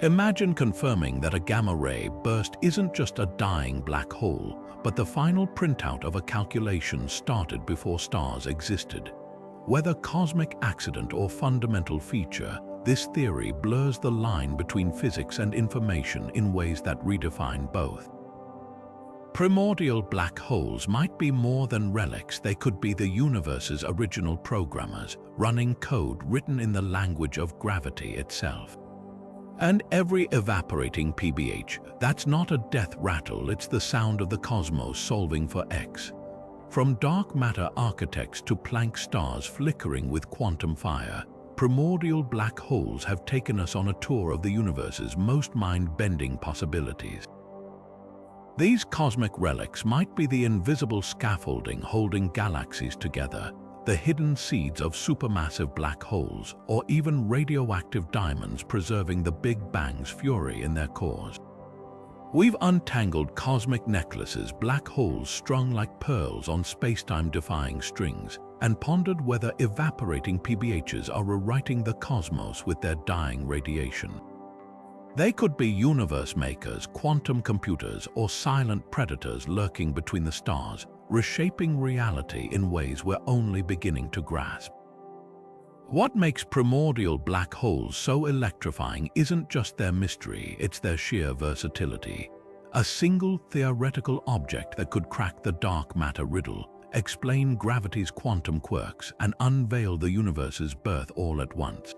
Imagine confirming that a gamma-ray burst isn't just a dying black hole, but the final printout of a calculation started before stars existed. Whether cosmic accident or fundamental feature, this theory blurs the line between physics and information in ways that redefine both. Primordial black holes might be more than relics. They could be the universe's original programmers, running code written in the language of gravity itself. And every evaporating PBH, that's not a death rattle, it's the sound of the cosmos solving for X. From dark matter architects to Planck stars flickering with quantum fire, primordial black holes have taken us on a tour of the universe's most mind-bending possibilities. These cosmic relics might be the invisible scaffolding holding galaxies together, the hidden seeds of supermassive black holes, or even radioactive diamonds preserving the Big Bang's fury in their cores. We've untangled cosmic necklaces, black holes strung like pearls on space-time-defying strings, and pondered whether evaporating PBHs are rewriting the cosmos with their dying radiation. They could be universe makers, quantum computers, or silent predators lurking between the stars, reshaping reality in ways we're only beginning to grasp. What makes primordial black holes so electrifying isn't just their mystery, it's their sheer versatility. A single theoretical object that could crack the dark matter riddle, explain gravity's quantum quirks, and unveil the universe's birth all at once.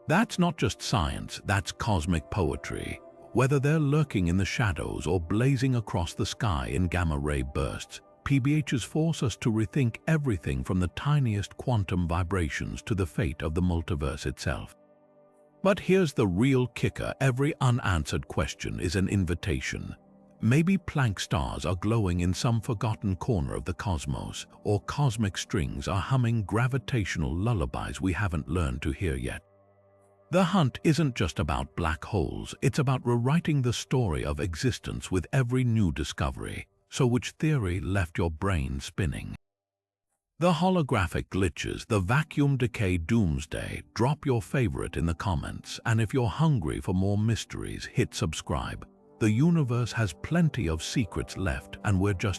That's not just science, that's cosmic poetry. Whether they're lurking in the shadows or blazing across the sky in gamma-ray bursts, PBHs force us to rethink everything from the tiniest quantum vibrations to the fate of the multiverse itself. But here's the real kicker: every unanswered question is an invitation. Maybe Planck stars are glowing in some forgotten corner of the cosmos, or cosmic strings are humming gravitational lullabies we haven't learned to hear yet. The hunt isn't just about black holes, it's about rewriting the story of existence with every new discovery. So which theory left your brain spinning? The holographic glitches, the vacuum decay doomsday? Drop your favorite in the comments, and if you're hungry for more mysteries, hit subscribe. The universe has plenty of secrets left, and we're just